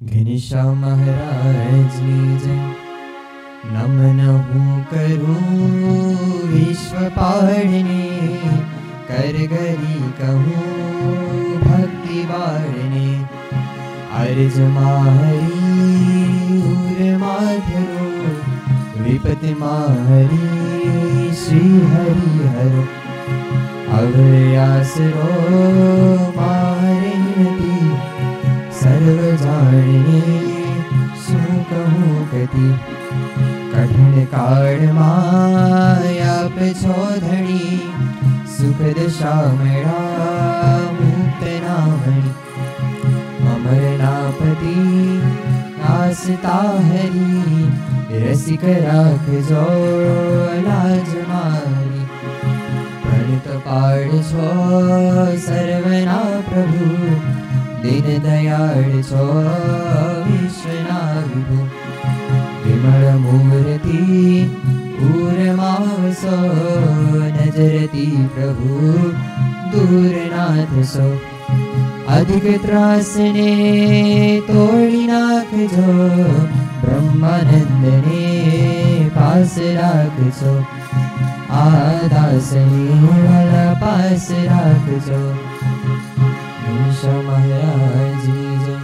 घनश्याम महाराज जय। नमन हूँ करूँ विश्व पालने, कर गरी कहूँ भक्ति बाढ़ने। अर्ज माहरी उर माधरो, विपति माहरी श्री हरि हरो। अवयासरो माहरी सर्व जाने, सु कहूँ गति। कठिन काल मायाप छोधणी, सुखद श्यामणा मुक्त नामणी। अमरनापति आसता हरि, रसिक राख जो लाज मारी। प्रणत पाड़ छो सर्वना प्रभु, दीन दयाल छो विश्वना विभु। विमल मूर्ति ऊर्मावसो, नजरती प्रभु दूरनाथ सो। अधिक त्रासने तोड़ी नाखजो, ब्रह्मानंदने पास राखजो। आदासने वाला पास राखजो। घनश्याम महाराज जय।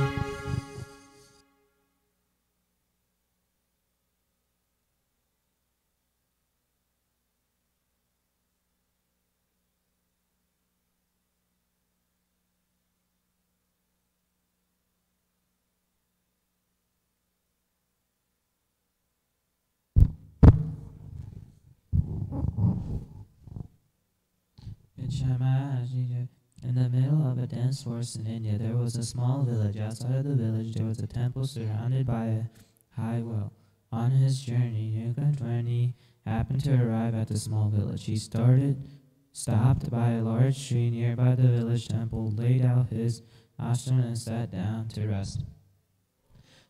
In the middle of a dense forest in India, there was a small village. Outside of the village, there was a temple surrounded by a high wall. On his journey, Nilkant, when he happened to arrive at the small village, he stopped by a large tree nearby the village temple, laid out his ashram, and sat down to rest.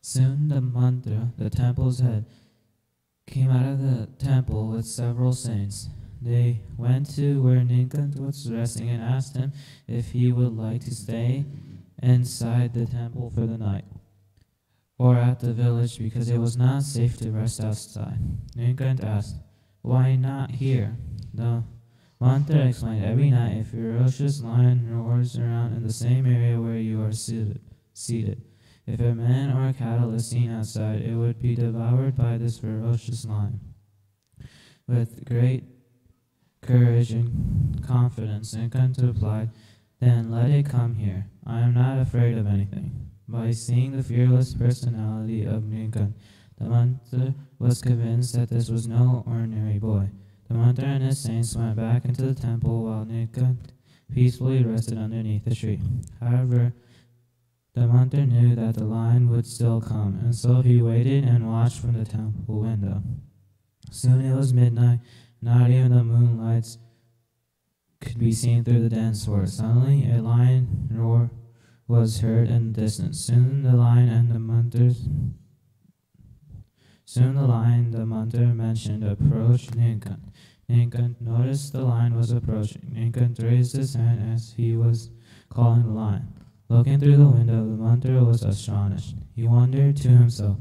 Soon the mantra, the temple's head, came out of the temple with several saints. They went to where Nilkant was resting and asked him if he would like to stay inside the temple for the night, or at the village, because it was not safe to rest outside. Nilkant asked, "Why not here?" The mantra explained, "Every night a ferocious lion roars around in the same area where you are seated. If a man or a cattle is seen outside, it would be devoured by this ferocious lion." With great courage and confidence, Nilkant replied, "Then let it come here. I am not afraid of anything." By seeing the fearless personality of Nilkant, the mantra was convinced that this was no ordinary boy. The mantra and his saints went back into the temple while Nilkant peacefully rested underneath the tree. However, the mantra knew that the lion would still come, and so he waited and watched from the temple window. Soon it was midnight. Not even the moonlights could be seen through the dense forest. Suddenly, a lion roar was heard in the distance. Soon the lion, the mantra mentioned, approached Nilkant. Nilkant noticed the lion was approaching. Nilkant raised his hand as he was calling the lion. Looking through the window, the mantra was astonished. He wondered to himself,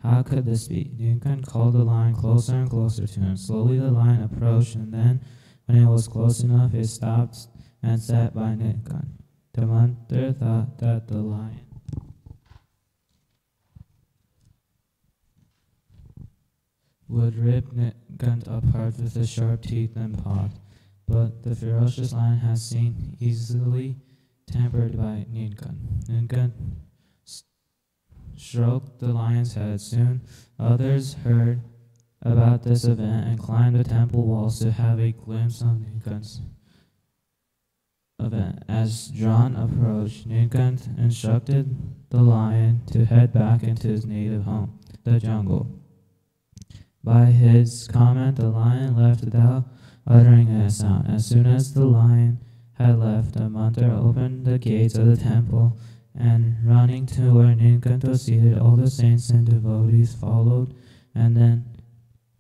how could this be? Nilkant called the lion closer and closer to him. Slowly the lion approached, and then, when it was close enough, it stopped and sat by Nilkant. The mantra thought that the lion would rip Nilkant apart with his sharp teeth and paws, but the ferocious lion had seemed easily tempered by Nilkant. Nilkant stroked the lion's head. Soon others heard about this event and climbed the temple walls to have a glimpse of Nilkant's event. As John approached, Nilkant instructed the lion to head back into his native home, the jungle. By his command, the lion left without uttering a sound. As soon as the lion had left, the mantra opened the gates of the temple, and running to where Nilkant was seated, all the saints and devotees followed and then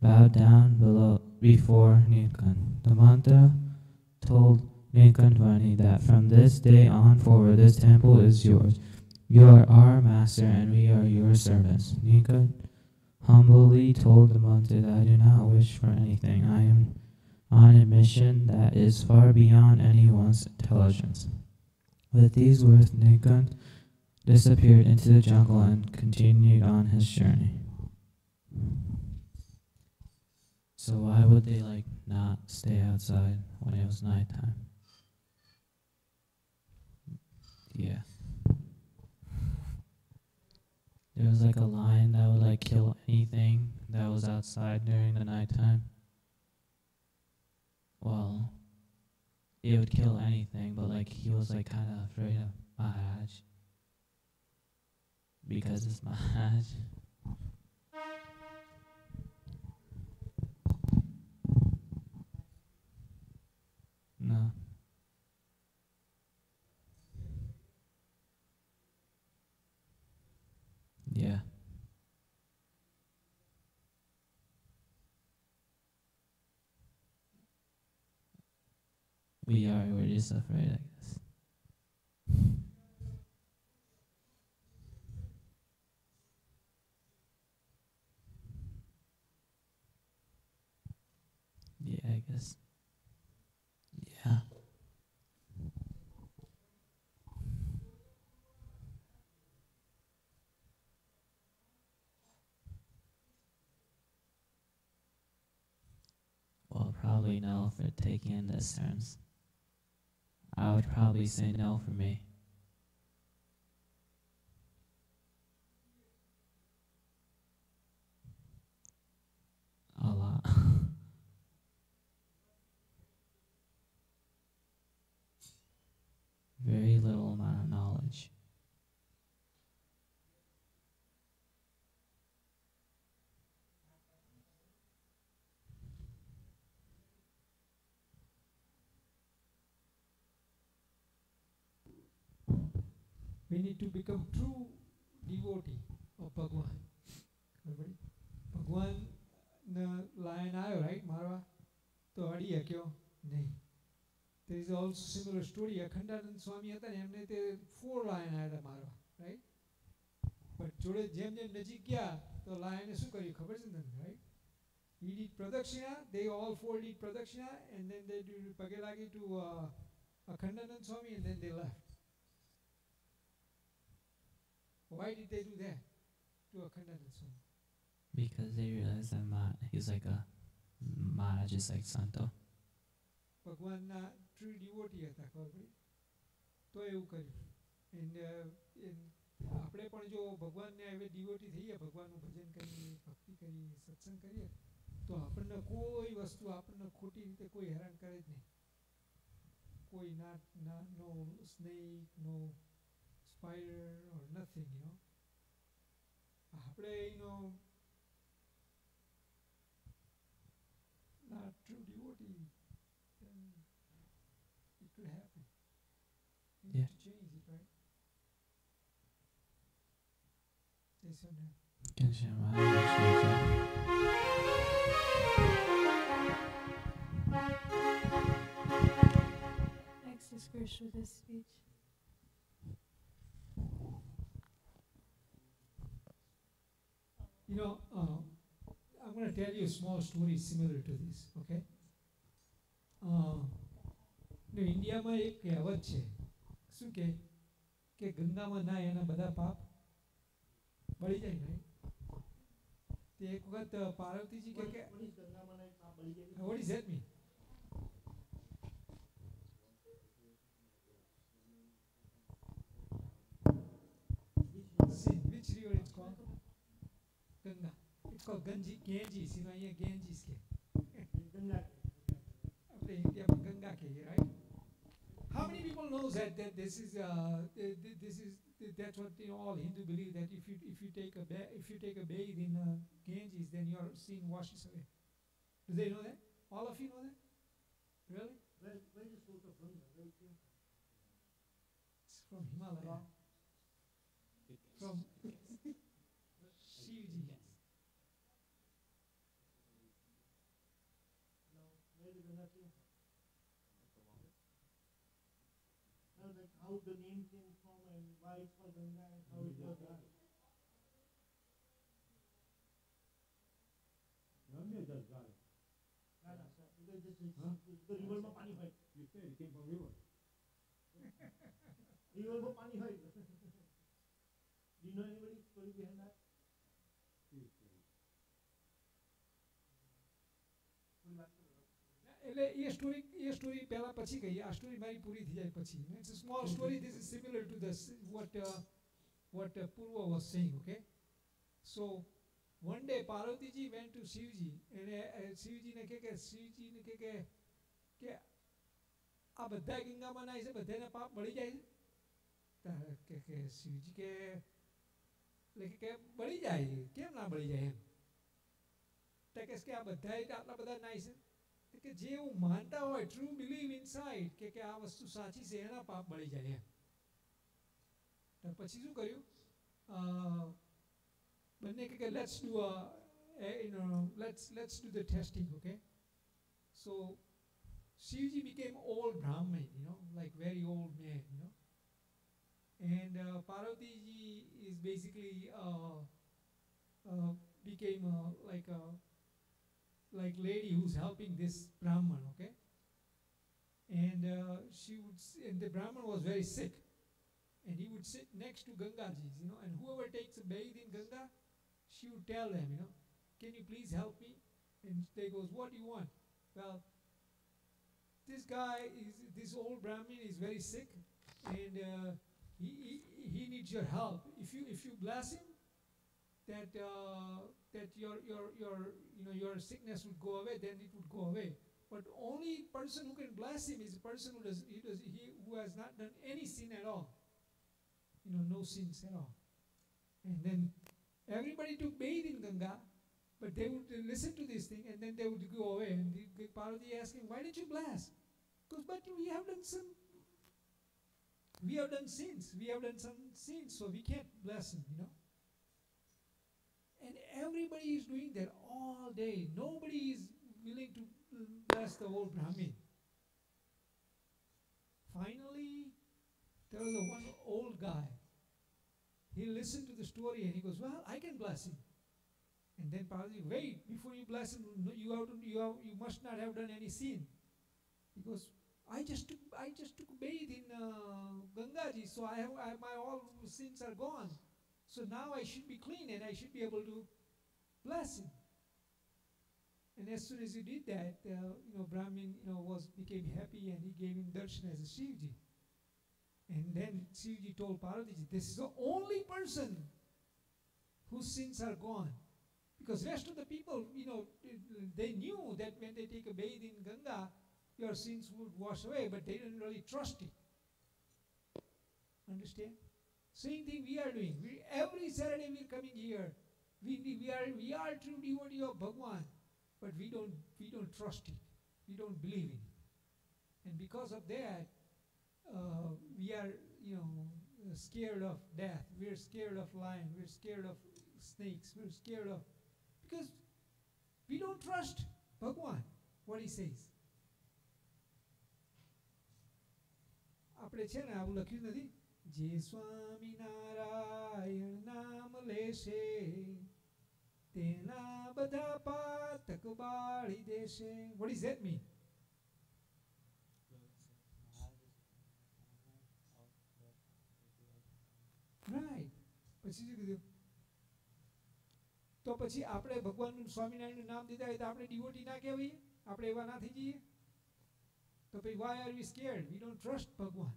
bowed down before Nilkant. The mantra told Nilkantvarni that from this day on forward, this temple is yours. You are our master, and we are your servants. Nikad humbly told the monk that I do not wish for anything. I am on a mission that is far beyond anyone's intelligence. With these words, Nikad disappeared into the jungle and continued on his journey. So why would they not stay outside when it was nighttime? Yeah. There was a lion that would kill anything that was outside during the nighttime. Well, it would kill anything, but he was kind of afraid of Maharaj because it's Maharaj. No. Yeah. We're just afraid, I guess. Yeah, I guess. Yeah. Well, probably no for taking in this terms. I would probably say no for me. A lot. Very little amount of knowledge. We need to become true devotee of Bhagwan. Everybody? ભગવાન lion આવ્યો right મારવા તો અડી શક્યો નહીં. There is also similar story. Akhandanand સ્વામી હતા ને એમને તે 4 લાયન આવ્યા હતા મારવા રાઈટ. બટ જોડે જેમ જેમ નજીક ગયા તો લાયને શું કર્યું ખબર છે ને right. He did pradakshina, they all 4 did pradakshina and then they did page lagi to Akhandanand Swami and then they left. Why did they do that to Akhandanand Swami? Because they realized that he's a Maharaj is Santo. ભગવાનના true devotee હતા ખબર પડી તો એવું કર્યું. આપણે પણ જો ભગવાનને હવે ડિવોટી થઈએ ભગવાનનું ભજન કરીએ ભક્તિ કરીએ સત્સંગ કરીએ તો આપણને કોઈ વસ્તુ આપણને ખોટી રીતે કોઈ હેરાન કરે જ નહીં. કોઈ no snake no spider or nothing you know. આપણે not true devotee, then it could happen. You need to change it, right? Yes or no? Next discourse for this speech. You know, I'm going to tell you a small story similar to this, okay? ઇન્ડિયામાં એક કહેવત છે શું કે ગંગામાં ના એના બધા પાપ બળી જાય ને. તે એક વખત પાર્વતીજી કે what does that mean? Which river it's called? Ganga. It's called Ganges. You know, here Ganges ke. After India, Ganga ke, right? How many people knows that this is that's what all Hindu believe, that if you take a bathe in Ganges, then your sin washes away. Do they know that? All of you know that? Really? Where is water from? Where it came from? It's from Himalaya. From Shivji. Where did the name came from? Like how the name came from and why it's called Ganga and how it was done. Ramya just got it. Because this is Huh? the river में पानी है. You said it came from river. River में पानी है. Do you know anybody story behind that? Please, please. पूरी बात करो. એટલે એ સ્ટોરી પહેલા પછી કહીએ આ સ્ટોરી મારી પૂરી થઈ જાય પછી it's a small story this is similar to this what Purva was saying, okay? So one day Parvati ji went to Shivji and Shivji ને કે આ બધા ગંગામાં નાય છે બધાને પાપ બળી જાય છે કે શિવજી કે બળી જાય કેમ ના બળી જાય એમ તો કે આ બધા આટલા બધા નાય છે કે જે હું માનતા હોય ટ્રુ બિલીવ ઇનસાઇડ કે આ વસ્તુ સાચી છે એના પાપ બળી જાય એમ તો પછી શું કર્યું બંને કે let's do the testing, okay? So Shivji became old Brahmin, like very old man, and Parvati ji is basically became like lady who's helping this Brahman, okay? And and the Brahman was very sick, and he would sit next to Gangaji, and whoever takes a bathe in Ganga, she would tell them, can you please help me? And they goes, what do you want? Well, this old Brahmin is very sick, and he needs your help. If you bless him, that your sickness would go away, then it would go away. But only person who can bless him is a person who has not done any sin at all. No sins at all. And then everybody took bathe in Ganga, but they would listen to this thing and then they would go away. And Parvati asked him, why did you bless? Because but we have done sins. We have done some sins, so we can't bless him, And everybody is doing that all day. Nobody is willing to bless the old Brahmin. Finally, there was one old guy. He listened to the story and he goes, well, I can bless him. And then Parvati, wait, before you bless him, you must not have done any sin. He goes, I just took a bathe in Gangaji, so my all sins are gone. So now I should be clean and I should be able to bless him. And as soon as he did that, Brahmin became happy and he gave him darshan as a Shivji. And then Shivji told Parvati, this is the only person whose sins are gone. Because rest of the people, they knew that when they take a bathe in Ganga, your sins would wash away, but they didn't really trust it. Understand? Same thing we are doing. Every Saturday we are coming here. We are true devotee of Bhagwan, but we don't trust it. We don't believe in it. And because of that, we are scared of death. We are scared of lion. We are scared of snakes. We are scared of because we don't trust Bhagwan, what he says. આપણે છે ને આવું લખ્યું નથી જે સ્વામી નારાયણ નામ લેશે તેના બધા પાતક બાળી દેશે. What does that mean? Right. પછી શું કીધું? તો પછી આપણે ભગવાનનું સ્વામિનારાયણનું નામ દીધા હોય તો આપણે ડિવોટી ના કહેવાય? આપણે એવા ના થઈ જઈએ? તો પછી why are we scared? We don't trust Bhagwan.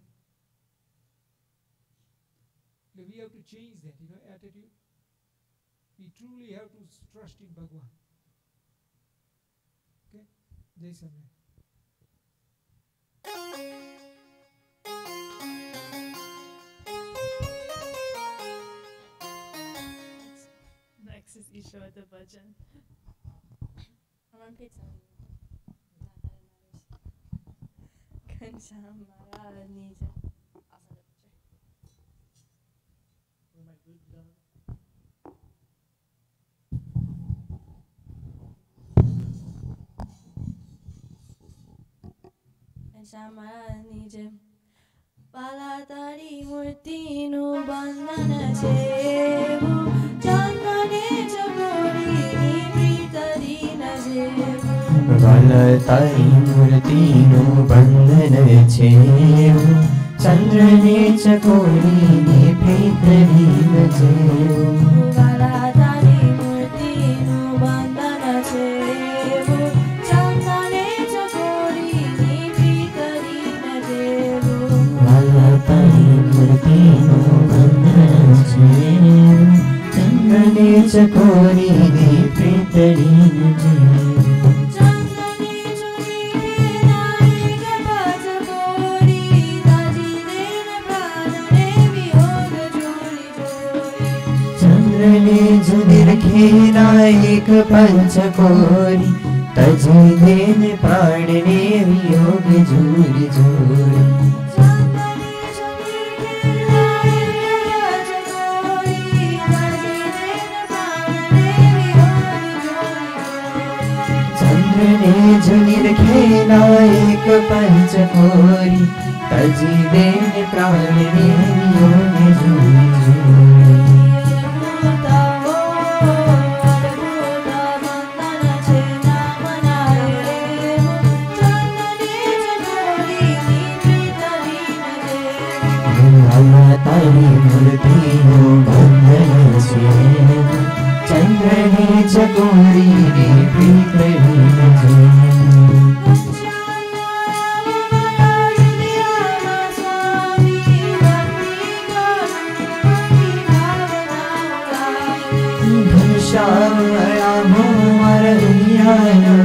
We have to change that, attitude. We truly have to trust in Bhagwan. Okay? Jai Samay. Next is Ishwar the Bhajan. I'm on pizza. Kancham Maharaj needs it. I'll send a picture. Where my good done? Kancham Maharaj needs it. વાલા તારી મૂર્તિનું બંધન છે એવું ચંદને ચકોરીની પ્રીતરી નજેવું વાલા તારી મૂર્તિનું બંધન છે ચંદ્રને ચકોરીની પ્રીતરી નજેવું વાલા તારી મૂર્તિનું બંધન છે એવું ચંદને ચકોરીની પ્રીતરી નજેવું વાલા તારી મૂર્તિનું બંધન છે ચંદ્રને ચકોરીની પ્રીતરી નજેવું ચંદ્રને જુનિર ખેના એક પંચકોરી તજી દેન પ્રાણને વિયોગ જૂરી જૂરી ચંદ્રને જુનિર ખેના એક પંચકોરી તજી દેન પ્રાણને વિયોગ જૂરી જૂરી તારી મૂર્તિનું બંધન છે ચંદ્રને ચકોરીની પ્રીતરી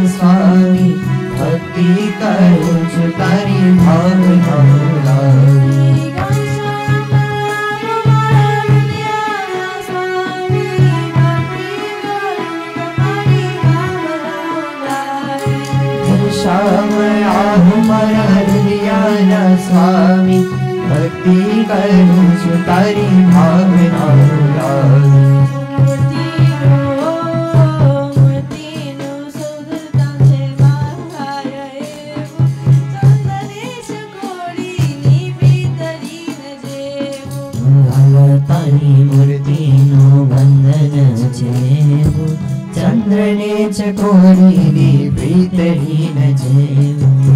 સ્વામી ભક્તિ કરું છું તારી ભાવના લાવી સ્વામી ભક્તિ કરું છું તારી ભાવના લાવી તારી મૂર્તિનું બંધન છે ચંદ્રને ચકોરીની પ્રીતરી નજેવું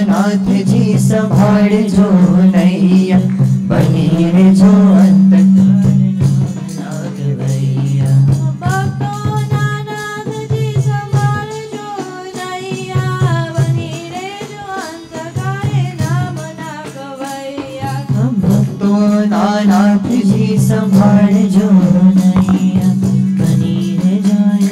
નાથજી સંભાળજો નૈયા બની રેજો અંત નાથજી સંભાળજો નૈયા બની રેજો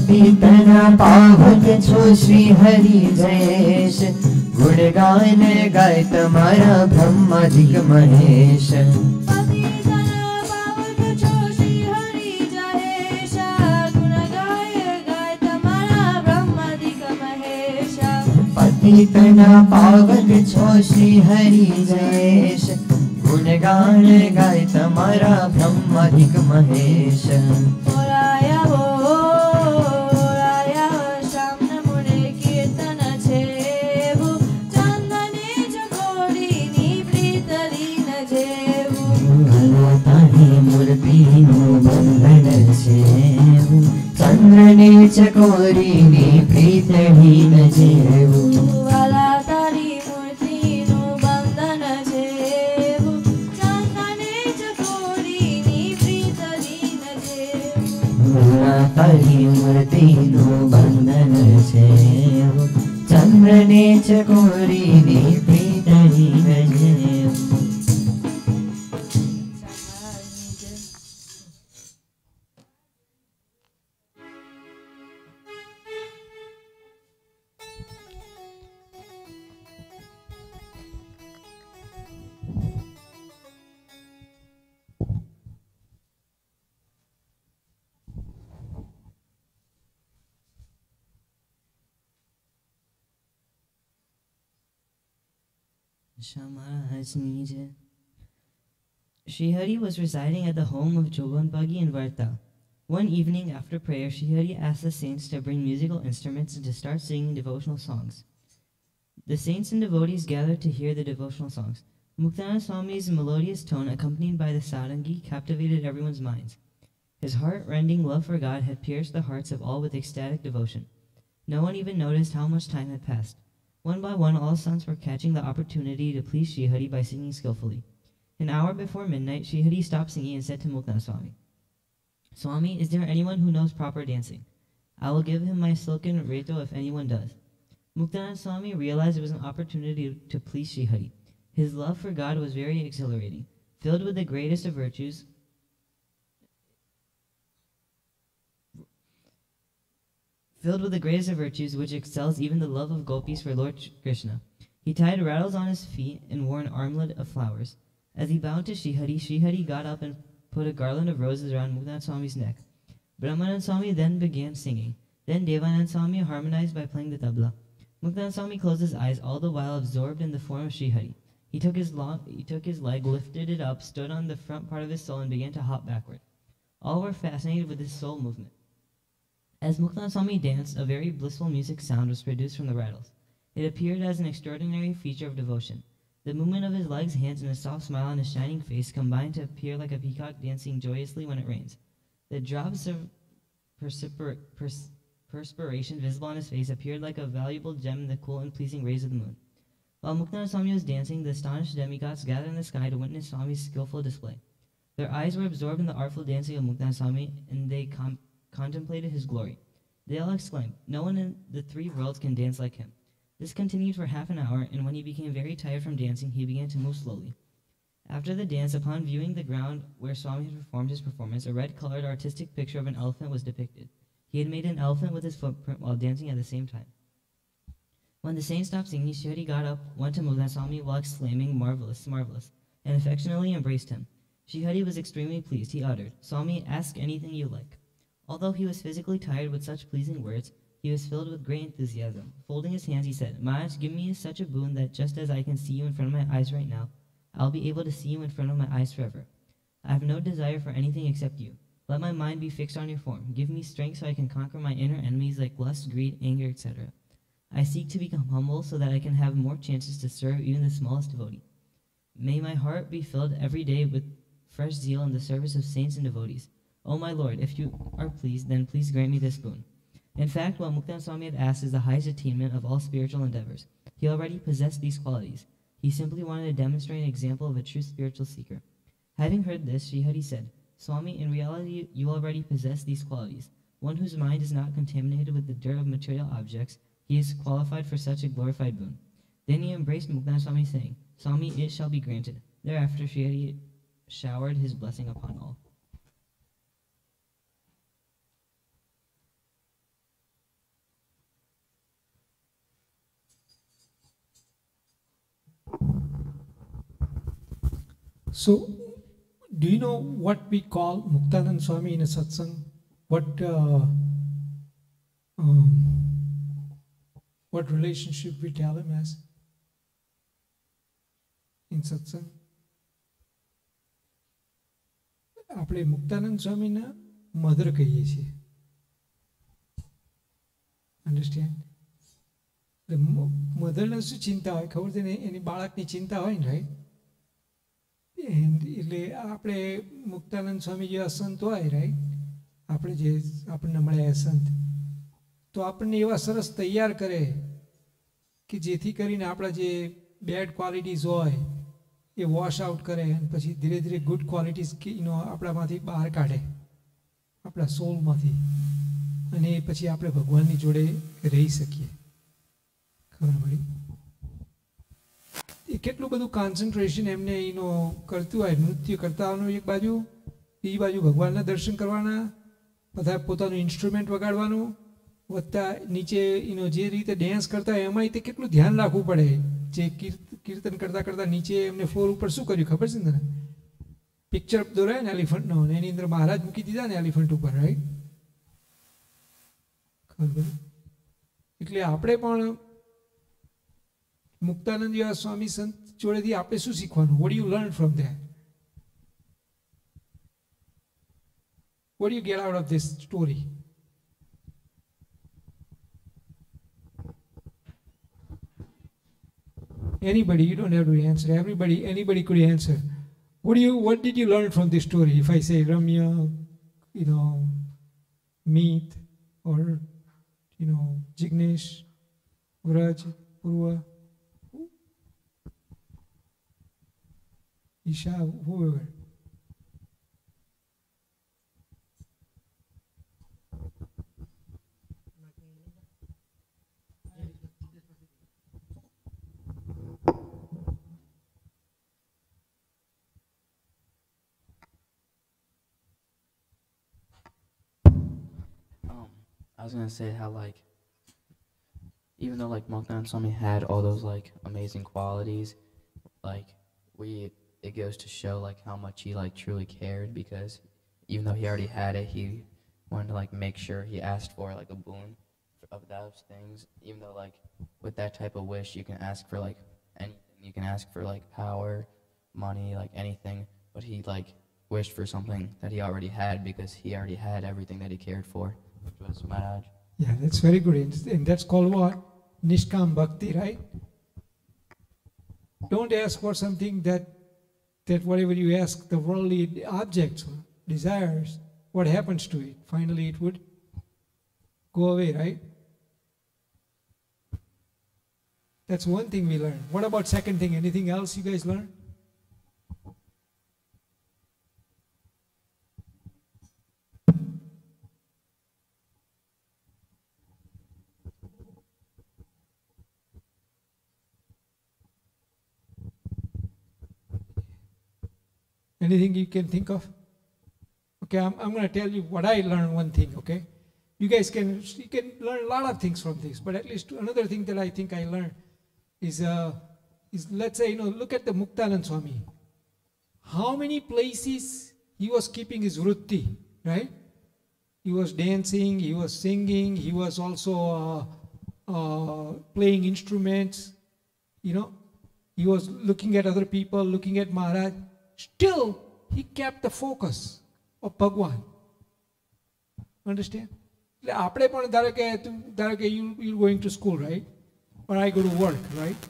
પતિતના પાવક છો શ્રી હરિ જયેશ ગુણગાન ગાય તમારા બ્રહ્માદિક મહેશ પતિતના પાવક છો શ્રી હરિ જયેશ ગુણગાન ગાય તમારા બ્રહ્માદિક મહેશ મૂર્તિનું બંધન છે ચંદ્રને ચકોરીની પ્રીતરી નજેવું વાલા તારી મૂર્તિનું બંધન છે ચંદને ચકોરીની પ્રીતરી નજેવું તારી મૂર્તિનું બંધન છે ચંદ્રને ચકોરીની પ્રીતરી નજેવું Srihari was residing at the home of Joganpagi in Varta. One evening after prayer, Srihari asked the saints to bring musical instruments and to start singing devotional songs. The saints and devotees gathered to hear the devotional songs. Muktananda Swami's melodious tone, accompanied by the sarangi, captivated everyone's minds. His heart-rending love for God had pierced the hearts of all with ecstatic devotion. No one even noticed how much time had passed. One by one, all sons were catching the opportunity to please Srihari by singing skillfully. An hour before midnight, Srihari stopped singing and said to Muktananda Swami, "Swami, is there anyone who knows proper dancing? I will give him my silken reto if anyone does." Muktananda Swami realized it was an opportunity to please Srihari. His love for God was very exhilarating. Filled with the greatest of virtues, which excels even the love of gopis for Lord Krishna. He tied rattles on his feet and wore an armlet of flowers. As he bowed to Srihari, Srihari got up and put a garland of roses around Muktananda Swami's neck. Brahmananda Swami then began singing. Then Devanand Swami harmonized by playing the tabla. Muktananda Swami closed his eyes, all the while absorbed in the form of Srihari. He took his leg, lifted it up, stood on the front part of his soul, and began to hop backward. All were fascinated with his soul movement. As Muktananda Swami danced, a very blissful music sound was produced from the rattles. It appeared as an extraordinary feature of devotion. The movement of his legs, hands, and a soft smile on his shining face combined to appear like a peacock dancing joyously when it rains. The drops of perspiration visible on his face appeared like a valuable gem in the cool and pleasing rays of the moon. While Muktananda Swami was dancing, the astonished demigods gathered in the sky to witness Swami's skillful display. Their eyes were absorbed in the artful dancing of Muktananda Swami, and they contemplated his glory. They all exclaimed, "No one in the three worlds can dance like him." This continued for half an hour, and when he became very tired from dancing, he began to move slowly. After the dance, upon viewing the ground where Swami had performed his performance, a red-colored artistic picture of an elephant was depicted. He had made an elephant with his footprint while dancing at the same time. When the saint stopped singing, Srihari got up, went to Muktananda Swami while exclaiming, "Marvelous, marvelous," and affectionately embraced him. Srihari was extremely pleased. He uttered, "Swami, ask anything you like." Although he was physically tired with such pleasing words, he was filled with great enthusiasm. Folding his hands, he said, "Maharaj, give me such a boon that just as I can see you in front of my eyes right now, I'll be able to see you in front of my eyes forever. I have no desire for anything except you. Let my mind be fixed on your form. Give me strength so I can conquer my inner enemies like lust, greed, anger, etc. I seek to become humble so that I can have more chances to serve even the smallest devotee. May my heart be filled every day with fresh zeal in the service of saints and devotees. O my Lord, if you are pleased, then please grant me this boon." In fact, what Muktananda Swami had asked is the highest attainment of all spiritual endeavors. He already possessed these qualities. He simply wanted to demonstrate an example of a true spiritual seeker. Having heard this, Srihari said, "Swami, in reality, you already possess these qualities. One whose mind is not contaminated with the dirt of material objects, he is qualified for such a glorified boon." Then he embraced Muktananda Swami, saying, "Swami, it shall be granted." Thereafter, Srihari showered his blessing upon all. So, do you know what we call Muktananda Swami in a satsang? What relationship we tell him as in satsang? આપણે મુક્તાનંદ સ્વામીના mother કહીએ છીએ. Understand? મધરને શું ચિંતા હોય ખબર છે ને, એની બાળકની ચિંતા હોય ને, રાઈટ? એટલે આપણે મુક્તાનંદ સ્વામી જેવા સંત હોય, રાઈટ, આપણે જે આપણને મળ્યા સંત, તો આપણને એવા સરસ તૈયાર કરે કે જેથી કરીને આપણા જે બેડ ક્વોલિટીઝ હોય એ વોશ આઉટ કરે અને પછી ધીરે ધીરે ગુડ ક્વોલિટીઝ આપણામાંથી બહાર કાઢે, આપણા સોલમાંથી, અને પછી આપણે ભગવાનની જોડે રહી શકીએ. ખબર પડી? એ કેટલું બધું કોન્સન્ટ્રેશન એમને કરતું હોય, નૃત્ય કરતા હોવાનું એક બાજુ, બીજી બાજુ ભગવાનના દર્શન કરવાના, બધા પોતાનું ઇન્સ્ટ્રુમેન્ટ વગાડવાનું, વધતા નીચે જે રીતે ડેન્સ કરતા હોય એમાં તે કેટલું ધ્યાન રાખવું પડે. જે કીર્તન કરતાં કરતાં નીચે એમને ફ્લોર ઉપર શું કર્યું ખબર છે ને તને? પિક્ચર દોરાય ને એલિફન્ટનો, એની અંદર મહારાજ મૂકી દીધા ને એલિફન્ટ ઉપર, રાઈટ? ખબર? એટલે આપણે પણ મુક્તાનંદ જેવા સ્વામી સંત જોડેથી આપણે શું શીખવાનું? What do you learn from that? What do you get out of this story? Anybody, you don't have to answer. Anybody could answer. What did you learn from this story? If I say Ramya, Meet, or Jignesh, Vraj, Purva, Isha, whoever. I was gonna say how like even though like Muktan Swami had all those like amazing qualities, like it goes to show like how much he like truly cared, because even though he already had it, he wanted to like make sure he asked for like a boon of those things. Even though like with that type of wish you can ask for like anything, you can ask for like power, money, like anything, but he like wished for something that he already had because he already had everything that he cared for, which was Maharaj. Yeah, that's very good. And that's called what? Nishkam Bhakti, right? Don't ask for something that whatever you ask, the worldly objects, desires, what happens to it? Finally it would go away, right? That's one thing we learn. What about second thing? Anything else you guys learn? Anything you can think of? Okay, I'm going to tell you what I learned, one thing, okay? You guys can learn a lot of things from this, but at least another thing that I think I learned is let's say, look at the Muktanand Swami. How many places he was keeping his vritti, right? He was dancing, he was singing, he was also playing instruments, he was looking at other people, looking at Maharaj. Still, he kept the focus of Bhagwan. Understand? આપણે પણ ધારો કે you're going to school, right? Or I go to work, right?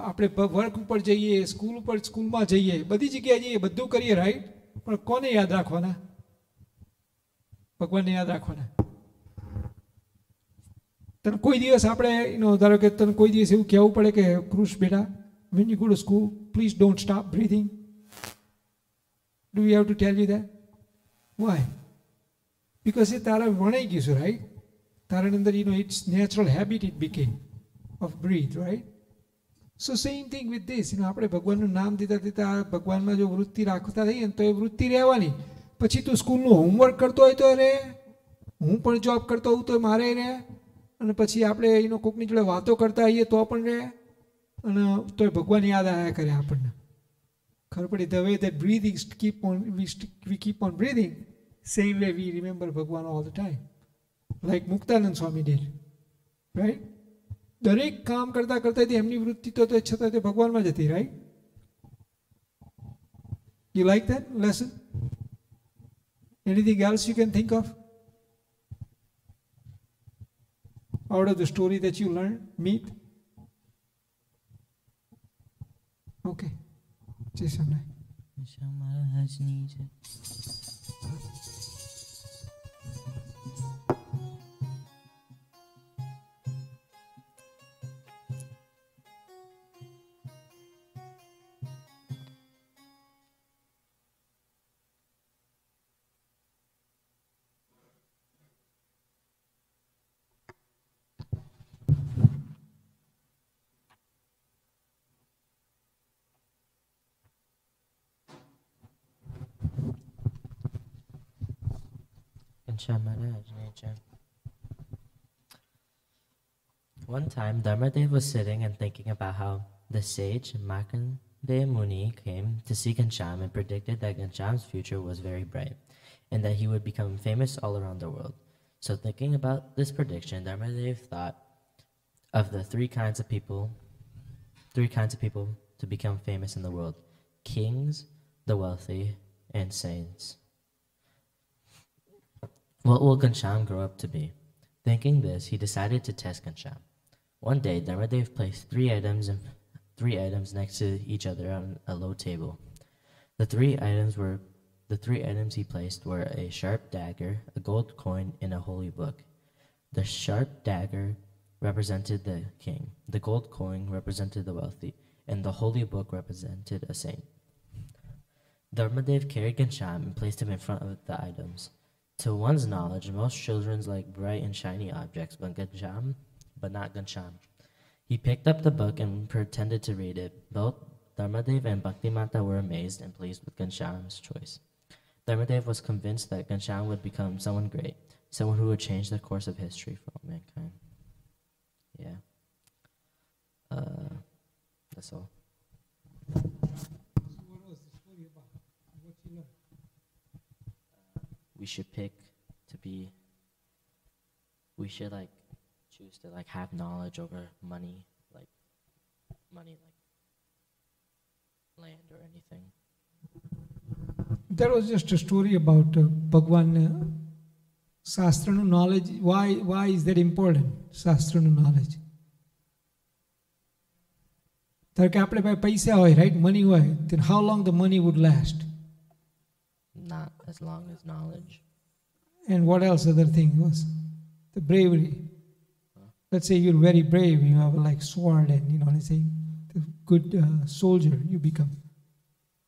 આપણે work ઉપર જઈએ, સ્કૂલમાં જઈએ, બધી જગ્યાએ જઈએ, બધું કરીએ, right? પણ કોને યાદ રાખવાના? ભગવાનને યાદ રાખવાના. તને કોઈ દિવસ આપણે ધારો કે તને કોઈ દિવસ એવું કહેવું પડે કે કૃષ બેટા, when you go to school, please don't stop breathing. Do we have to tell you that? Why? Because it તારા વણાઈ ગયું છે, right? તારા અંદર its natural habit it became of breathe, right? So same thing with this. આપણે ભગવાનનું નામ દીધા ભગવાનમાં જો વૃત્તિ રાખતા થઈએ ને તો એ વૃત્તિ રહેવાની. પછી તું સ્કૂલનું હોમવર્ક કરતો હોય તો રહે, હું પણ જોબ કરતો હોઉં તો મારે રહે, અને પછી આપણે કોકની જોડે વાતો કરતા હોઈએ તો પણ રહે, અને તોય ભગવાન યાદ આવ્યા કરે આપણને. ખબર પડી? The way that breathing we keep on breathing, same way we remember Bhagwan all the time, like Muktanand Swami did, right? દરેક કામ કરતા કરતા એમની વૃત્તિ તો છતાં તે ભગવાનમાં જ હતી, right? You like that lesson? Anything else you can think of out of the story that you learned? Meet? Okay. Jai Samnai. Maharajni Jai. One time, Dharmadev was sitting and thinking about how the sage Markandeya Muni came to see Ghanshyam and predicted that Ghanshyam's future was very bright and that he would become famous all around the world. So thinking about this prediction, Dharmadev thought of the three kinds of people to become famous in the world: kings, the wealthy, and saints. What will Ghanshyam grow up to be? Thinking this, he decided to test Ghanshyam. One day, Dharmadev placed three items next to each other on a low table. The three items he placed were a sharp dagger, a gold coin, and a holy book. The sharp dagger represented the king, the gold coin represented the wealthy, and the holy book represented a saint. Dharmadev carried Ghanshyam and placed him in front of the items. To one's knowledge, most children like bright and shiny objects, but not Ghanshyam. He picked up the book and pretended to read it. Both Dharmadev and Bhaktimata were amazed and pleased with Ghanshyam's choice. Dharmadev was convinced that Ghanshyam would become someone great, someone who would change the course of history for all mankind. Yeah. That's all. So what was the story about? What you learned? We should choose to have knowledge over money like land or anything. That was just a story about Bhagwan Shastra knowledge. Why is that important? Shastra knowledge. ધારો કે આપણે પાસે પૈસા હોય, right? Money હોય, then how long the money would last? Not as long as knowledge. And what else other thing was? The bravery. Let's say you're very brave, you have like sword and let's say the good soldier you become.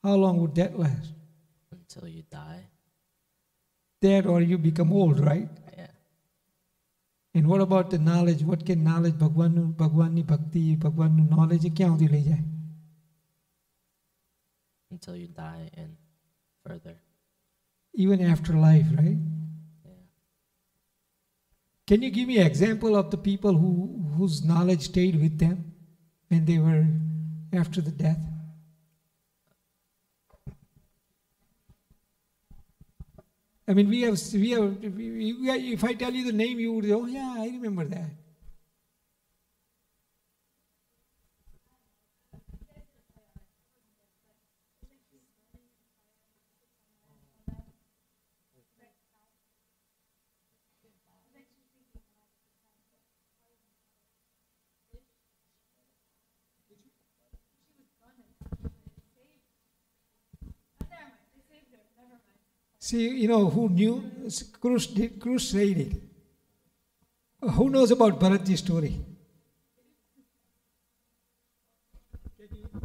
How long would that last? Until you die. That or you become old, right? Yeah. And what about the knowledge? What can knowledge, Bhagwan ni bhakti, Bhagwan nu knowledge kya hoti le jaye? Until you die and further. Even after life, right? Yeah. Can you give me an example of the people whose knowledge stayed with them when they were after the death? I mean, we have, if I tell you the name, you would say, oh yeah, I remember that. See, who knew? Krush said it. Who knows about Bharatji's story?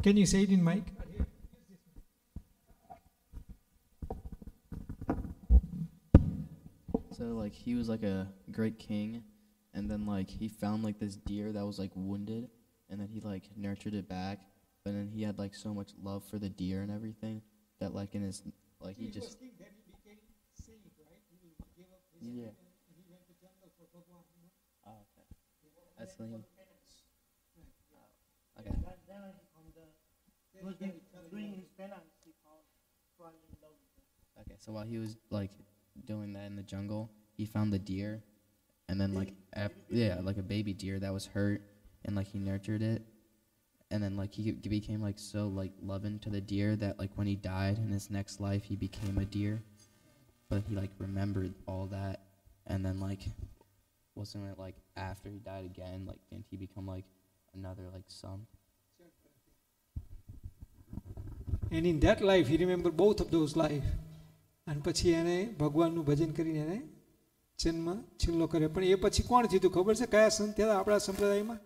Can you say it in mic? So he was a great king, and then he found this deer that was wounded, and then he nurtured it back, but then he had so much love for the deer and everything that in his he just. Yeah. He went to jungle for Bhagwan. Oh, okay. That's the name. Okay. He was doing his penance. He found falling in love with them. Okay, so while he was doing that in the jungle, he found the deer, and then a baby deer that was hurt, and he nurtured it, and then he became so loving to the deer that when he died in his next life he became a deer. But he remembered all that, and then wasn't it after he died again, didn't he become another son? And in that life, he remembered both of those life. And પછી એને ભગવાનનું ભજન કરીને એને જન્મ છેલ્લો કર્યો. પણ એ પછી કોણ થયું ખબર છે? કયા સંત થયા આપણા સંપ્રદાયમાં?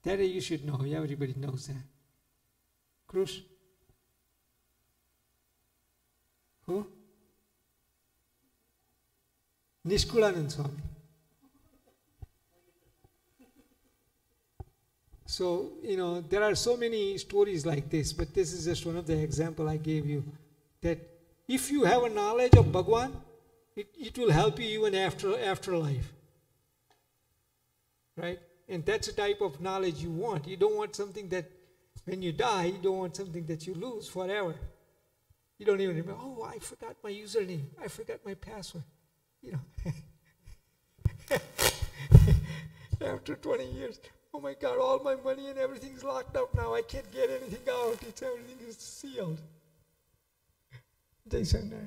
That you should know. Everybody knows that. Krush? Who? Nishkulanand Swami. So, there are so many stories like this, but this is just one of the example I gave you. That if you have a knowledge of Bhagwan, it will help you even after life. Right? And that's the type of knowledge you want. You don't want something that when you die, you don't want something that you lose forever. You don't even remember, oh, I forgot my username. I forgot my password. After 20 years, oh my God, all my money and everything's locked up now. I can't get anything out. Everything is sealed. Jai Sangha.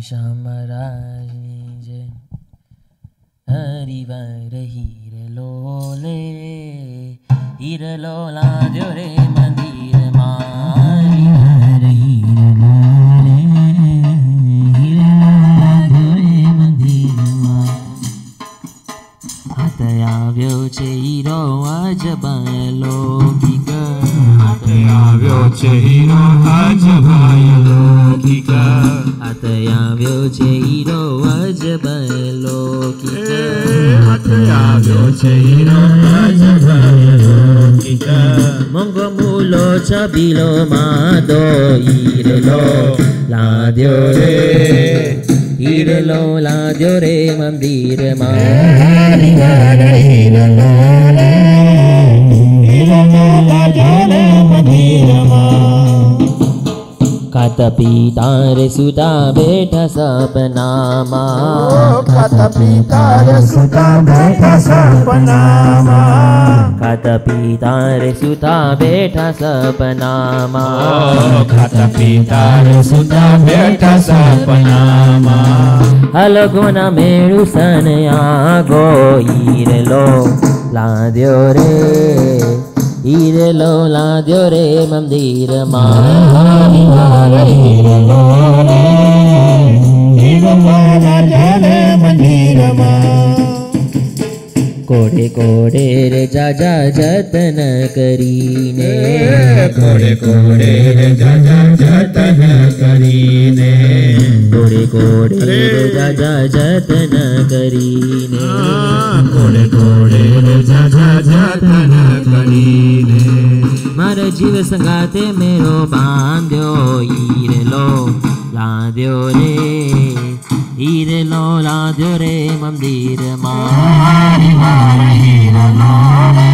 Sham Maharaj Jai Harivar Hira Lole Hira Lola Dyore Mandir Ma Harivar Hira Lole Hira Lola Dyore Mandir Ma Hatayavyo Cheiro Ajabalokika Hatayavyo Cheiro Ajabalokika Hatayavyo Cheiro Ajabalokika Hatayavyo Cheiro Ajabalokika Mongo Mulo Chabilo Mado Irelo Ladio Re Irelo Ladio Re Mandir Ma Harivara Irelo Irelo Ladio Re Mandir Ma Kata pita re suta betha sapnama Kata pita re suta betha sapnama Kata pita re suta betha sapnama Kata pita re suta betha sapnama Halaguna meru sanaya go irelo ladio re Irelo ladio re mandir ma Harivara irelo re Irelo ladio re mandir ma Kode kode re jaja jatan karine Kode kode re jaja jatan karine Kode kode re jaja jatan karine Kode kode re jaja jatan karine Mara jiva sangate mero bandyo irelo ladio re Irelo ladio re mandir ma Harivara irelo re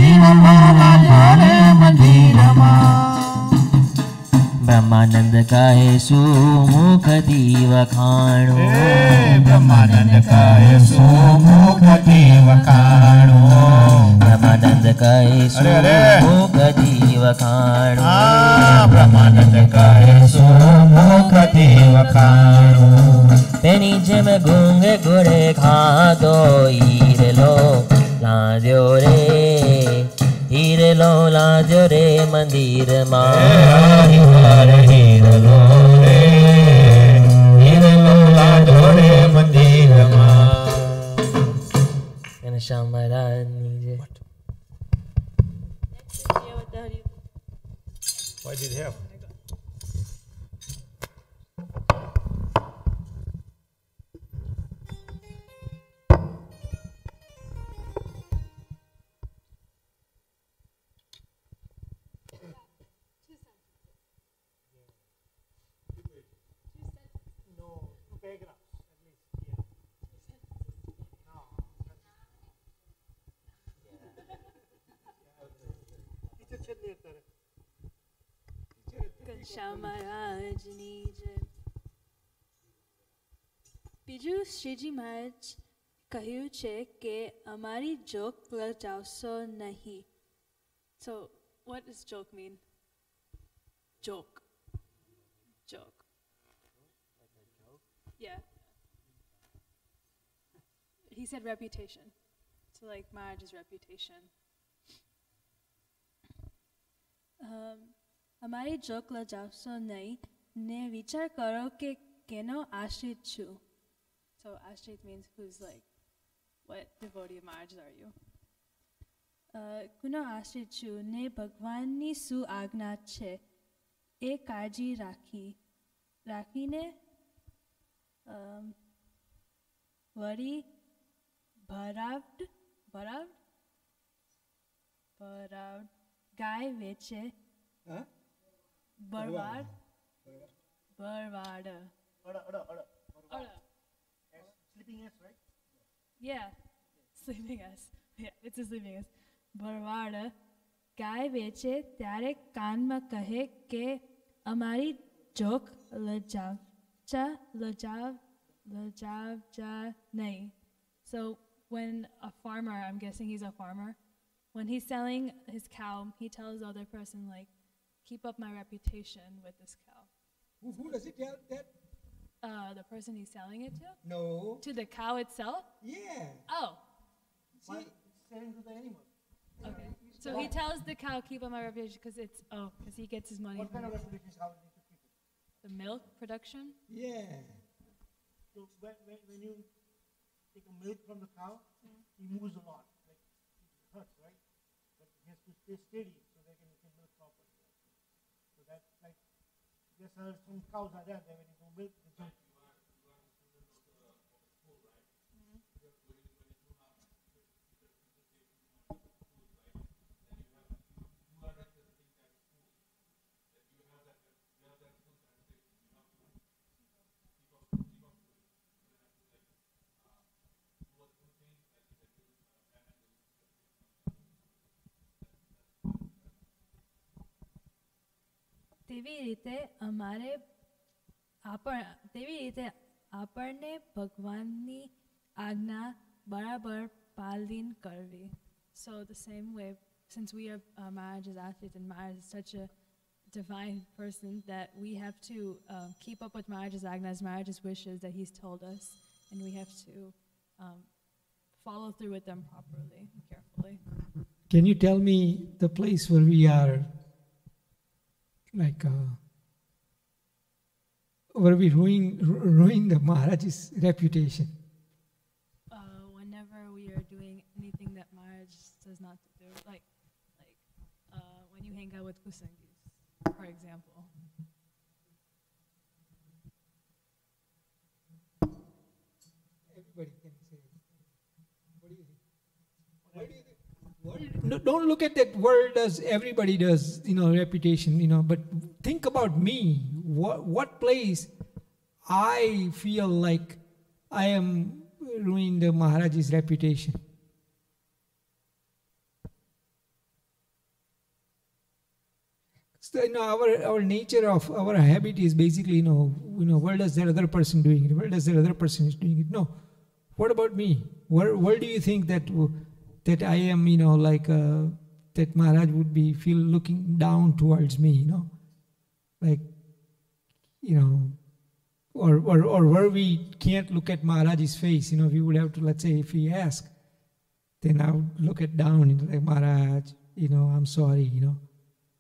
Irelo ladio re mandir ma Brahmanand kahe sumukh divakhano Brahmanand kahe sumukh divakhano Brahmanand kahe sumukh divakhano Brahmanand kahe sumukh divakhano Teni jem gunge gure khado irelo ladio re Irelo ladio re mandir ma Harivara irelo re Irelo ladio re mandir ma Sham Maharaj Why did it happen? Sham Maharaj Jai. Biju Shriji Maharaj કહ્યું છે કે અમારી joke લજાવશો નહીં. So what does joke mean? Joke. Joke. Yeah. He said reputation. So like Maharaj's reputation. અમારી joke લજાવશો નહીં ને વિચાર કરો કે કેનો આશ્રિત છું. So ashrit means who's like, what devotee of Maharaj are you? Kuno ashrit છું ને ભગવાનની શું આજ્ઞા છે એ કાળજી રાખીને વળી ભરાવડ ભરાવડ ભરાવડ ગાય વેચે Huh? Bharwad Bharwad અડ. Sleeping S, right? Yeah, sleeping S. Yeah, it's a sleeping S. ભરવાડ ગાય વેચે ત્યારે કાનમાં કહે કે અમારી જોક લજાવજા નહીં. So when a farmer, I'm guessing he's a farmer, when he's selling his cow, he tells the other person like, keep up my reputation with this cow. Who does it tell that? The person he's selling it to? No. To the cow itself? Yeah. Oh, Why? It's selling to the animal. okay. So he tells the cow, keep up my reputation because he gets his money What from kind of reputation how you need to keep it? the milk production. Yeah. So when you take a milk from the cow, he moves a lot. Like it hurts, right? But he has to stay steady so they can milk properly. So that's like there's some cows are there when you go milk, they jump. તેવી રીતે આપણને ભગવાનની આજ્ઞા બરાબર પાલન કરવી. So the same way, since we are Maharaj's athletes and Maharaj is such a divine person, that we have to keep up with Maharaj's ajnas, Maharaj's wishes that he's told us, and we have to follow through with them properly, carefully. Can you tell me the place where we are, like, where we ruin the Maharaj's reputation? Whenever we are doing anything that Maharaj says not to do, like when you hang out with Kusangis, for example. Everybody can say. What do you think? What do you think? No, don't look at that word as everybody does, reputation, but think about me. What place I feel like I am ruining the Maharaj's reputation? So, our nature of our habit is basically, where does that other person doing it? Where does that other person is doing it? No. What about me? Where do you think that I am, that Maharaj would be feel looking down towards me, like, or where we can't look at Maharaj's face, we would have to, let's say, if he ask, then I would look at down, like, Maharaj, I'm sorry,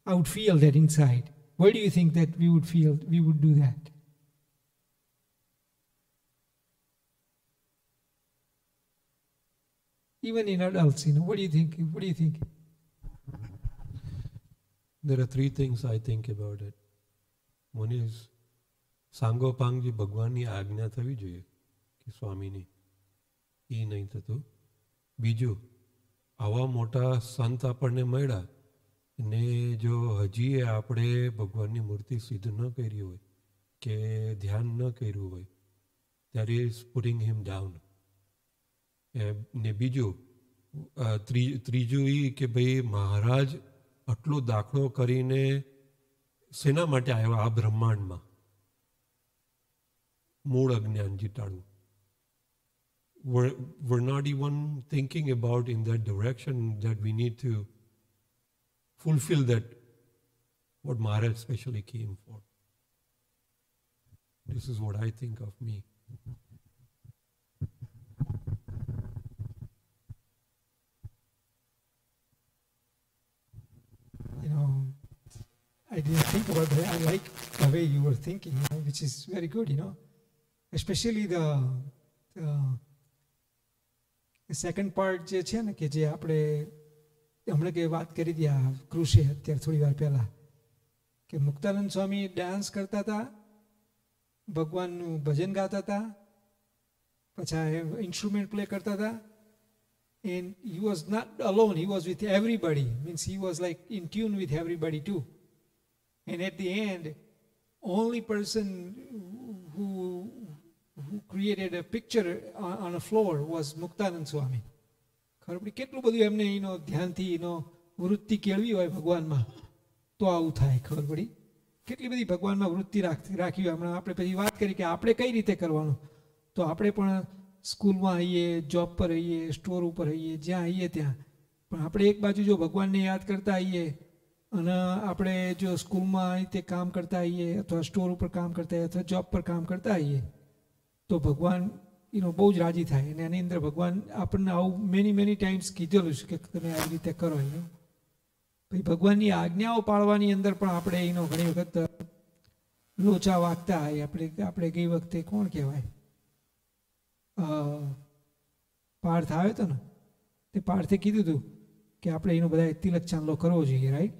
I would feel that inside. Where do you think that we would do that? Even in adults, what do you think? What do you think? There are three things I think about it. One is, સાંગોપાંગજી ભગવાનની આજ્ઞા થવી જોઈએ કે સ્વામીની, એ નહીં થતું. બીજું, આવા મોટા સંત આપણને મળ્યા ને જો હજીએ આપણે ભગવાનની મૂર્તિ સિદ્ધ ન કરી હોય કે ધ્યાન ન કર્યું હોય, that is putting him down. ને બીજું, ત્રીજું એ કે ભાઈ મહારાજ આટલો દાખલો કરીને શેના માટે આવ્યા આ બ્રહ્માંડમાં? મૂળ અજ્ઞાન જીટાડવું. We're not even thinking about in that direction that we need to fulfill that what Maharaj specially came for. This is what I think of me. I didn't think about that. I like the way you were thinking, which is very good, Especially the second part જે છે ને, કે જે આપણે હમણાં કે વાત કરી હતી આ કૃષિ અત્યારે થોડી વાર પહેલાં, કે મુક્તાનંદ સ્વામી ડાન્સ કરતા હતા, ભગવાનનું ભજન ગાતા હતા, અચ્છા ઇન્સ્ટ્રુમેન્ટ પ્લે કરતા હતા. And he was not alone, he was with everybody. Means he was like in tune with everybody too. And at the end, only person who created a picture on a floor was Muktanand Swami. ખબર પડી કેટલું બધું એમને એનો ધ્યાનથી એનો વૃત્તિ કેળવી હોય ભગવાનમાં તો આવું થાય. ખબર પડી કેટલી બધી ભગવાનમાં વૃત્તિ રાખી હોય. હમણાં આપણે પછી વાત કરી કે આપણે કઈ રીતે કરવાનું. તો આપણે પણ સ્કૂલમાં આવીએ, જોબ પર આવીએ, સ્ટોર ઉપર આવીએ, જ્યાં આવીએ ત્યાં પણ આપણે એક બાજુ જો ભગવાનને યાદ કરતા આવીએ અને આપણે જો સ્કૂલમાં રીતે કામ કરતા આવીએ અથવા સ્ટોર ઉપર કામ કરતા આવીએ અથવા જોબ પર કામ કરતા આવીએ તો ભગવાન બહુ જ રાજી થાય. અને એની અંદર ભગવાન આપણને આવું મેની ટાઈમ્સ કીધેલું છે કે તમે આવી રીતે કરો. પછી ભગવાનની આજ્ઞાઓ પાળવાની અંદર પણ આપણે ઘણી વખત લોચા વાગતા હોય. આપણે ગઈ વખતે કોણ કહેવાય પાર્થ આવ્યો હતો ને, તે પાર્થે કીધું હતું કે આપણે એનો બધા તિલક ચાંદલો કરવો જોઈએ, રાઈટ.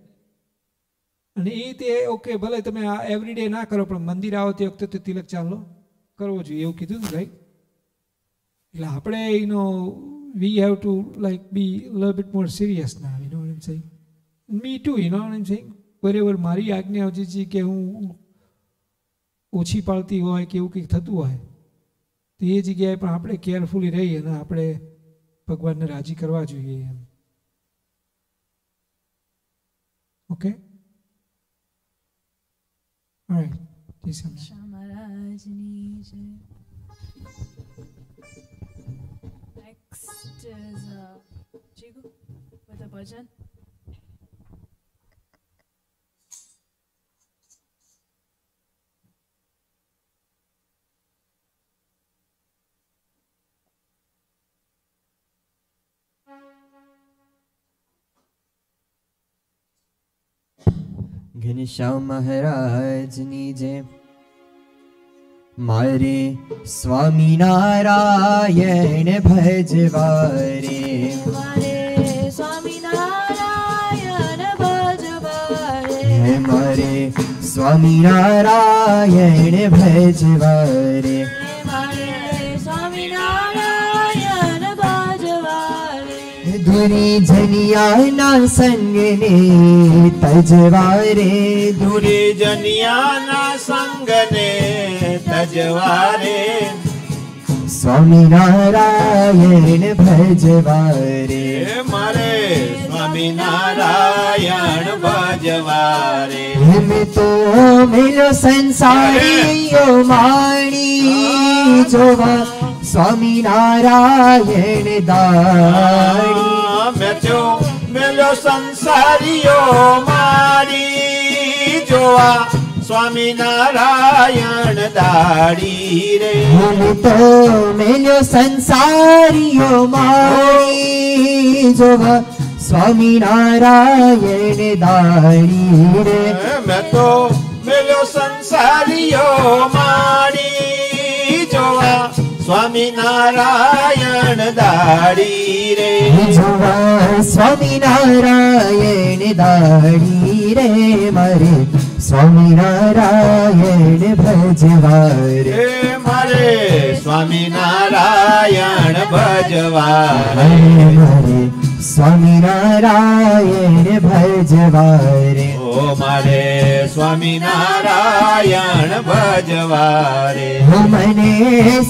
અને એ તે ઓકે ભલે તમે આ એવરીડે ના કરો પણ મંદિર આવો તે વખતે તો તિલક ચાંદલો કરવો જોઈએ એવું કીધું ને, રાઈટ. એટલે આપણે we have to like be little bit more serious ના, you know what I am saying. Me too, you know what I am saying. બરાબર મારી આજ્ઞા જે છે કે હું ઓછી પાળતી હોય કે એવું કંઈક થતું હોય તો એ જગ્યાએ પણ આપણે કેરફુલી રહી અને આપણે ભગવાનને રાજી કરવા જોઈએ એમ. Okay, Next is Jigu with a bhajan. Ghanshyam મહારાજની જય. મારે સ્વામિનારાયણ ભજવા રે, મારે સ્વામિનારાયણ ભજવા રે, મારે સ્વામિનારાયણ ભજવા રે, મારે સ્વામિનારાયણ ભજવા રે. દુરી જનિયાના સંગને તજવા રે, દુરી જનિયાના સંગને તજવા રે, સ્વામિનારાયણ ભજવા રે, મારે સ્વામિનારાયણ ભજવા રે. મેં તો મેલો સંસારીઓ માણી જોવા સ્વામિનારાયણ દાણી. મેં તો મેલો સંસારીઓ મારી જોવા સ્વામિનારાયણ દાડી રે. મેં તો મેલો સંસારીઓ મારી જોવા સ્વામિનારાયણ દાડી રે. મેં તો મેલો સંસારીઓ મારી જોવા સ્વામિનારાયણ દાડી રે. જોવા સ્વામિનારાયણ દાડી રે, મારે સ્વામિનારાયણ ભજવા રે, મારે સ્વામિનારાયણ ભજવા રે, મારે સ્વામિનારાયણ ભજવા રે. ઓ મારે સ્વામિનારાયણ ભજવા રે. મને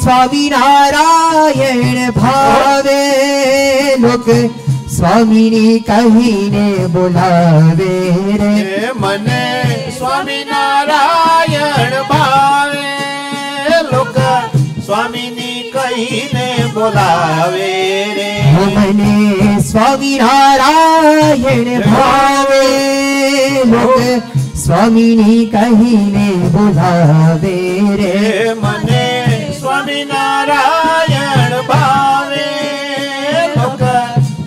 સ્વામિનારાયણ ભાવે, લોક સ્વામીની કહીને બોલાવે રે. મને સ્વામિનારાયણ ભાવે, લોક સ્વામીની કહીને બોલાવે રે. મને સ્વામિનારાયણ ભાવે, લોક સ્વામીની કહીને બોલાવે રે. મને સ્વામિનારાયણ ભાવે, લોક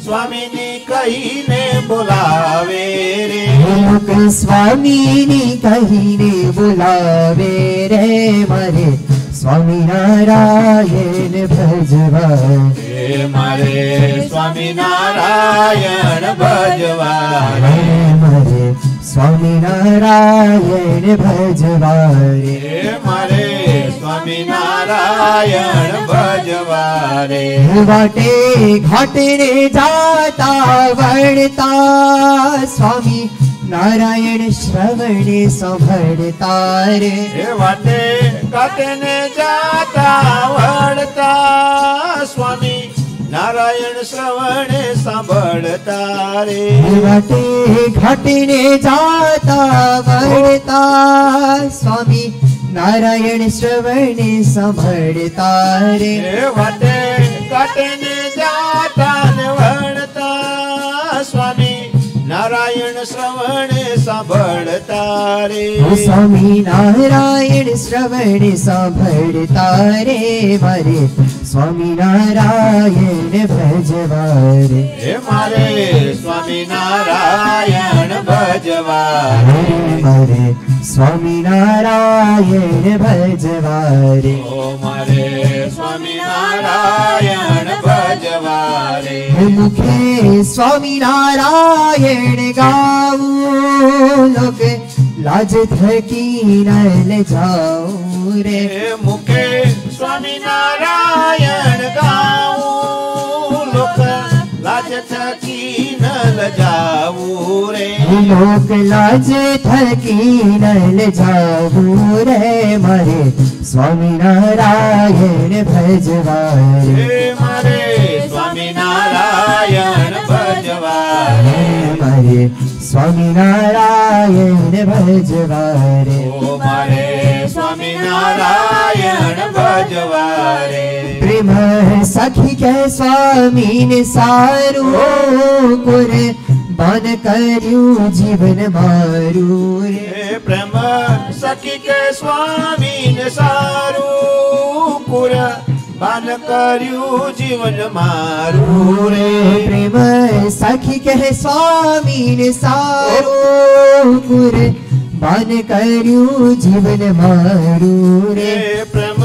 સ્વામીની કહીને બોલાવે રે. લોક સ્વામીની કહીને બોલાવે રે, મારે સ્વામિનારાયણ ભજવા રે, મારે સ્વામિનારાયણ ભજવા રે, મારે સ્વામિનારાયણ ભજવા રે, મારે સ્વામિનારાયણ સ્વામિનારાયણ ભજવા રે વાટે ઘાટે રે જાતા વળતા સ્વામી નારાયણ શ્રવણે સાંભળતા રે વાટે ઘાટે ને જાતા વળતા સ્વામી નારાયણ શ્રવણે સાંભળતા રે વાટે ઘાટે ને જાતા વળતા સ્વામી નારાયણ શ્રવણે સાંભળતા રે વાટે ઘાટે ને જાતા ને વળતા સ્વામી નારાયણ શ્રવણે સાંભળતા રે સ્વામી નારાયણ શ્રવણે સાંભળતા રે મારે સ્વામી નારાયણ ભજવા રે મારે સ્વામિનારાયણ ભજવા રે મારે સ્વામી નારાયણ ભજવા રે મારે સ્વામિનારાયણ ભજવા રે મુખે સ્વામી નારાયણ ગાવું લોક લાજ થકી ન જાઉં રે મુખે સ્વામિનારાયણ ગાવું લોક લાજ થકી ન લજાવું રે લોક લાજ થકી ન જાવું રે મારે સ્વામી નારાયણ ભજવા રે મારે સ્વામિનારાયણ ભજવા રે મારે સ્વામી નારાયણ ભજવા રે મારે સ્વામિનારાયણ ભજવા રે પ્રેમ સખી કે સ્વામી ને સારું કુરે બાન કર્યું જીવન મારું રે પ્રેમ સખી કે સ્વામી ને સારું કુર બાન કર્યું જીવન મારું રે પ્રેમ સખી કે સ્વામી ને સારું કુરે બાન કર્યું જીવન મારું રે પ્રેમ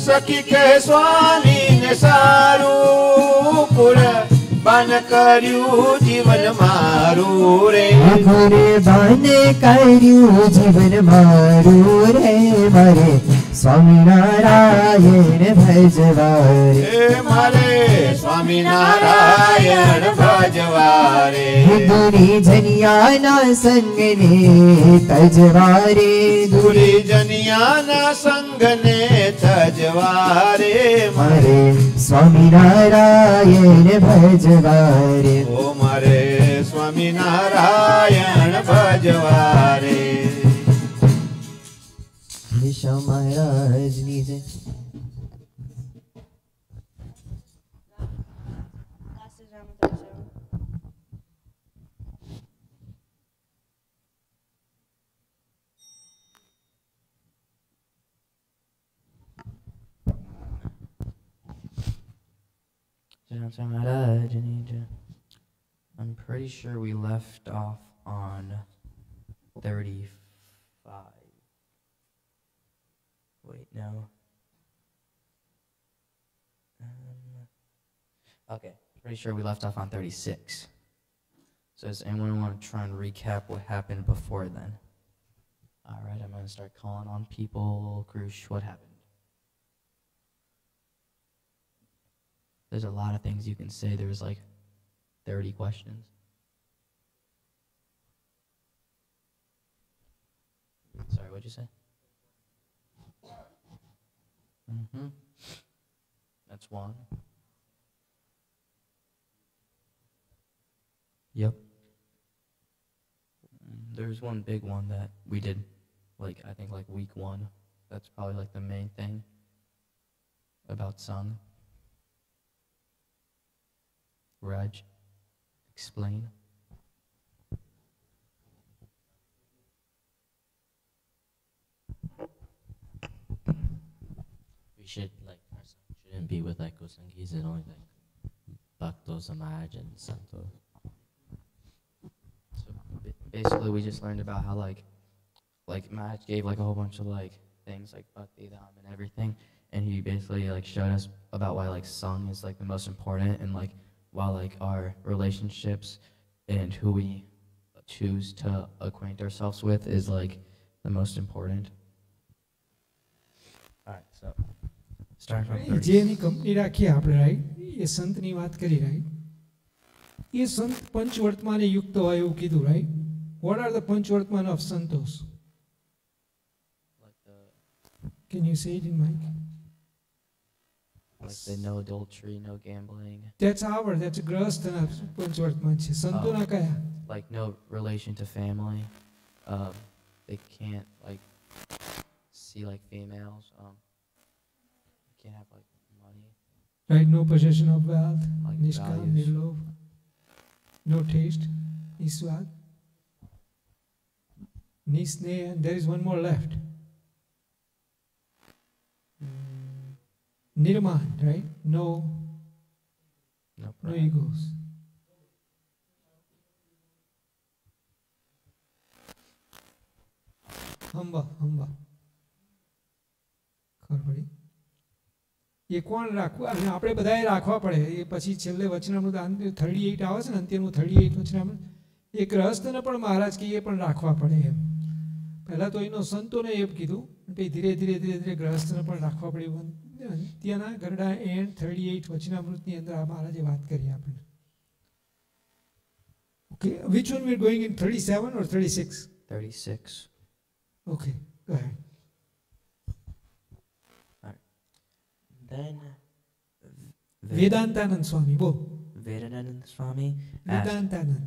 સખી કે સ્વામી ને સારું કુર બાન કર્યું જીવન મારું રે ગુરે બાન કર્યું જીવન મારું રે મારે સ્વામી નારાયણ ભજવા રે મારે સ્વામિનારાયણ ભજવા રે દુરી જનિયાના સંગને તજવા રે દુરી જનિયાના સંગને તજવા રે મારે સ્વામી નારાયણ ભજવા રે ઓ મારે સ્વામિનારાયણ ભજવા રે નિશા મહારાજની જય I'm pretty sure we left off on 35. Wait, no. Okay, pretty sure we left off on 36. So does anyone want to try and recap what happened before then? All right, I'm going to start calling on people. Krush, what happened? There's a lot of things you can say. There's like 30 questions. Sorry, what'd you say? That's one. Yep. There's one big one that we did, like, I think like week 1. That's probably like the main thing about sung. Raj, explain. We should, like, our song shouldn't be with, like, Gosangis and only, like, Bhakto Samaj and Santo. So basically we just learned about how, like Matt gave, like, a whole bunch of, like, things, like, Bhakti Dham and everything. And he basically, like, showed us about why, like, sung is, like, the most important, and, like, why, like, our relationships and who we choose to acquaint ourselves with is, like, the most important. Alright, so starting from જેની company રાખીએ આપણે right એ સંતની વાત કરી right એ સંત પંચવર્તમાને યુક્ત હોય એવું કીધું રાઈટ વોટ આર ધ પંચવર્તમાન ઓફ સંતોષ Can you say it in mic? like the no adultery, no gambling, That's a grahasthana પંચવર્તમાન છે સંતોના કયા like no relation to family. They can't like see like females. They can't have like money. Right, no possession of wealth, Like nishkam, values. nirlobh, no taste, niswad, nisne, and there is one more left. Nirman, right? No pride. egos. Hamba. ખબર પડી એ કોણ રાખવું અને આપણે બધાએ રાખવા પડે એ પછી છેલ્લે વચનામૃત 38 આવે છે ને અંત્યનું 38 વચનામૃત એ ગ્રહસ્થને પણ મહારાજ કે એ પણ રાખવા પડે એમ પહેલા તો એનો સંતોને એમ કીધું પછી ધીરે ધીરે ગ્રહસ્થને પણ રાખવા પડે અંત્યના ગરડા એન્ડ 38 વચનામૃતની અંદર આ મહારાજે વાત કરી આપણને okay which one we are going in 37 or 36 36. okay go ahead Then Vedantanand Swami bo Vedanand Swami Vedantanand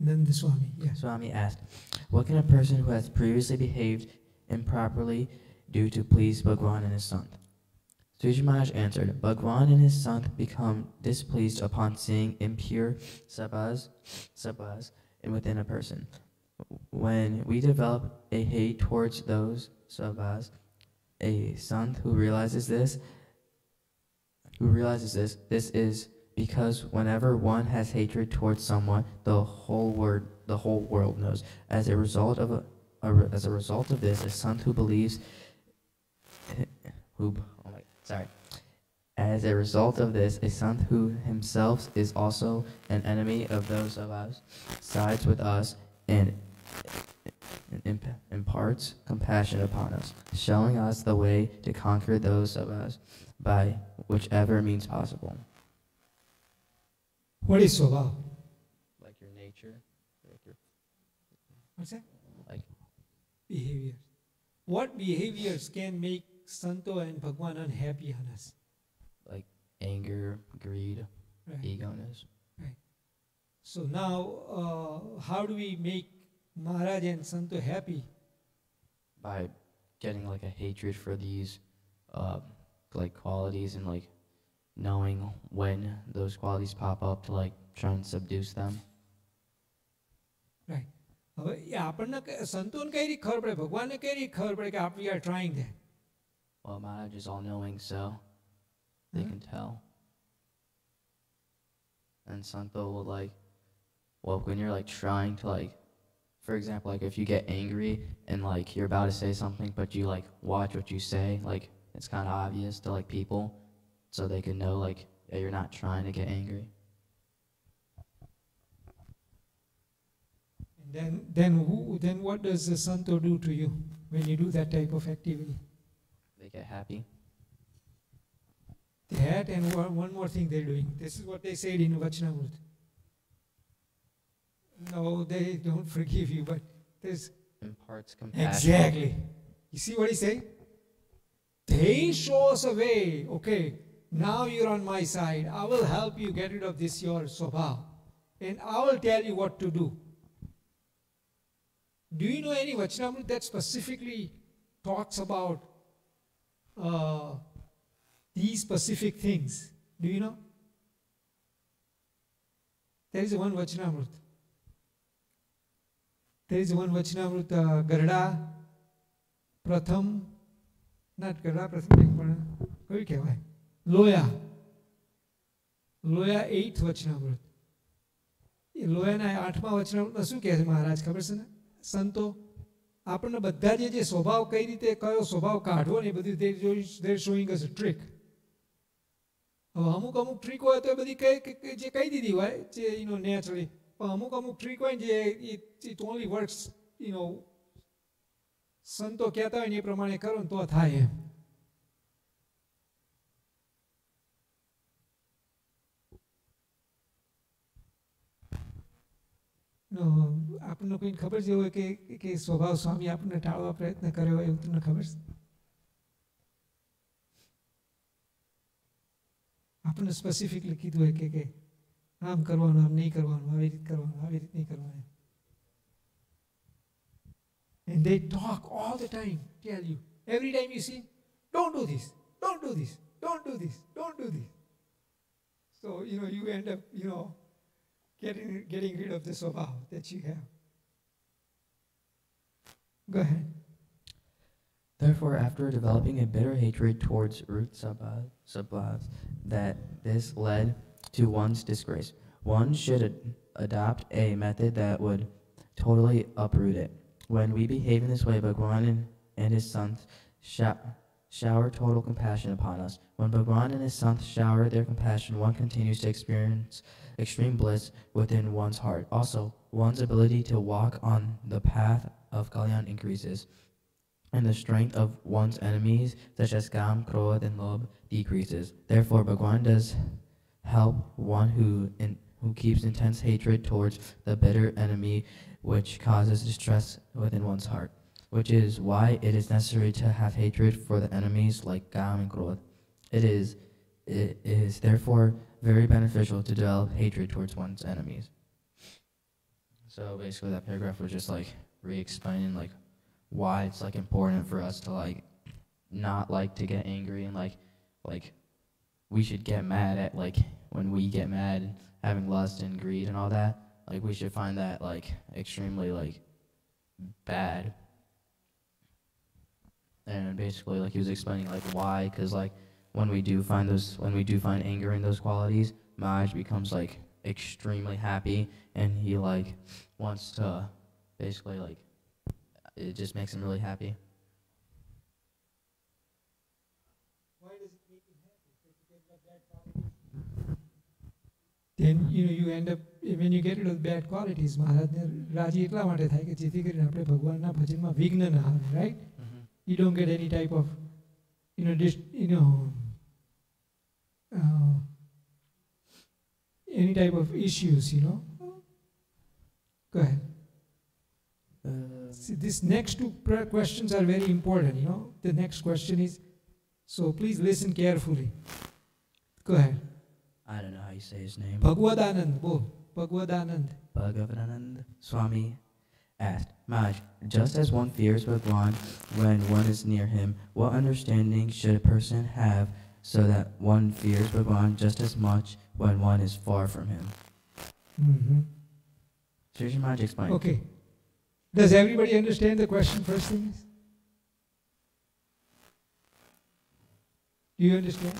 Nand Swami, yeah. Swami asked, what can a person who has previously behaved improperly do to please Bhagwan and his sant? Suji Maharaj answered, Bhagwan and his sant become displeased upon seeing impure sabhas within a person. When we develop a hate towards those sabhas, a sant who realizes this, this is because whenever one has hatred towards someone, the whole world knows. As a result of this, a sant who believes, As a result of this, a sant who himself is also an enemy of those of us sides with us and imparts compassion upon us, showing us the way to conquer those of us by whichever means possible. What is swabhav? Like your nature. What's that? Like behavior. What behaviors can make Santo and Bhagwan unhappy on us? Like anger, greed, Right. egoness. Right. So now, how do we make Maharaj and Santo happy? By getting like a hatred for these like qualities and like knowing when those qualities pop up to like try and subdue them. Right. હવે એ આપણને સંતોને કઈ રીતે ખબર પડે ભગવાનને કઈ રીતે ખબર પડે કે we are trying that? Well, Maharaj is all knowing, so they can tell. And Santo will like, well, when you're like trying to like, for example, like if you get angry and like you're about to say something, but you like watch what you say, like it's kind of obvious to like people, so they can know like that you're not trying to get angry. Then what does the Santo do to you when you do that type of activity? They get happy. That and one more thing they're doing. This is what they said in Vachanamrita. No, they don't forgive you, but there's Imparts compassion. exactly. You see what he say? They show us a way. Okay, now you're on my side. I will help you get rid of this your swabhav, and I will tell you what to do. Do you know any Vachanamrita that specifically talks about these specific things? Do you know? There is one Vachanamrita. There is one Vachanamrita, Garda Pratham, not Garda Pratham, Loya. Loya 8th Vachanamrita. લોયાના 8મા વચનામૃતમાં શું કહે છે મહારાજ ખબર છે ને સંતો આપણને બધા જે સ્વભાવ કઈ રીતે કયો સ્વભાવ કાઢવો ને બધું they're showing us a trick. હવે અમુક ટ્રીક હોય તો એ બધી જે કહી દીધી હોય જે નેચરલી પણ અમુક ટ્રીક હોય જે it only works સંતો કહેતા હોય ને એ પ્રમાણે કરો ને તો થાય એમ. આપણને કોઈને ખબર છે હોય કે સ્વભાવ સ્વામી આપણને ટાળવા પ્રયત્ન કર્યો હોય એવું તમને ખબર છે? આપણને સ્પેસિફિકલી કીધું હોય કે આમ કરવાનું, આમ નહીં કરવાનું, આવી રીત કરવાનું, આવી રીત નહીં કરવાનું. And they talk all the time, tell you. Every time you see, don't do this, don't do this, don't do this, don't do this. So, you end up, getting rid of the swabhav that you have. Go ahead. Therefore, after developing a bitter hatred towards root sabhavs, that this led to one's disgrace, one should adopt a method that would totally uproot it. When we behave in this way, Bhagwan and his sons shower total compassion upon us. When Bhagwan and his sons shower their compassion, one continues to experience extreme bliss within one's heart. Also, one's ability to walk on the path of Kalyan increases, and the strength of one's enemies, such as Kam, Krodh, and Lobh, decreases. Therefore, Bhagwan does help one who keeps intense hatred towards the bitter enemy, which causes distress within one's heart, which is why it is necessary to have hatred for the enemies like Kam and Krodh. It is therefore very beneficial to develop hatred towards one's enemies. So basically that paragraph was just like re-explaining like why it's like important for us to like not like to get angry and like we should get mad at like when we get mad and having lust and greed and all that. Like we should find that like extremely like bad. And basically like he was explaining like why, because like when we do find anger in those qualities, Maharaj becomes like extremely happy and he like wants to basically like it just makes him really happy. Why does it make him happy? Because of bad qualities. Then you end up when you get rid of bad qualities, મહારાજને રાજી એટલા માટે થાય કે જેથી કરીને આપણે ભગવાનના ભજનમાં વિઘ્ન ન આવે, right? You don't get any type of any type of issues, Go ahead. See, these next two questions are very important, The next question is, so please listen carefully. Go ahead. I don't know how you say his name. Bhagwadanand, Bhagwadanand. Bhagwadanand Swami asked, Maharaj, just as one fears Bhagwan when one is near him, what understanding should a person have so that one fears Bhagwan just as much when one is far from him? Sri Maharaj explained. Okay. Does everybody understand the question first thing is? Do you understand?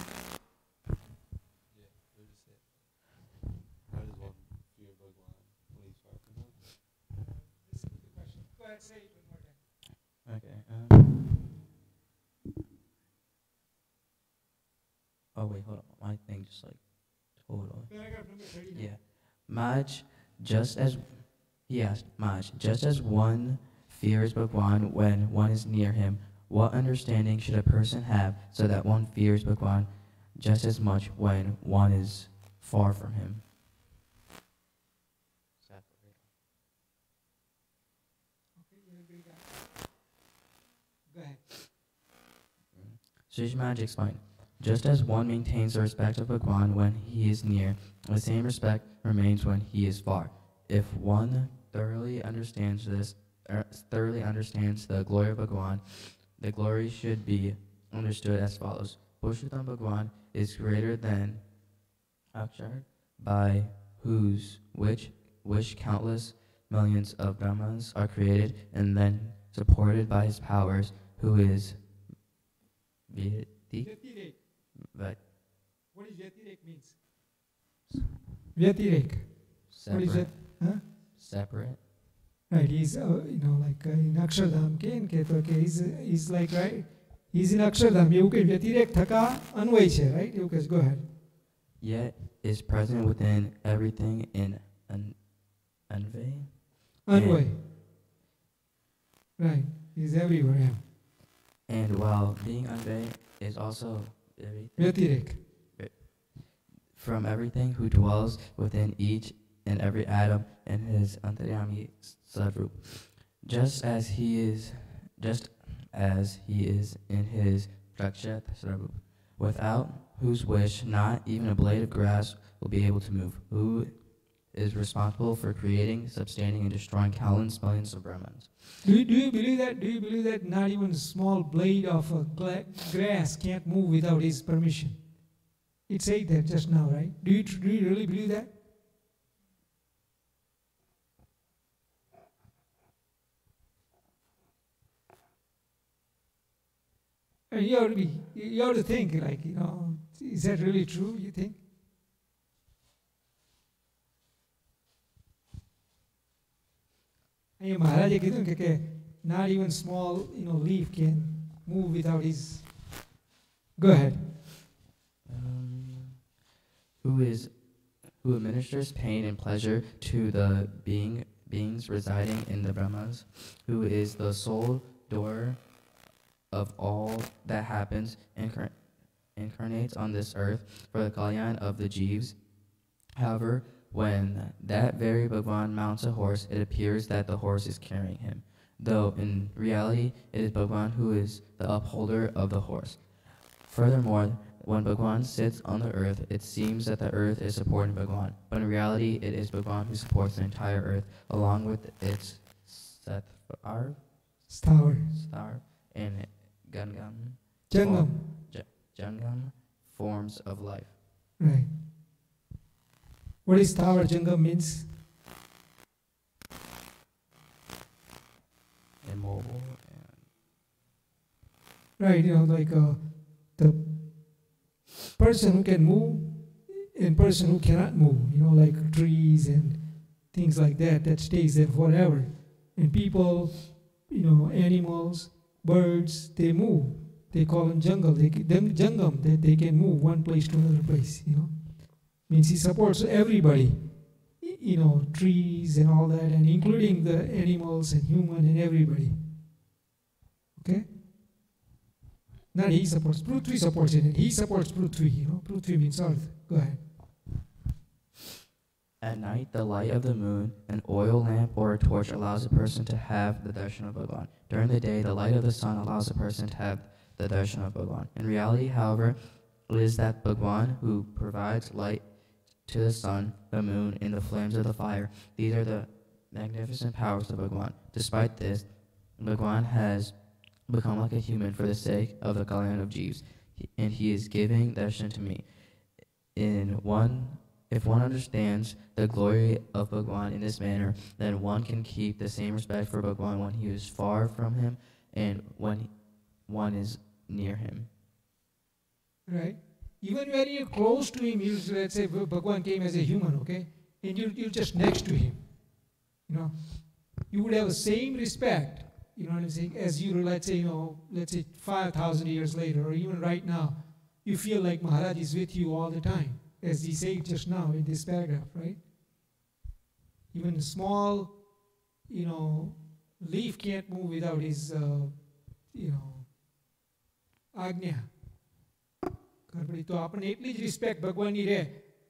Okay. Oh wait, hold on. My thing just like totally. Paragraph number 39. Yeah. Maharaj, he asked, Maharaj, just as one fears Bhagwan when one is near him, what understanding should a person have so that one fears Bhagwan just as much when one is far from him? Go ahead. Sri Maharaj explained, just as one maintains the respect of Bhagwan when he is near, the same respect remains when he is far. If one thoroughly understands the glory of Bhagwan, the glory should be understood as follows. Purushottam Bhagwan is greater than Akshar, by whose which countless millions of Brahmans are created and then supported by his powers, who is Vyatirek. But What is Vyatirek means? Vyatirek. What is that? Huh? Separate. Right, he's like in Akshardham, he's like, right? He's in Akshardham. એવું કે વ્યતિરેક થકા અન્વય છે, right? એવું કે go ahead. Yet is present within everything in Anvay. Anvay. Right. He's everywhere. And while being unveiled is also Vyatirik. from everything who dwells within each and every atom in his Antaryami Sadrup. Just as he is in his Prakshat Sadrup, without whose wish not even a blade of grass will be able to move, who is responsible for creating, sustaining, and destroying countless millions of Brahmans. Do you believe that? Do you believe that not even a small blade of grass can't move without his permission? It said that just now, right? Do you really believe that? And you have to think, like, is that really true, you think? અહીંયા મહારાજે કીધું કે not even small leaf can move without his. Go ahead. Who administers pain and pleasure to the beings residing in the Brahmas, who is the sole door of all that happens, incarnates on this earth for the kalyan of the Jeeves. However, when that very Bhagwan mounts a horse, it appears that the horse is carrying him, though in reality it is Bhagwan who is the upholder of the horse. Furthermore, when Bhagwan sits on the earth, it seems that the earth is supporting Bhagwan, but in reality it is Bhagwan who supports the entire earth along with its Star and Jangam forms of life. Right. What is Thavar Jangam means? Immobile. Right, like the person who can move and person who cannot move, like trees and things like that stays there forever. And people, animals, birds, they move. They call them jangam, they can move one place to another place, Means he supports everybody, trees and all that, and including the animals and human and everybody. Okay? Not he supports, Prithvi supports it, and he supports Prithvi, Prithvi means earth. Go ahead. At night, the light of the moon, an oil lamp, or a torch allows a person to have the darshan of Bhagwan. During the day, the light of the sun allows a person to have the darshan of Bhagwan. In reality, however, it is that Bhagwan who provides light to the sun, the moon, and the flames of the fire. These are the magnificent powers of Bhagwan. Despite this, Bhagwan has become like a human for the sake of the kalyan of Jeeves, and he is giving darshan to me. If one understands the glory of Bhagwan in this manner, then one can keep the same respect for Bhagwan when he is far from him and when one is near him. Right? Even when you're close to him, let's say Bhagwan came as a human, okay? And you're just next to him. You would have the same respect, what I'm saying, as you, let's say 5,000 years later, or even right now, you feel like Maharaj is with you all the time, as he said just now in this paragraph, right? Even a small, leaf can't move without his, આજ્ઞા. તો આપણને એટલી જ respect ભગવાનની રહે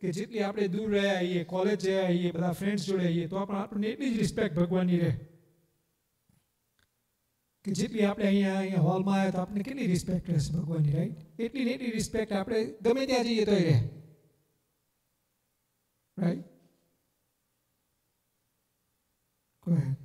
કે જેટલી આપણે દૂર રહ્યા આવીએ, કોલેજ જયા આવીએ, બધા ફ્રેન્ડ્સ જોડે આવીએ, તો આપણને એટલી જ રિસ્પેક્ટ ભગવાનની રહે કે જેટલી આપણે અહીંયા હોલમાં આવ્યા તો આપણને કેટલી રિસ્પેક્ટ રહેશે ભગવાનની, રાઈટ? એટલી ને એટલી રિસ્પેક્ટ આપણે ગમે ત્યાં જઈએ તોય રહે, right? Go ahead.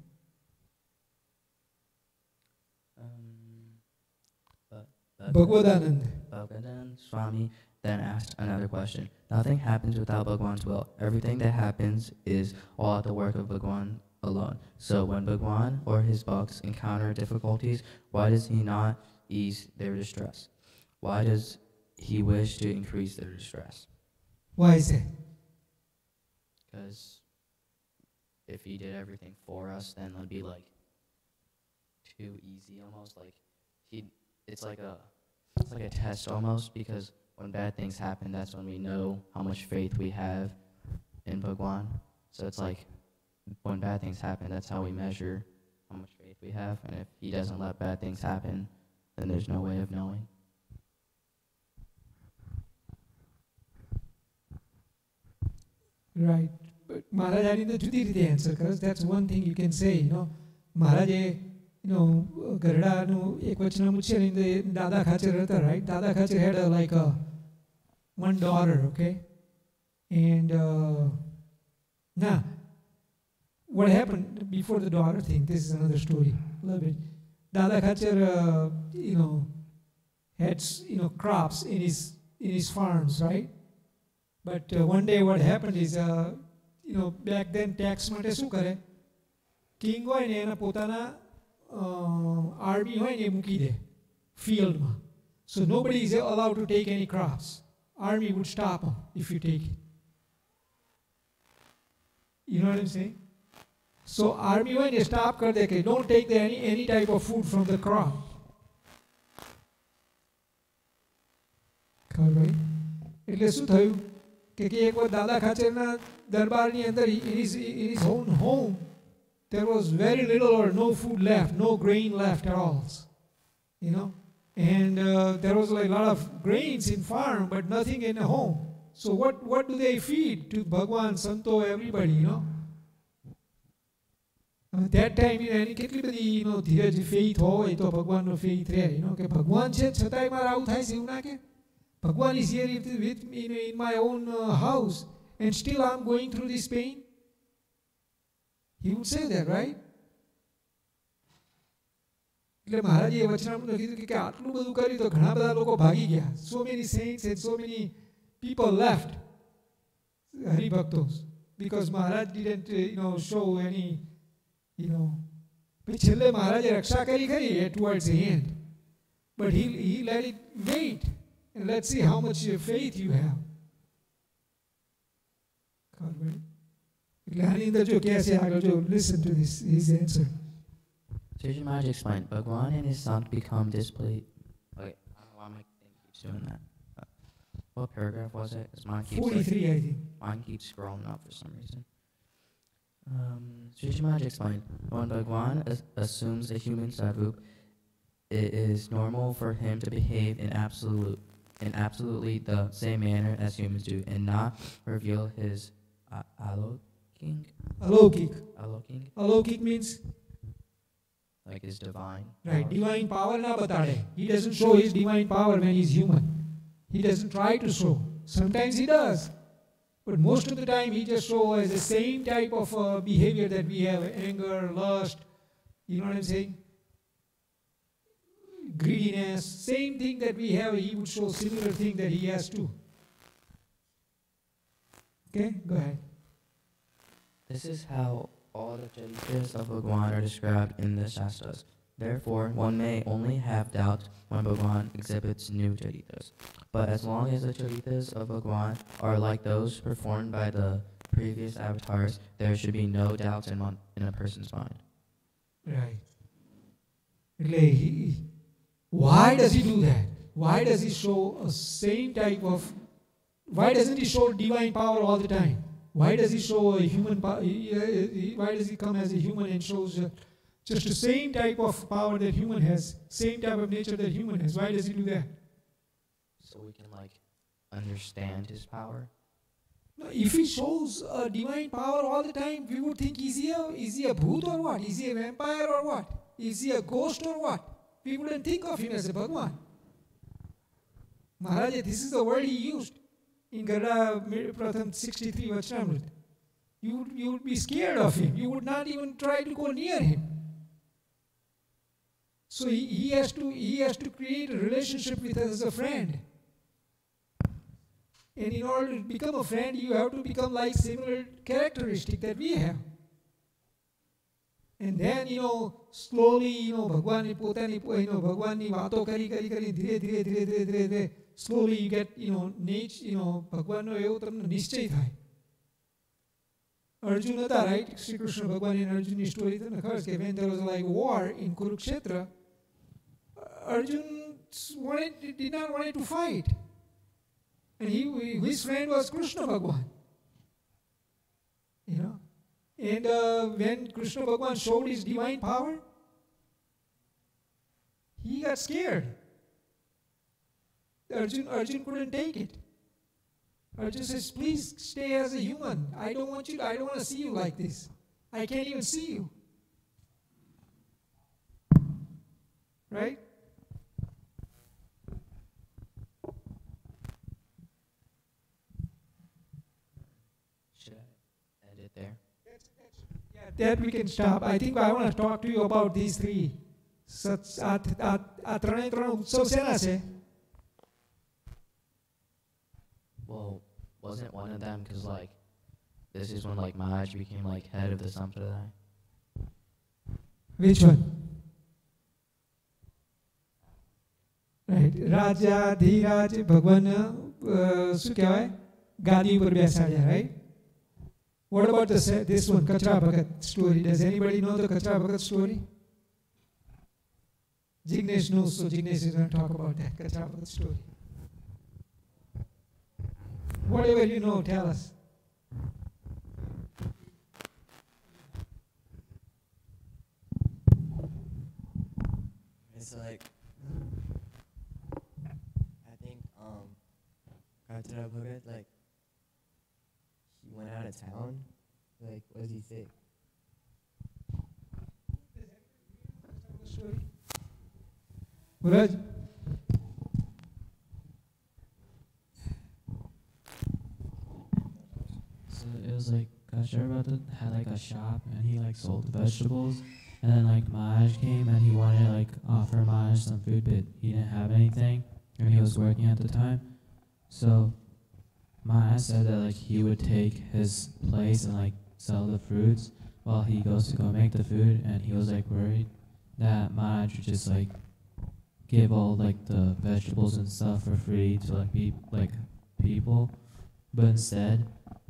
Bhagavadanand Swami then asked another question. Nothing happens without Bhagwan's will. Everything that happens is all the work of Bhagwan alone. So when Bhagwan or his bhakts encounter difficulties, why does he not ease their distress? Why does he wish to increase their distress? Why is it? Because if he did everything for us, then it would be like too easy almost. Like it's like a test almost, because when bad things happen, that's when we know how much faith we have in Bhagwan. So it's like when bad things happen, that's how we measure how much faith we have, and if he doesn't let bad things happen, then there's no way of knowing. Right. But Maharaj had in the judi રીતે answer because that's one thing you can say, Maharaje, ગરડાનું એક વચનામૃત છે ને દાદા ખાચર હતા, right? Dada Khacher had one daughter, okay? And now, what happened before the daughter thing? This is another story, a little bit. Dada Khacher, had crops in his farms, right? But one day what happened is, back then tax માટે શું કરે? King હોય ને એના પોતાના army હોય ને એ મૂકી દે fieldમાં. So nobody is allowed to take any crops. Army would stop them if you take it. You know what I'm saying? So army હોય ને stop કર દે કે don't take any type of food from the crop. ખબર? એટલે શું થયું કે એક વાર દાદા ખાચરના દરબારની અંદર in his own home there was very little or no food left, no grain left at all, and there was like a lot of grains in farm but nothing in the home. So what do they feed to Bhagwan, Santo, everybody, At that time એની કેટલી બધી ધીરજ faith હોય તો ભગવાનનો faith રહે, કે ભગવાન છે છતાંય મારે આવું થાય છે એવું ના કે Bhagwan is here with me in my own house and still I'm going through this pain. He would say that, right? એટલે મહારાજે એ વચનામૃતમાં કીધું કે આટલું બધું કર્યું તો ઘણા બધા લોકો ભાગી ગયા. So many saints and so many people left, હરિભક્તોસ, because Maharaj didn't show any, પછી છેલ્લે મહારાજે રક્ષા કરી ખરી towards the end, but he let it wait. And let's see how much faith you have. Listen to this, his answer. Sriji Maharaj explained, Bhagwan and his son become displeased. Wait, I don't know why my thing keeps doing that. What paragraph was it? 43, I think. Mine keeps scrolling up for some reason. Sriji Maharaj explained, when Bhagwan assumes a human sadhu, it is normal for him to behave in absolutely the same manner as humans do and not reveal his Alokik means like his divine right powers. Divine power na batade. He doesn't show his divine power when he's human. He doesn't try to show. Sometimes he does, but most of the time he just shows the same type of behavior that we have: anger, lust, you know what I'm saying, greediness, same thing that we have, he would show similar thing that he has too. Okay, go ahead. This is how all the charitas of Bhagwan are described in the Shastras. Therefore, one may only have doubt when Bhagwan exhibits new charitas. But as long as the charitas of Bhagwan are like those performed by the previous avatars, there should be no doubts in a person's mind. Right. Why does he do that? Why does he show a same type of... Why doesn't he show divine power all the time? Why does he show a human power? Why does he come as a human and shows just the same type of power that human has, same type of nature that human has? Why does he do that? So we can understand his power? No, if he shows a divine power all the time, we would think, is he a bhoot or what? Is he a vampire or what? Is he a ghost or what? We wouldn't think of him as a Bhagwan. Maharaj, this is the word he used in Garda Pratham 63 Vachanamrut. You would be scared of him. You would not even try to go near him. So he has to create a relationship with us as a friend. And in order to become a friend, you have to become like similar characteristic that we have. And then, slowly, Bhagwan ni vato kari, dhire, slowly you get, nature, Bhagwan no evo tamne nischay thai. Arjuna હતા, right? Sri Krishna Bhagwan and Arjuna story તમને ખબર છે, when there was like war in Kurukshetra, Arjuna did not want to fight. And his friend was Krishna Bhagwan. And when Krishna Bhagavan showed his divine power, he got scared. Arjun couldn't take it. Arjun says, please stay as a human. I don't want to see you like this. I can't even see you. Right? Should I end it there? That we can stop. I think I want to talk to you about these three. Well, wasn't one of them because like this is when like Maharaj became like head of the Sampradaya? Which one? Right. Raja, Dhiraj, Bhagwan, શું કહેવાય? ગાદી ઉપર બેસાડ્યા, right? What about this one, Kachra Bhagat story? Does anybody know the Kachra Bhagat story? Jignesh knows, so Jignesh is going to talk about that Kachra Bhagat story. Whatever you know, tell us. It's like, I think Kachra Bhagat, like, he went out of town. Like, what does he say? Raj? So it was like Kachra Bhagat had like a shop and he like sold vegetables, and then like Maharaj came and he wanted to like offer Maharaj some food, but he didn't have anything and he was working at the time. So Maharaj said that like he would take his place and like sell the fruits while he goes to go make the food, and he was like worried that Maharaj would just like give all like the vegetables and stuff for free to like people, but instead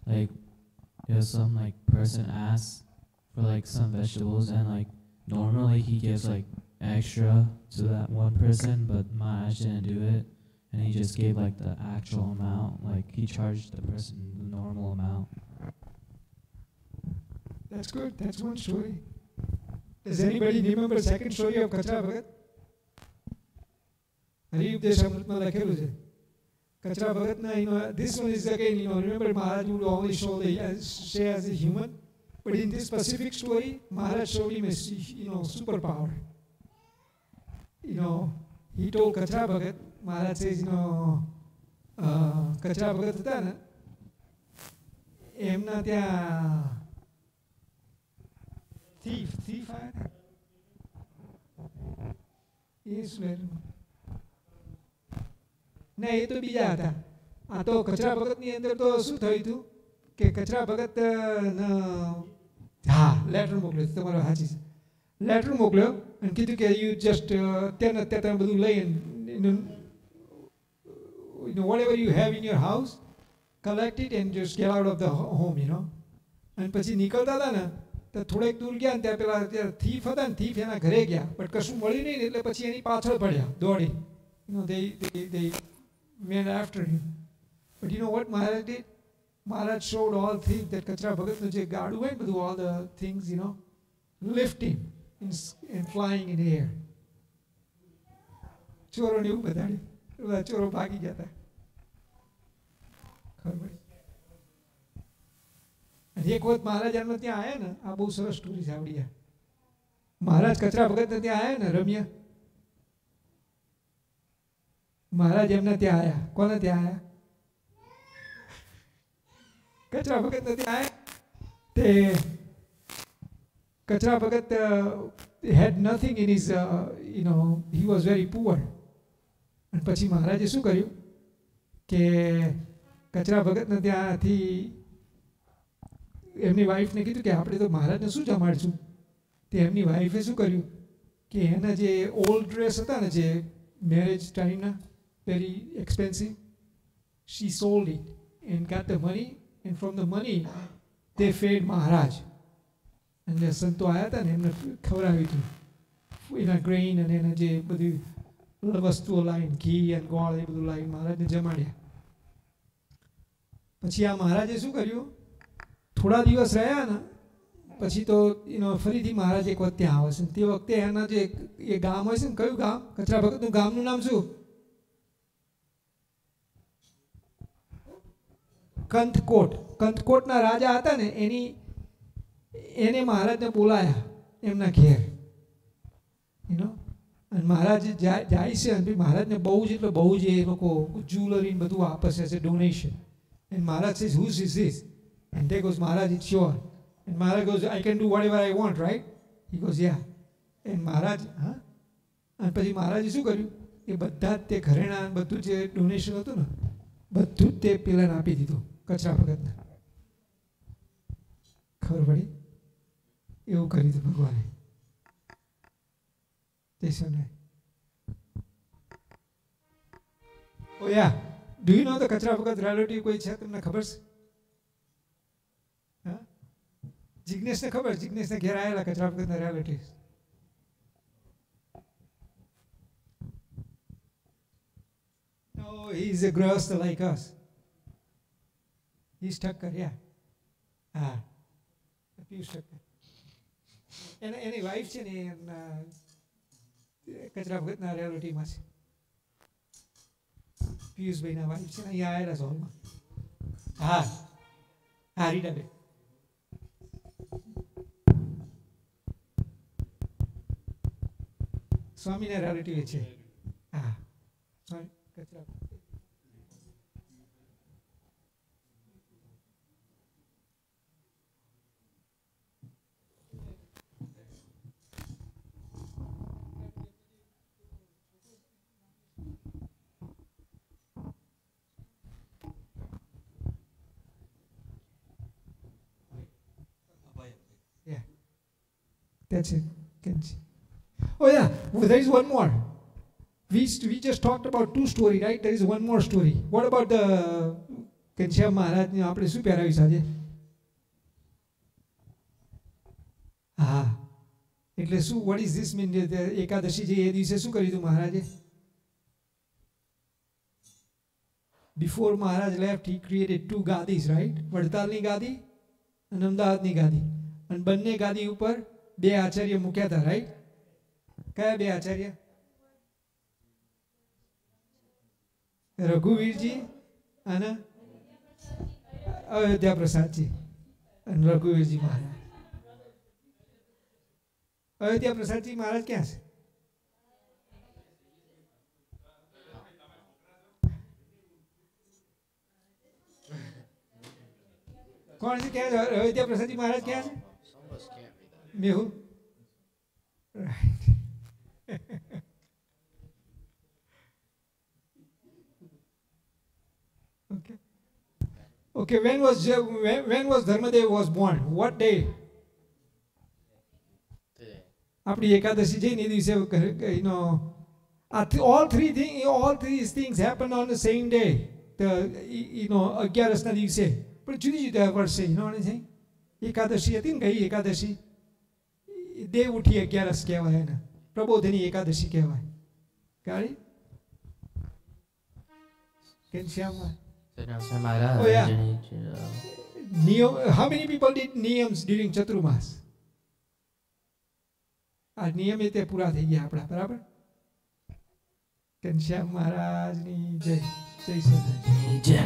like if some like person asks for like some vegetables, and like normally he gives like extra to that one person, but Maharaj didn't do it, and he just gave like the actual amount, like he charged the person the normal amount. That's good. That's one story. Does anybody remember the second story of Kachra Bhagat? Hariupdesh Amritma lakhelun છે. Kachra Bhagat na, this one is again, remember Maharaj would only say as a human, but in this specific story, Maharaj showed him a superpower. He told Kachra Bhagat, Maharaj says, Kachra Bhagat હતા ને, એમના ત્યાં thief આવ્યા. Yes, ના એ તો બીજા હતા. આ તો કચરા ભગતની અંદર તો શું થયું હતું કે કચરા ભગત હા લેટર મોકલ્યો, તમારો સાચી છે. લેટર મોકલ્યો અને કીધું કે યુ જસ્ટ અત્યારે તમે બધું લઈ whatever you have in your house, collect it and just get out of the home, અને પછી નીકળતા હતા ને તો થોડેક દૂર ગયા ને ત્યાં પેલા થીફ હતા ને, થીફ એના ઘરે ગયા, બટ કશું મળ્યું નહીં, એટલે પછી એની પાછળ પડ્યા દોડી. They went after him. But you know what Maharaj did? Maharaj showed all things that Kachra Bhagat je gaadu hai, બધું all the things, lift him and flying in the air. ચોરોને એવું બતાડ્યું, બધા ચોરો ભાગી ગયા હતા. ખબર? એક વખત મહારાજ એમને ત્યાં આવ્યા ને, આ બહુ સરસ સ્ટોરી સાંભળી. મહારાજ કચરા ભગત ત્યાં આવ્યા ને, રમ્યા મહારાજ એમને ત્યાં આવ્યા. કોને ત્યાં આવ્યા? કચરા ભગત ત્યાં આવ્યા. તે કચરા ભગત had nothing in his, he was very poor. અને પછી મહારાજે શું કર્યું કે કચરા ભગતને ત્યાંથી એમની વાઈફને કીધું કે આપણે તો મહારાજને શું જમાડશું. તે એમની વાઈફે શું કર્યું કે એના જે ઓલ્ડ ડ્રેસ હતા ને, જે મેરેજ ટાઈમના, very expensive, she sold it and got the money, and from the money they fed Maharaj. અને સંતો આવ્યા હતા ને એમને ખવડાવ્યું હતું એના ગ્રેઇન અને એના જે બધી વસ્તુઓ લાવીને, ઘી અને ગોળ એ બધું લાવીને મહારાજને જમાડ્યા. પછી આ મહારાજે શું કર્યું, થોડા દિવસ રહ્યા ને પછી તો ફરીથી મહારાજ એક વખત ત્યાં આવે છે. તે વખતે એના જે એ ગામ હોય છે ને, કયું ગામ? કચરા ભગતનું ગામનું નામ શું? કંથકોટ. કંથકોટના રાજા હતા ને, એને મહારાજને બોલાયા એમના ઘેર. અને મહારાજ જાય છે અને મહારાજને બહુ જ એટલે બહુ જ એ લોકો જ્વેલરી બધું આપે છે as donation. And Maharaj says, whose is this? And there goes Maharaj, it's yours. And Maharaj goes, I can do whatever I want, right? He goes, yeah. And Maharaj, અને પછી મહારાજે શું કર્યું? એ બધા જ તે ઘરેણા બધું જે ડોનેશન હતું ને, બધું જ તે પેલાને આપી દીધું, કચરા ભગતને. ખબર પડી? એવું કરી દીધું ભગવાને. તે સમય. ઓ યા, ડુ યુ નો ધ કચરા ભગત રિલેટિવ કોઈ છે? તમને ખબર છે? હા, જિગ્નેશને ખબર? જિગ્નેશને ઘેર આવેલા કચરા ભગતના relative. No, he's a grahastha like us. He's Thakkar, yeah. Piyush Thakkar. Any wife છે ને કચરા ભગતના રિયાલિટીમાં છે. પિયુષભાઈના વાઈફ છે ને, અહીંયા આવેલા છે હોલમાં. હા, રીડાબેન. સ્વામીના રિયાલિટી છે. હા, સ્વામી કચરા. That's it. Can see. Oh yeah, well, there is one more. We just talked about two stories, right? There is one more story. What about the Kansham Maharaj? આપણે શું પહેરાવ્યું સાજે? હા, એટલે શું? What is this mean? Ekadashi જે એ દિવસે શું કર્યું હતું મહારાજે? Before Maharaj left, he created two gadis, right? વડતાલની ગાદી અને અમદાવાદની ગાદી. અને બંને ગાદી ઉપર બે આચાર્ય મૂક્યા હતા, રાઈટ? કયા બે આચાર્ય? રઘુવીરજી અને અયોધ્યા પ્રસાદજી. અને રઘુવીરજી મહારાજ. અયોધ્યા પ્રસાદજી મહારાજ ક્યાં છે? કોણ છે? ક્યાં છે અયોધ્યા પ્રસાદજી મહારાજ? ક્યાં છે? મેહુ. Right. Okay. Okay. When was Dharmadev was born? What day? આપણી એકાદશી જઈને એ દિવસે all three things happen on the same day. અગિયારસના દિવસે પણ જુદી જુદી વર્ષે. એકાદશી હતી ને, ગઈ એકાદશી દેવ ઉઠી અગિયારસ કહેવાય, એને પ્રબોધની એકાદશી કહેવાય. કાળી Ghanshyam. Oh yeah. How many people did niyams during Chaturmas? આ નિયમ તે પૂરા થઈ ગયા આપણા, બરાબર? ઘનશ્યામ મહારાજની જય. જય સદાજી જય.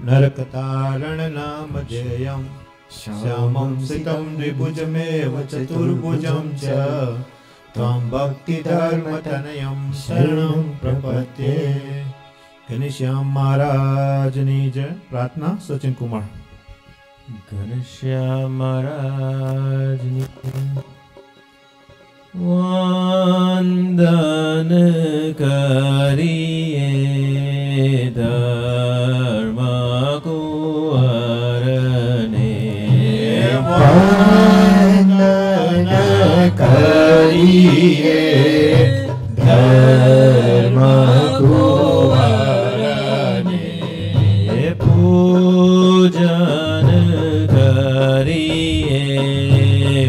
नरकतारणनामधेयं श्यामं सितं द्विभुजमेव चतुर्भुजं च त्वं भक्तिधर्मतनयं शरणं प्रपद्ये। घनश्याम महाराजनी जय। प्रार्थना सचिन कुमार। घनश्याम महाराजनी वंदन करिए धर्म कुंवरने वंदन करिए धर्म कुंवरने पूजन करिए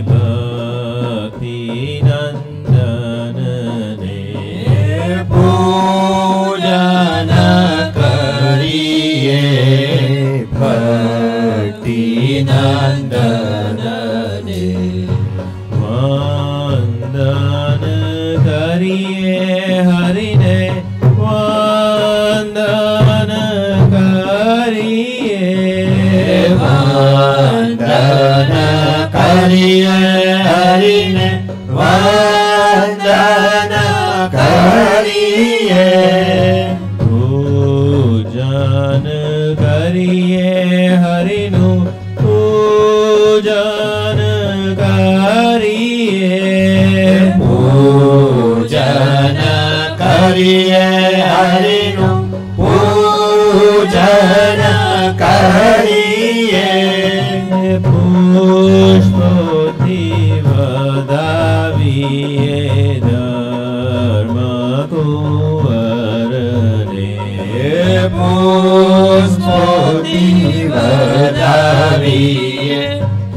भक्ति नंदन ने पूजन करिए भक्ति नंदन ने वंदन करिए हरि ने वंदन करिए वंदन करिए हरि ने वंदन करिए पूजन करिए हरि नु पूजन करिए पूजन करिए हरि नु पूजन करिए पुष्पोति वदाविए धर्म कुंवरने पुष्पोति वदाविए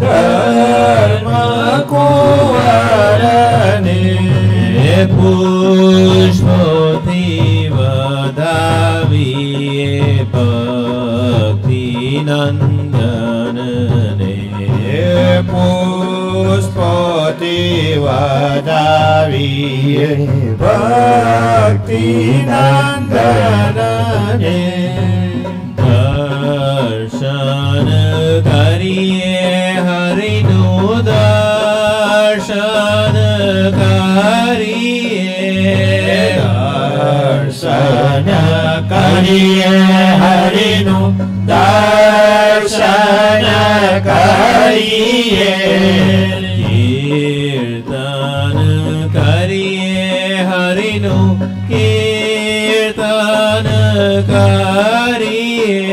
धर्म कुंवरने पुष्पोति वदाविए भक्ति नंदन ने पुष्पोति वदाविए भक्ति नंदन ने दर्शन करिए हरि नु दर्शन करिए दर्शन करिए हरि नु दर्शन करिए कीर्तन करिए हरि नु कीर्तन करिए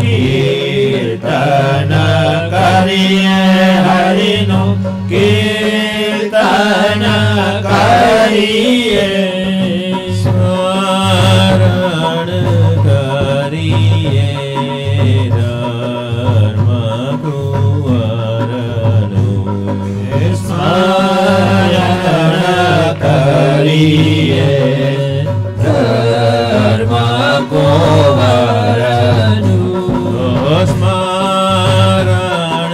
कीर्तन करिए हरि नु कीर्तन करिए स्मरण करिए धर्म कुंवरनु स्मरण करिए धर्म कुंवरनु स्मरण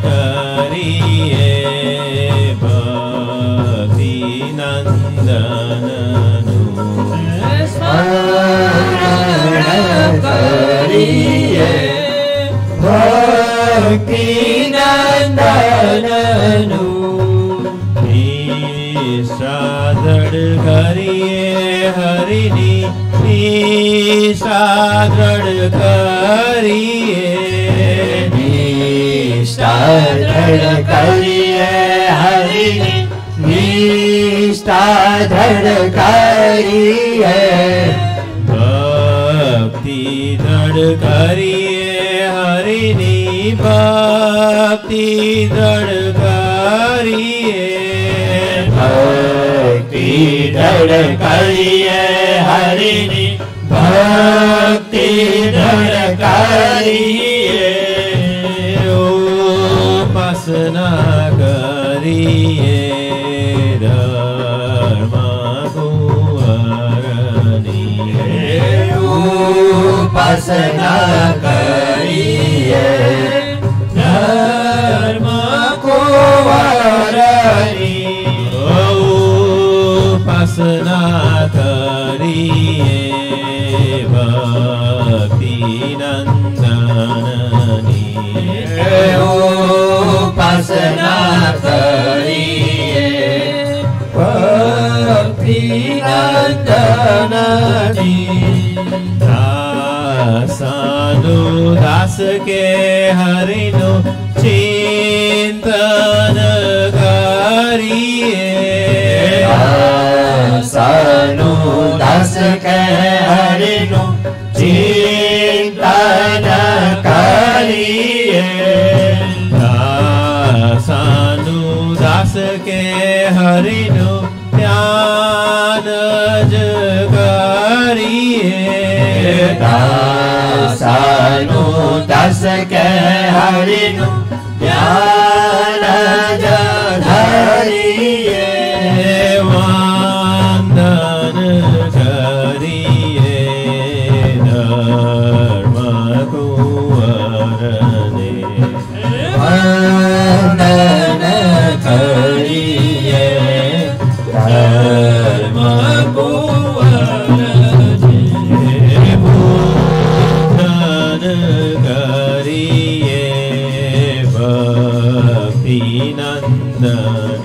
करिए भक्ति नंदननु स्मरण करिए भक्ति नंदननु निशादृढ़ करिए हरिनी निशादृढ़ करिए निष्ठादृढ़ करिए हरिनी निष्ठादृढ़ करिए भक्ति दृढ़ करिए हरिनी भक्ति दृढ़ करिए भक्ति दृढ़ करिए हरिनी भक्ति दृढ़ करिए उपासना करिए धर्म कुंवरनी उपासना करिए धर्म कुंवरनी उपासना करिए भक्ति नंदन વાસના કરીએ ભક્તિ નંદનની દાસાનું દાસ કે હરિનું ચિંતન કરીએ દાસાનું દાસ કે હરિનું ચિંતન કરીએ દાસાનું દાસ કે હરિનું ધ્યાન જ કરીએ દાસાનું દાસ કે હરિનું ધ્યાન જ ધરીએ વંદન કરીએ ધર્મ કુંવરને વંદન કરીએ ધર્મ કુંવરને પૂજન કરીએ ભક્તિ નંદનને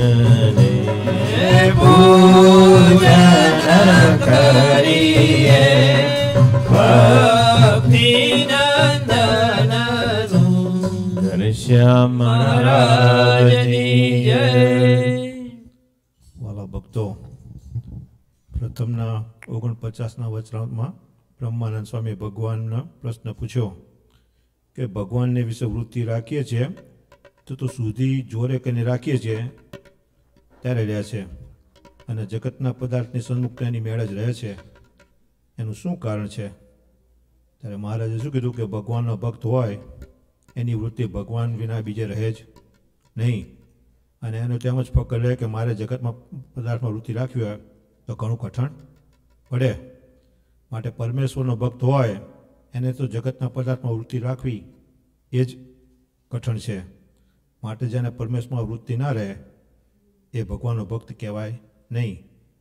પૂજન કરીએ ભક્તિ નંદનનું ઘનશ્યામ મહારાજની જય. વાલા ભક્તો, પ્રથમના 49ના વચનામાં બ્રહ્માનંદ સ્વામી ભગવાનનો પ્રશ્ન પૂછ્યો કે ભગવાનને વિશે વૃત્તિ રાખીએ છીએ તો સુધી જોરે કરીને રાખીએ છીએ ત્યારે રહે છે અને જગતના પદાર્થની સન્મુખતાની મેળ જ રહે છે, એનું શું કારણ છે? ત્યારે મહારાજે શું કીધું કે ભગવાનનો ભક્ત હોય એની વૃત્તિ ભગવાન વિના બીજે રહે જ નહીં, અને એનો તેમ જ પકડ રહે કે મારે જગતમાં પદાર્થમાં વૃત્તિ રાખવી હોય તો ઘણું કઠણ પડે. માટે પરમેશ્વરનો ભક્ત હોય એને તો જગતના પદાર્થમાં વૃત્તિ રાખવી એ જ કઠણ છે. માટે જેને પરમેશ્વરમાં વૃત્તિ ના રહે એ ભગવાનનો ભક્ત કહેવાય નહીં.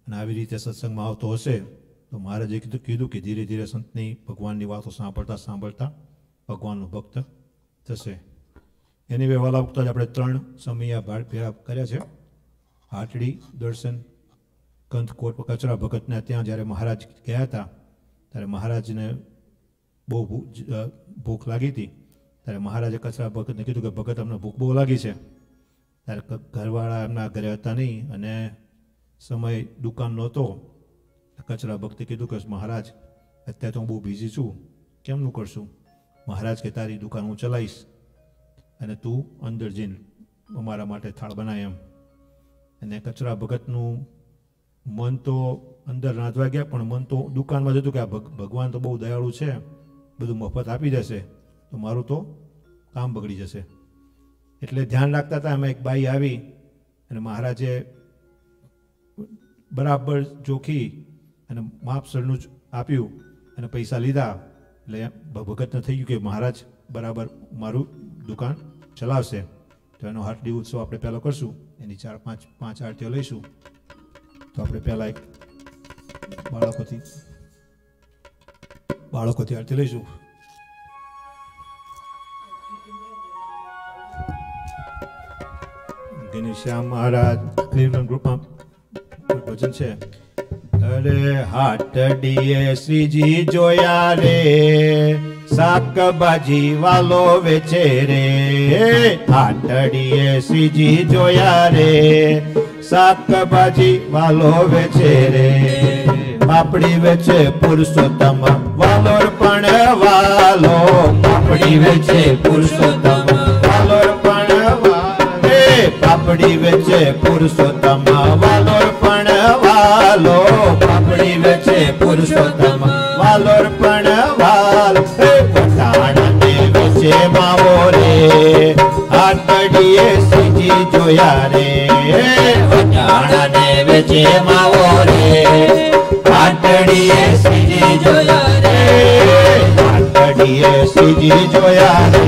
અને આવી રીતે સત્સંગમાં આવતો હશે તો મહારાજે કીધું કે ધીરે ધીરે સંતની ભગવાનની વાતો સાંભળતા સાંભળતા ભગવાનનો ભક્ત થશે. એની વાલા વખતે આપણે 3 સમય ભેળા કર્યા છે. હાટડી દર્શન કંથકોટ કચરા ભગતને ત્યાં જ્યારે મહારાજ ગયા હતા ત્યારે મહારાજને બહુ ભૂખ લાગી હતી. ત્યારે મહારાજે કચરા ભગતને કીધું કે ભગત અમને ભૂખ બહુ લાગી છે. ત્યારે ઘરવાળા એમના ઘરે હતા નહીં અને સમય દુકાન નહોતો. કચરા ભક્તે કીધું કે મહારાજ અત્યારે તો હું બહુ બિઝી છું, કેમનું કરશું? મહારાજ કે તારી દુકાન હું ચલાવીશ અને તું અંદર જઈને અમારા માટે થાળ બનાય એમ. અને કચરા ભગતનું મન તો અંદર રાંધવા ગયા પણ મન તો દુકાનમાં જતું કે આ ભગવાન તો બહુ દયાળુ છે, બધું મફત આપી દેશે તો મારું તો કામ બગડી જશે. એટલે ધ્યાન રાખતા હતા. એમાં એક બાઈ આવી અને મહારાજે બરાબર જોખી અને માપસરનું જ આપ્યું અને પૈસા લીધા. એટલે ભગતને થઈ ગયું કે મહારાજ બરાબર મારું દુકાન ચલાવશે. તો એનો હાટડી ઉત્સવ આપણે પહેલાં કરશું, એની 4-5 આરતીઓ લઈશું. તો આપણે પહેલાં એક બાળકોથી આરતી લઈશું. ઘનશ્યામ મહારાજ ક્લિવલન્ડ ગ્રુપમાં ભજન છે. અરે હાટડીએ શ્રીજી જોયા રે, શાકભાજી વાલો વેચે રે. હાટડીએ શ્રીજી જોયા રે, શાકભાજી વાલો વેચે રે. પાપડી વેચે પુરુષોત્તમ વાલોર પણ વાલો. પાપડી વેચે પુરુષોત્તમ વાલોર પણ વાલો. પાપડી વેચે પુરુષોત્તમ વાલોર પણ વાલો. પાપડી વેચે પુરુષોત્તમ વાલોર પણ વાલો. વટાણાને વેચે માવો રે, હાટડીએ શ્રીજી જોયા રે. વટાણાને વેચે માવો રે, હાટડીએ શ્રીજી જોયા રે. હાટડીએ શ્રીજી જોયા રે,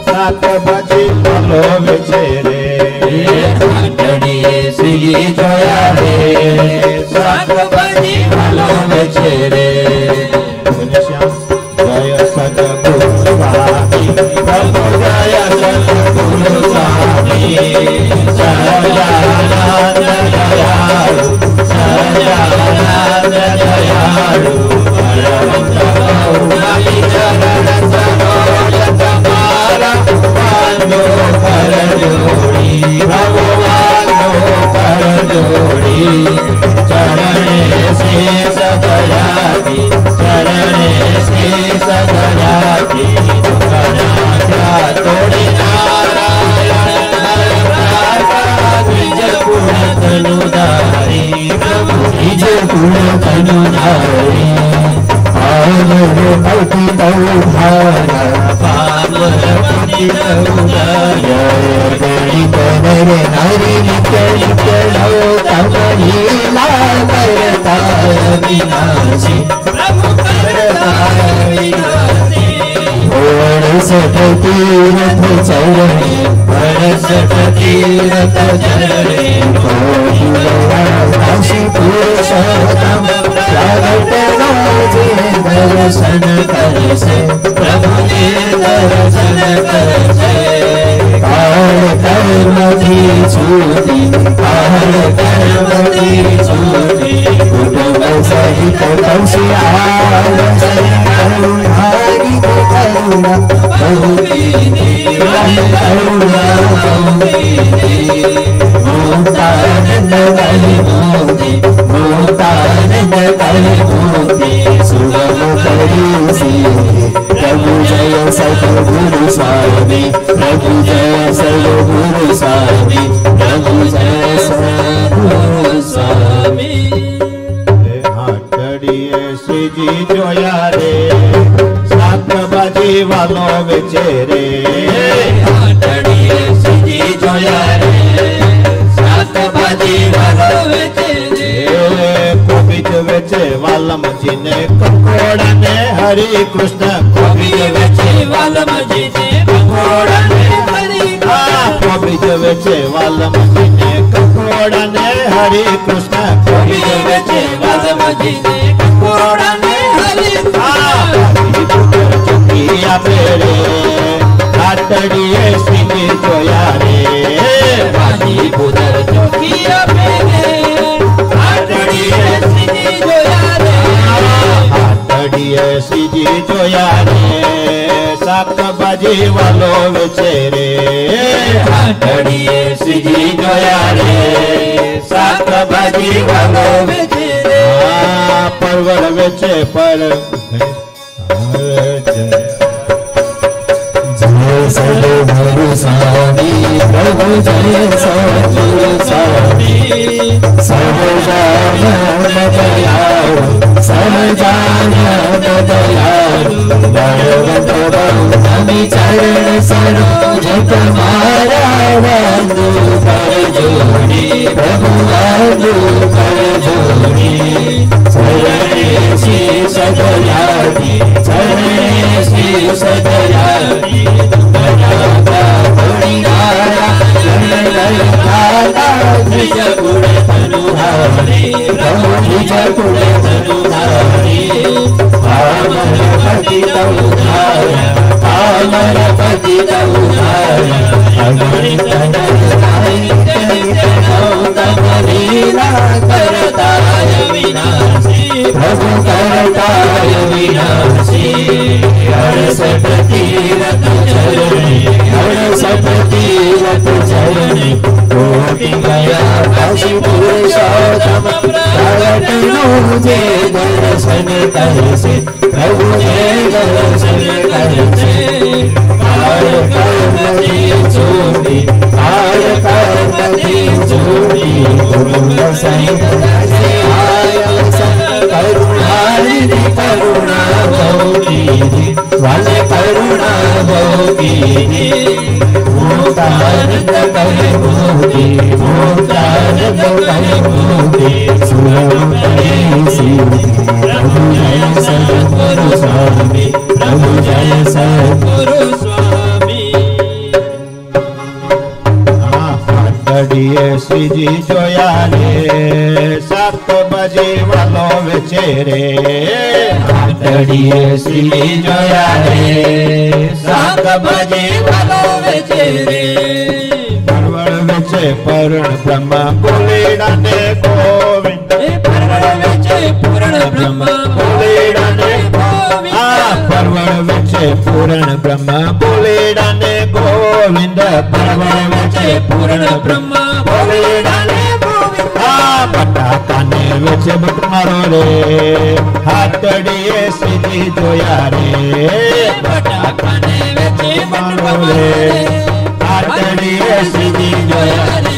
શાકભાજી વાલો વેચે રે. હાટડીએ શ્રીજી જોયા રે, શાકભાજી વાલો વેચે રે. જય સદગુરુ સ્વામી, પ્રભુ જય સદગુરુ સ્વામી. સહજાનંદ દયાળુ સહજાનંદ દયાળુ બળવંત બહુમતી ચરણ સરોજ તમારા વાંદો કર જોડી ભગવાનનો કર જોડી ચરણે શેષ દયાતી ચરણે શેષ દયાતી કનાથ્યા તોડી નારાયણ નિજ ગુણ તનુધારી પ્રભુ નિજ ગુણ તનુધારી પાવન પતિત ઉધાર પાવન પતિત ઉધાર ગણિત નર નારી નિત્ય નિત્ય નવ તમ લીલા કરતા વિનાશી પ્રભુ કરતા વિનાશી વર્ષ તીરથ ચરણે વર્ષ તીરથ ચરણે કાશી પુરુષોત્તમ પ્રગટ જે દર્શન કરશે પ્રભુને દર્શન કરશે કાળ કર્મથી છૂટી કાળ કર્મથી છૂટી કુટુંબ સહિત કૌશી આવશે કરુણારી કરુણા બહુવિધી કરુણા બહુવિધી મુક્તાનંદ કલિ મુક્તિ મુક્તાનંદ કલિ મુક્તિ સુગમ કરી સિદ્ધિ પ્રભુ જય સદગુરુ સ્વામી પ્રભુ જય સદગુરુ સ્વામી પ્રભુ જય સદગુરુ સ્વામી હાટડીએ શ્રીજી જોયા રે શાકભાજી વાલો વેચે રે હાટડીએ શ્રીજી જોયા રે શાકભાજી વાલો વેચે રે કોબીજ વેચે વાલમજી ને કંકોડા ને હરે કૃષ્ણ કોબીજ વેચે વાલમજી ને કંકોડા ને હરે કોબીજ વેચે વાલમજી ને કંકોડા ને હરે કૃષ્ણ કોબીજ વેચે વાલમજી ને કંકોડા ને હરે ચુકી આપે રે હાટડીએ શ્રીજી જોયા રે ભાજી પુદર ચોકી આપે રે હાટડીએ શ્રીજી જોયા રે હાટડીએ શ્રીજી જોયા રે શાકભાજી વાલો વેચે રે હાટડીએ શ્રીજી જોયા રે શાકભાજી વાલો વેચે રે પરવળ વેચે પર જય સદગુરુ સ્વામી પ્રભુ જય સદગુરુ સ્વામી સહજાનંદ દયાળુ સહજાનંદ દયાળુ બળવંત બહુમતી ચરણ સરોજ તમારા વંદુ કર જોડી પ્રભુ વંદુ કર જોડી ચરણે શીશ દયાતી ચરણે શીશ દયાતી નિજ ગુણ તનુધારી પ્રભુ નિજ ગુણ તનુધારી પાવન પતિત ઉધાર પાવન પતિત ઉધાર અગણિત લીલા કરતાય વિનાશી પ્રભુ કરતાય વિનાશી હર્ષ તીરથ ચરણે હર્ષ તીરથ ચરણે કોટી ગયા કાશી પુરુષોત્તમ પ્રગટનું જે દર્શન કરશે પ્રભુ જે દર્શન કરશે કાળ કર્મથી છૂટી કાળ કર્મથી છૂટી કુટુંબ સહિત કરુણારી કરુણા બહુવિધી વાલે કરુણા બહુવિધી મુક્તાનંદ કલિ મુક્તિ મુક્તાનંદ કલિ મુક્તિ સુરમ કરી સિદ્ધિ પ્રભુ જય સદગુરુ સ્વામી પ્રભુ જય સદગુરુ સ્વામી હાટડીએ શ્રીજી જોયા રે શાકભાજી વાલો વેચે રે હાટડીએ શ્રીજી જોયા રે શાકભાજી વાલો વેચે રે પરવળ વેચે પૂર્ણ બ્રહ્મ બોલેડા ને ગોવિંદ પરવળ વેચે પૂર્ણ બ્રહ્મ બોલેડા ને ગોવિંદ પરવળ વેચે પૂર્ણ બ્રહ્મ બોલેડા ને ગોવિંદ પરવળ વેચે પૂર્ણ બ્રહ્મ બોલેડા ને ગોવિંદ બટાકા ને વેચે બટ મારો રે હાથડીએ સીધી જોયા રે બટાકા ને વેચે બટ મારો રે હાથડીએ સીધી જોયા રે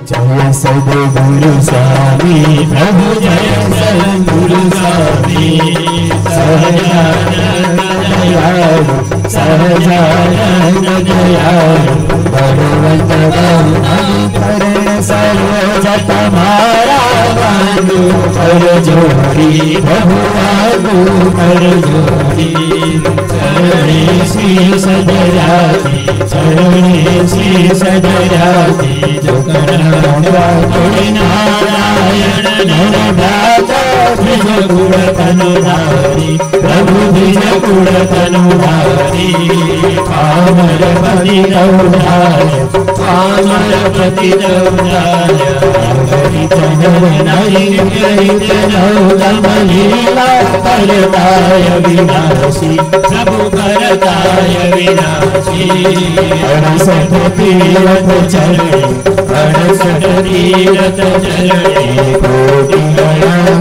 जय सद्गुरु स्वामी प्रभु जय सद्गुरु स्वामी सहजानंद दयालु सहजानंद दयालु भगवंत करुण सर्वज तुम्हारा वांगु कर जोड़ी प्रभु वांगु कर जोड़ी चरणे शीश दयाती चरणे शीश दयाती जो नारायण नर भ्राता द्विज गुण तनुधारी प्रभु द्विज गुण तनुधारी कामर पति नौधाय कामर पति नौधाय लीला करताय विनाशी प्रभु करताय विनाशी अड़सठ तीरथ चरणे अड़सठ तीरथ चरणे कोटि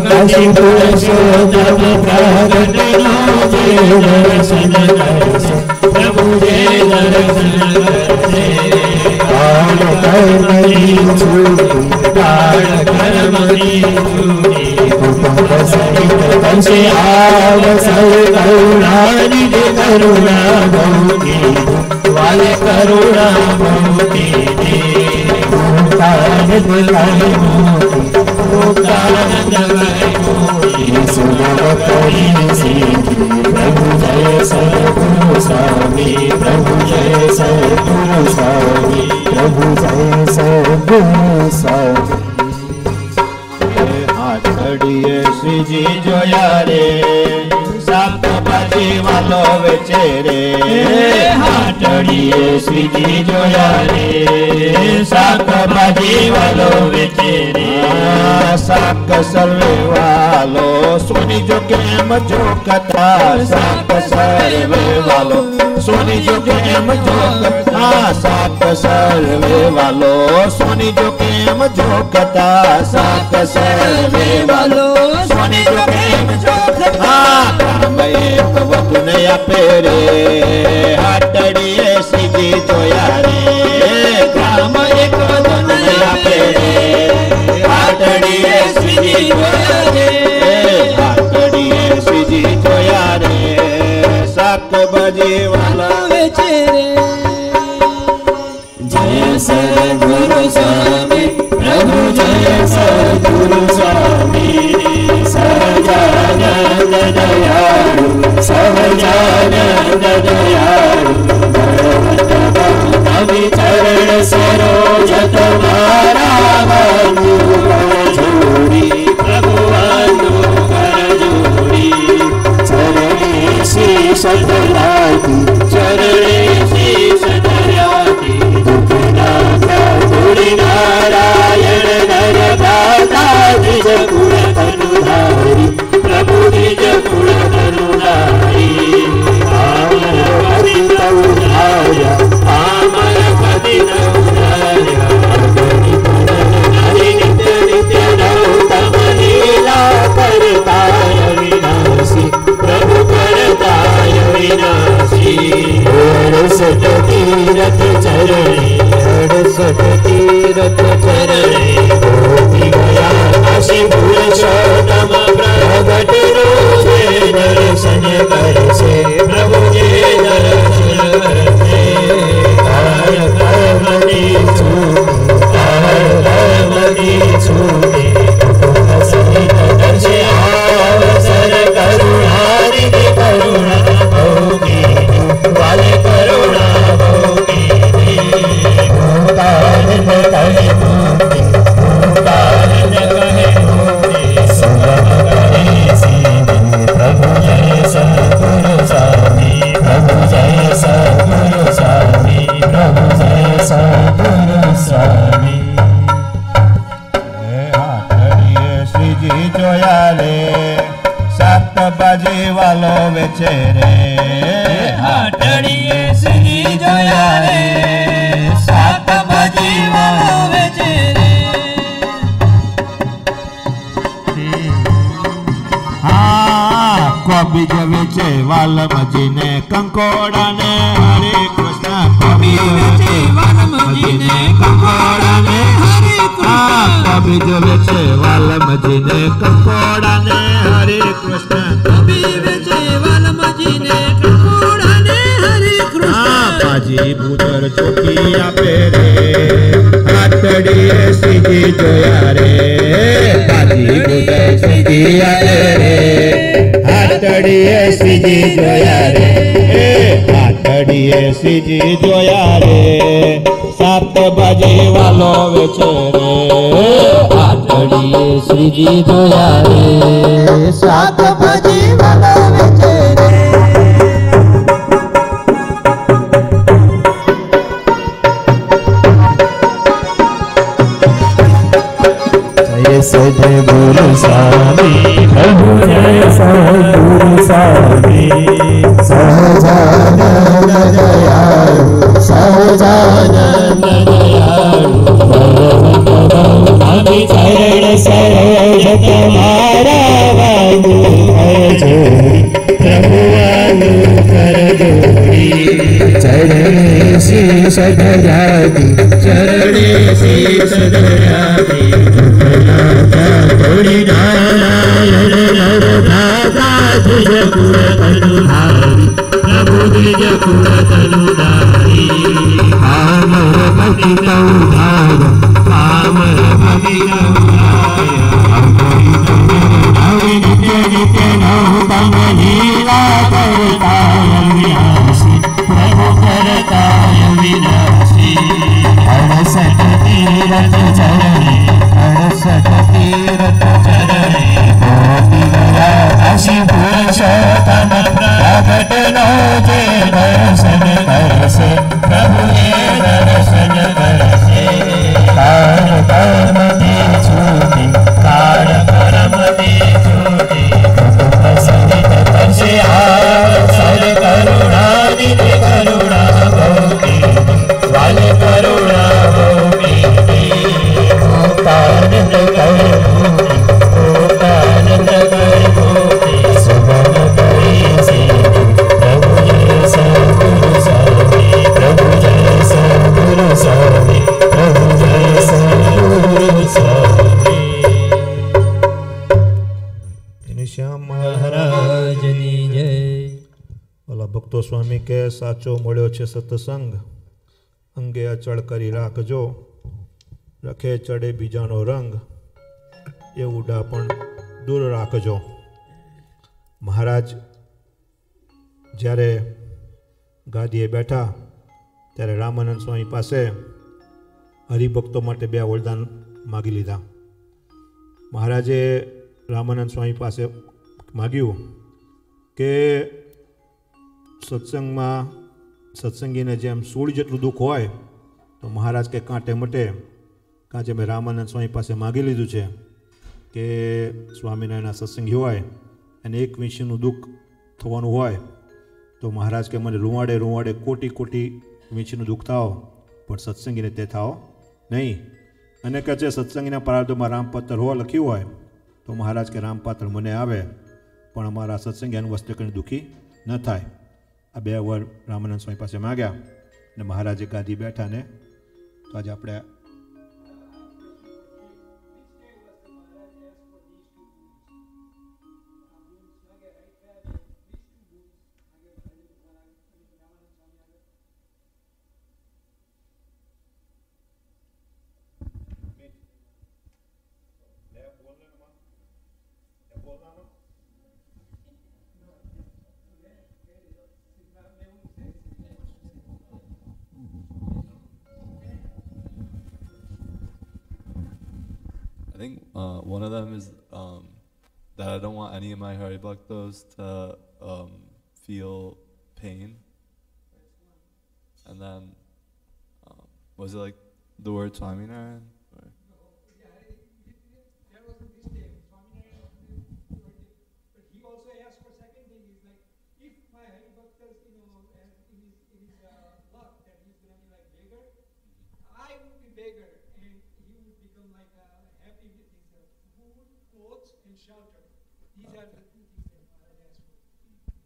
काशी पुरुषोत्तम प्रगट नो जे दर्शन करसे प्रभु जे दर्शन करसे काल कर्मणि छूटी काल कर्मणि छूटी कुटुंब सहित कंसे आवसल करुणानिधि करुणा बहुकी वाले करुणा बहुकी ओंकार बुलाए मोती ओंकार बुलाए मोती सुनो करी सीखी प्रभु जय सद्गुरु स्वामी प्रभु जय सद्गुरु स्वामी प्रभु जय सद्गुरु स्वामी हाथड़िए श्रीजी जोया रे साप बाजी वालो वेचे रे हाथड़िए श्रीजी जोया रे साप बाजी वालो वेचे रे साक सर्वे वालो सोनी जो केम जो कथा साक सर्वे वालो सोनी जो केम जो कथा साक सर्वे वालो सोनी जो केम जो कथा साक सर्वे वालो सोनी जो केम जो कथा काम एक वतु नया पेरे हाथड़िए सीधी जोया रे काम एक वतु नया पेरे हाथड़िए सीधी जोया रे हाथड़िए सीधी जोया रे साक बाजी वाला वेचे रे जय सद्गुरु स्वामी प्रभु जय सद्गुरु स्वामी सहजानंद दयालु सहजानंद दयालु भगवंत चरण सरोज तुम्हारा वांगु कर जोड़ी प्रभु वांगु कर जोड़ी चरणे शीश दयाती चरणे शीश दयाती नारायण नर भ्राता द्विज गुण तनुधारी प्रभु द्विज गुण तनुधारी आमर पति नौधाय आमर पति नौधाय नित्य नित्य नौतम लीला करताय विनाशी प्रभु करताय विनाशी अड़सठ तीरथ चरणे अड़सठ तीरथ चरणे कोटि गया काशी पुरुषोत्तम प्रगट रोजे दर्शन करसे प्रभु जे दर्शन करसे काल कर्मणि छूटे काल कर्मणि छूटे कुटुंब सहित कंसे आवसर करुणानिधि करुणा बहुकी वाले करुणा बहुकी ओंकार बुलाए मोती વેચે રે હાટડીએ શ્રીજી જોયા રે શાકભાજી વાળો વેચે રે કોબીજ વેચે વાલમજીને કંકોડાને હરે કૃષ્ણ કોબીજ વેચે વાલમજીને કંકોડાને હરે કૃષ્ણ કોબીજ વેચે વાલમજીને કંકોડાને હરે કૃષ્ણ કોબીજ વેચે વાલમજીને કંકોડાને હરે કૃષ્ણ પાજી ભૂતર ચોકી આપે રે હાથડીએ સીધી જોયા રે પાજી ભૂતર સીધી આપે રે હાથડીએ શ્રીજી જોયા રે હાથડીએ શ્રીજી જોયા રે શાકભાજી વાલો વેચે રે હાથડીએ શ્રીજી જોયા રે શાકભાજી વાલો વેચે રે સજે ગુરુ સ્વામી પ્રભુ જય સદગુરુ સ્વામી સહજાનંદ દયાળુ સહજાનંદ દયાળુ સ્વામી ચરણ સરોજ તમારા વાગુ અજો પ્રભુઆનું કર જોડી ચરણે શીશ ધરાવી ચરણે શીશ ધરાવી થોડી નારાયણ નવ ભાગા તુજ કુળ કનુધારી પ્રભુ નિજ કુળ કનુધારી કામર મતિ કૌધાર કામર મતિ નિત્ય નિત્ય નવ તન લીલા કરતા વિનાશી પ્રભુ કરતા વિનાશી અડસઠ તીરથ ચરણે અડસઠ તીરથ ચરણે ગોપી ગયા કાશી પુરુષોત્તમ પ્રગટ નો જે દર્શન કરશે પ્રભુએ દર્શન કરશે કાળ કર્મ દે છૂટે કાળ કર્મ દે છૂટે સદિત કરશે સર કરુણા નિધિ કરુણા ગોપી વાલ કરુણા ગોપી મુક્તાનંદ કર ભૂમિ મુક્તાનંદ કર ભૂમિ સુગમ કરી સીધી પ્રભુ જય સદગુરુ સ્વામી પ્રભુ જય સદગુરુ સ્વામી પ્રભુ જય સદગુરુ સ્વામી શ્યામ મહારાજની જય. ઓલા ભક્તો સ્વામી કે સાચો મળ્યો છે સત્સંગ અંગે અચળ કરી રાખજો રખે ચડે બીજાનો રંગ એ ઉડા પણ દૂર રાખજો. મહારાજ જ્યારે ગાદીએ બેઠા ત્યારે રામાનંદ સ્વામી પાસે હરિભક્તો માટે 2 વરદાન માગી લીધા. મહારાજે રામાનંદ સ્વામી પાસે માગ્યું કે સત્સંગમાં સત્સંગીને જેમ સૂળ જેટલું દુઃખ હોય તો મહારાજ કે કાંટે મટે કાંચે મેં રામાનંદ સ્વામી પાસે માગી લીધું છે કે સ્વામિનારાયણના સત્સંગી હોય અને એક વિષયનું દુઃખ થવાનું હોય તો મહારાજ કે મને રૂવાડે રૂવાડે કોટી કોટી વિષયનું દુઃખ થાઓ પણ સત્સંગીને તે થાઓ નહીં. અને કહે છે સત્સંગીના પ્રારબ્ધમાં રામપત્ર હો લખ્યું હોય તો મહારાજ કે રામપાત્ર મને આવે પણ અમારા સત્સંગી એનું વસ્તુ કરીને દુઃખી ન થાય. આ 2 વર રામાનંદ સ્વામી પાસે માગ્યા અને મહારાજે ગાદી બેઠા ને તો આજે આપણે I think one of them is that I don't want any of my Hari Bhaktos to feel pain. And then, was it like the word Swaminarayan? But he also asked for second thing is like, if beggar, and he would become like happy with his food, clothes, and shelter. These are the two things that Maharaj asked for.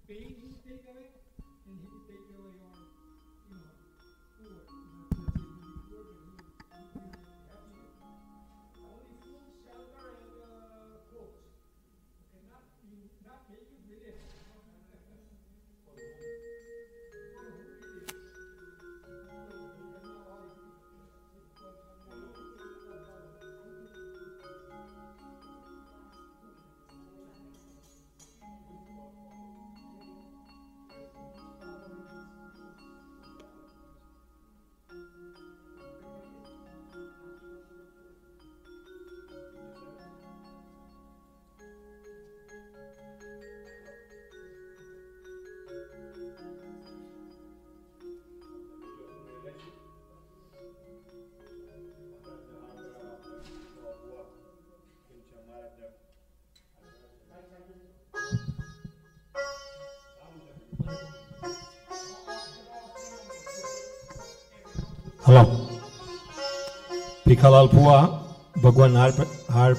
Pain he would take away, and he would take away your, poor. Only food, shelter, and clothes. Okay, not make you brilliant. Hello Bhikhalal ફુવા ભગવાન હાર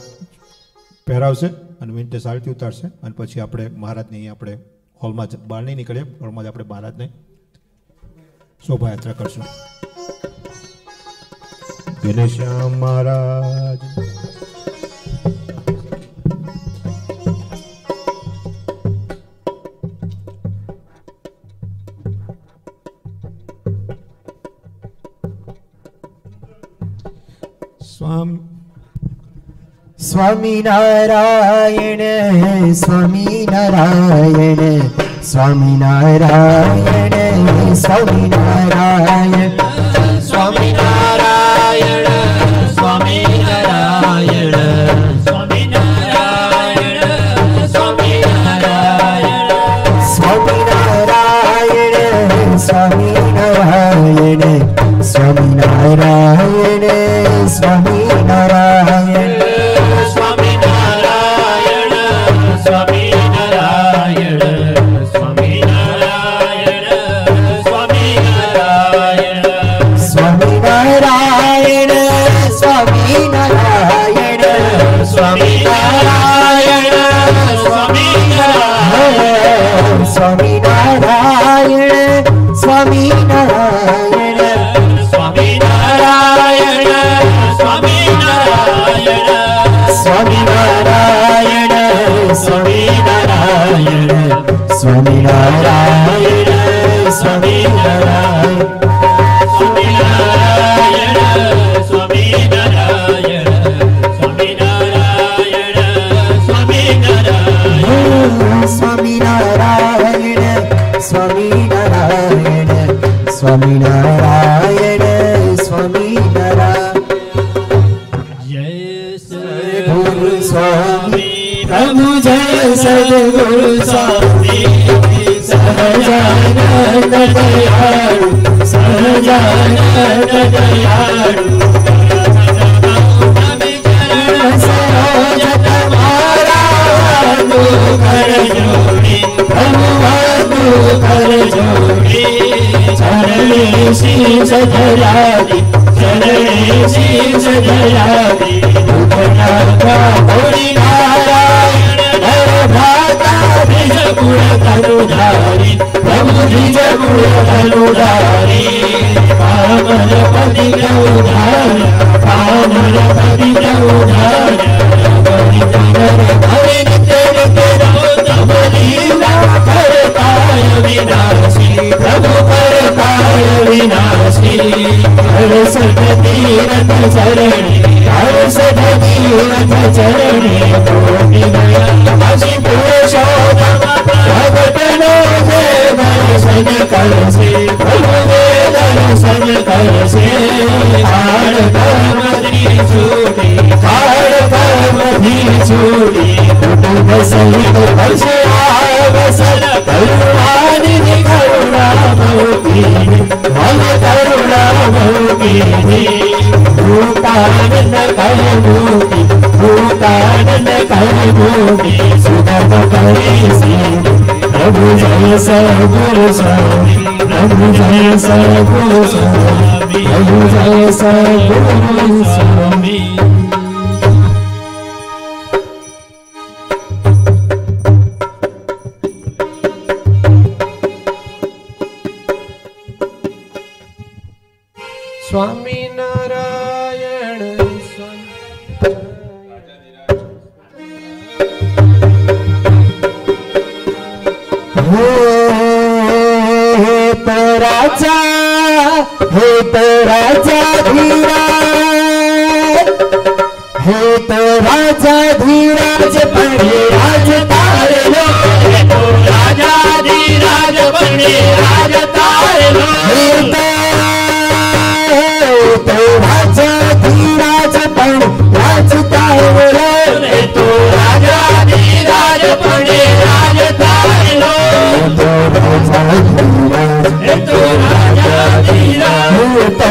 પહેરાવશે અને વિંટેજ આરતી ઉતારશે અને પછી આપણે મહારાજની આપણે હોલમાં બહાર નહીં નીકળીએ, હોલમાં જ આપણે મહારાજને શોભાયાત્રા કરશું. Ghanshyam Maharaj Swaminarayan Swaminarayan Swaminarayan Swaminarayan Swaminarayan Swaminarayan Swaminarayan Swaminarayan Swaminarayan Swaminarayan Swaminarayan Swaminarayan Prabhu Jaya Sadguru Swami, Prabhu जय सद्गुरु स्वामी। स्वामी नारायण हे तो राजा धीराज, हे तो राजा धीराज बने राज तारे लो, हे तो राजा धीराज बने राज तारे लो, हे तो राजा धीराज बने राज तारे लो, हे तो राजा धीराज बने राज तारे लो, हे तो राजा धीराज, हे तो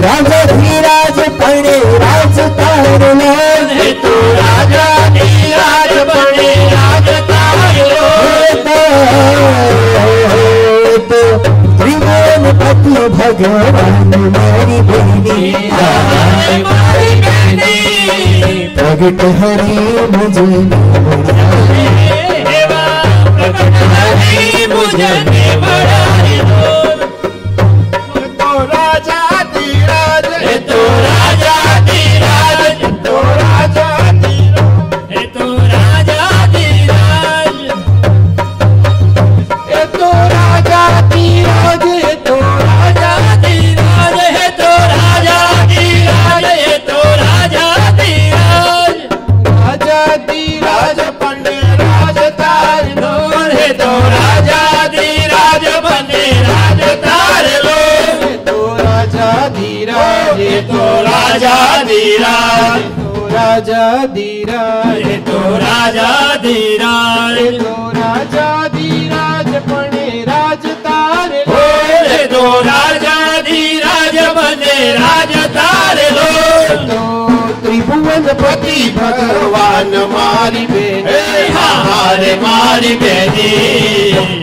राजा धीराज बने राज तारे लो, हे तो राजा धीराज बने राज तारे लो, तो त्रिभुवनपति भगवान मेरी बेटी, मारी बेटी प्रगट हरि मुझे प्रगट हरि मुझे बड़ा तो राजा धीराज, तो राजा धीराज, तो राजा धीराज, तो राजा धीराज, तो राजा धीराज, तो राजा धीराज, तो राजा धीराज, तो राजा धीराज, राजा धीराज बने राज तारे लो, हे तो राजा धीराज बने राज तारे लो, तो राजा धीराज, तो राजा धीराज, तो राजा धीराज, तो राजा धीराज, तो राजा धीराज बने राज तारे लो, तो राजा धीराज बने राज तारे लो, तो त्रिभुवनपति भगवान मारी बेटी, हारे मारी बेटी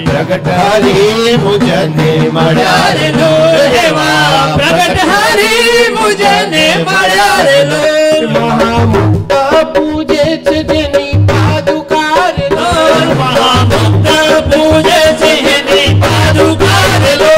प्रगट हरि मुझने मड़ा रे लो, हे वाह प्रगट हरि मुझने मड़ा रे लो, महामुक्त पूजे जनी पादुकार लो, महामुक्त पूजे जनी पादुकार लो,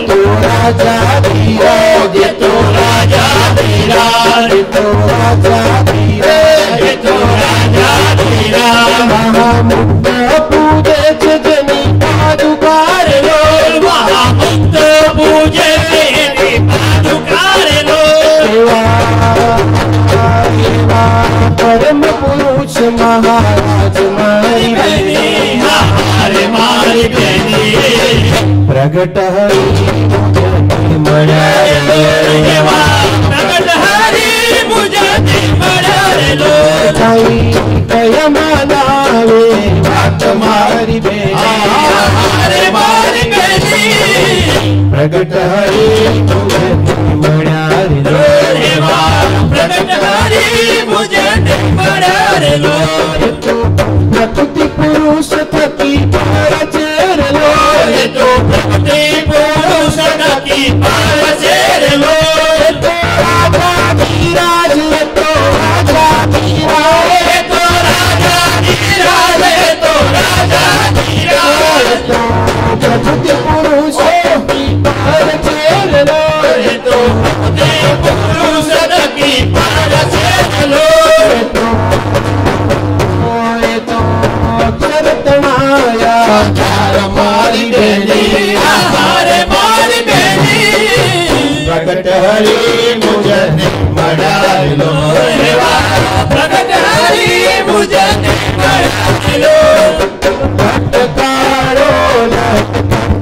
तो राजा धीराज, तो राजा धीराज, तो राजा धीराज, तो राजा धीराज, महामुक्त पूजे जनी पादुकार लो, महामुक्त पूजे जनी पादुकार लो, परम पुरुष महाराज मारी बेटी, हारे मारी बेटी प्रगट हरि मड़ा रे लो, प्रगट हरि मुझे मड़ा रे लो, कय मनावे बात मारी बेटी, हारे मारी बेटी प्रगट हरि मुझे मड़ा रे लो, प्रगट हरि मुझे मड़ा रे लो, प्रकृति पुरुष थकी पार चेर लो, तो प्रकृति पुरुष थकी पार चेर लो, तो राजा धीराज, तो राजा धीराज, तो राजा धीराज, तो राजा धीराज, तो प्रकृति पुरुष थकी पार चेर लो, तो प्रकृति पुरुष थकी पार चेर लो, चरतनाया मारी बेटी, हारे मारी बेटी प्रगट हरि मुझे मड़ा लो, प्रगट हरि मुझे मड़ा लो, भटकारो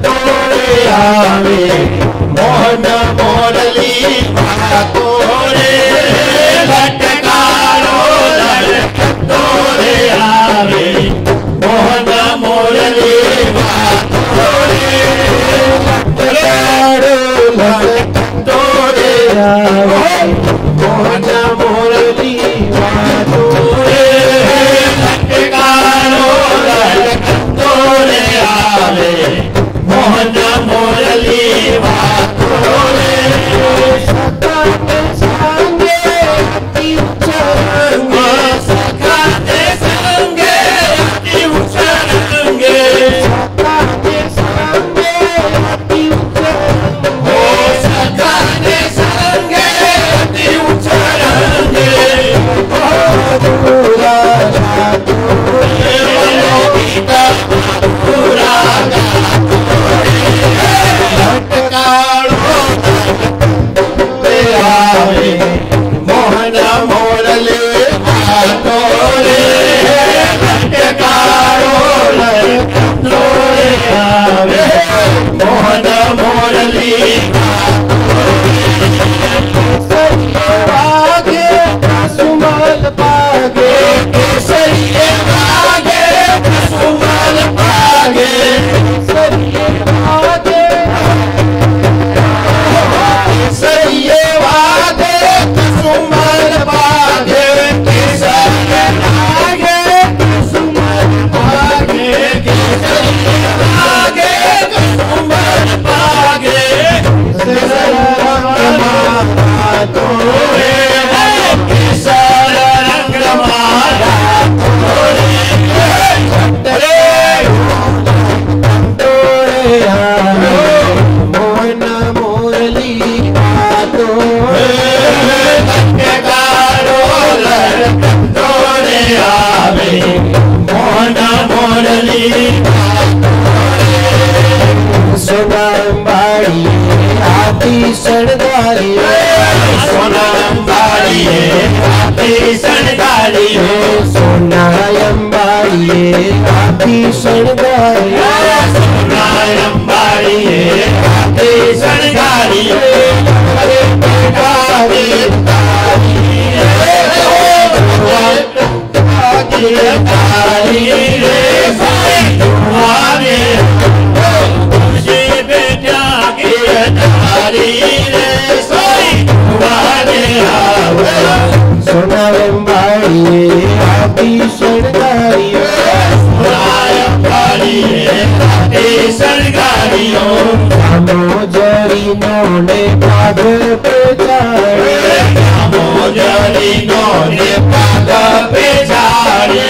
तोरे आवे मोहन मोरली तोरे, भटकारो तोरे आवे मोहन मोरली तोरे, तोरे आवे मोहन मोरली तोरे, भटकारो तोरे आवे मोहन मोरली तोरे, तोरे केसर रंग माला तोरे तोरे मोहन मुरली तोरे तोरे आवे मोहन मुरली सोनाम्बाड़ी आती सड़गारी सोनाम्बाड़ी आती सड़गारी सोनाम्बाड़ी आती सड़गारी सोनाम्बाड़ी आती सड़गारी अरे तारी तारी रे सोनाम्बाड़ी आती सड़गारी सोनाम्बाड़ी आती सड़गारी मोजरी नोने पाग पे झाड़े मोजरी नोने पाग पे झाड़े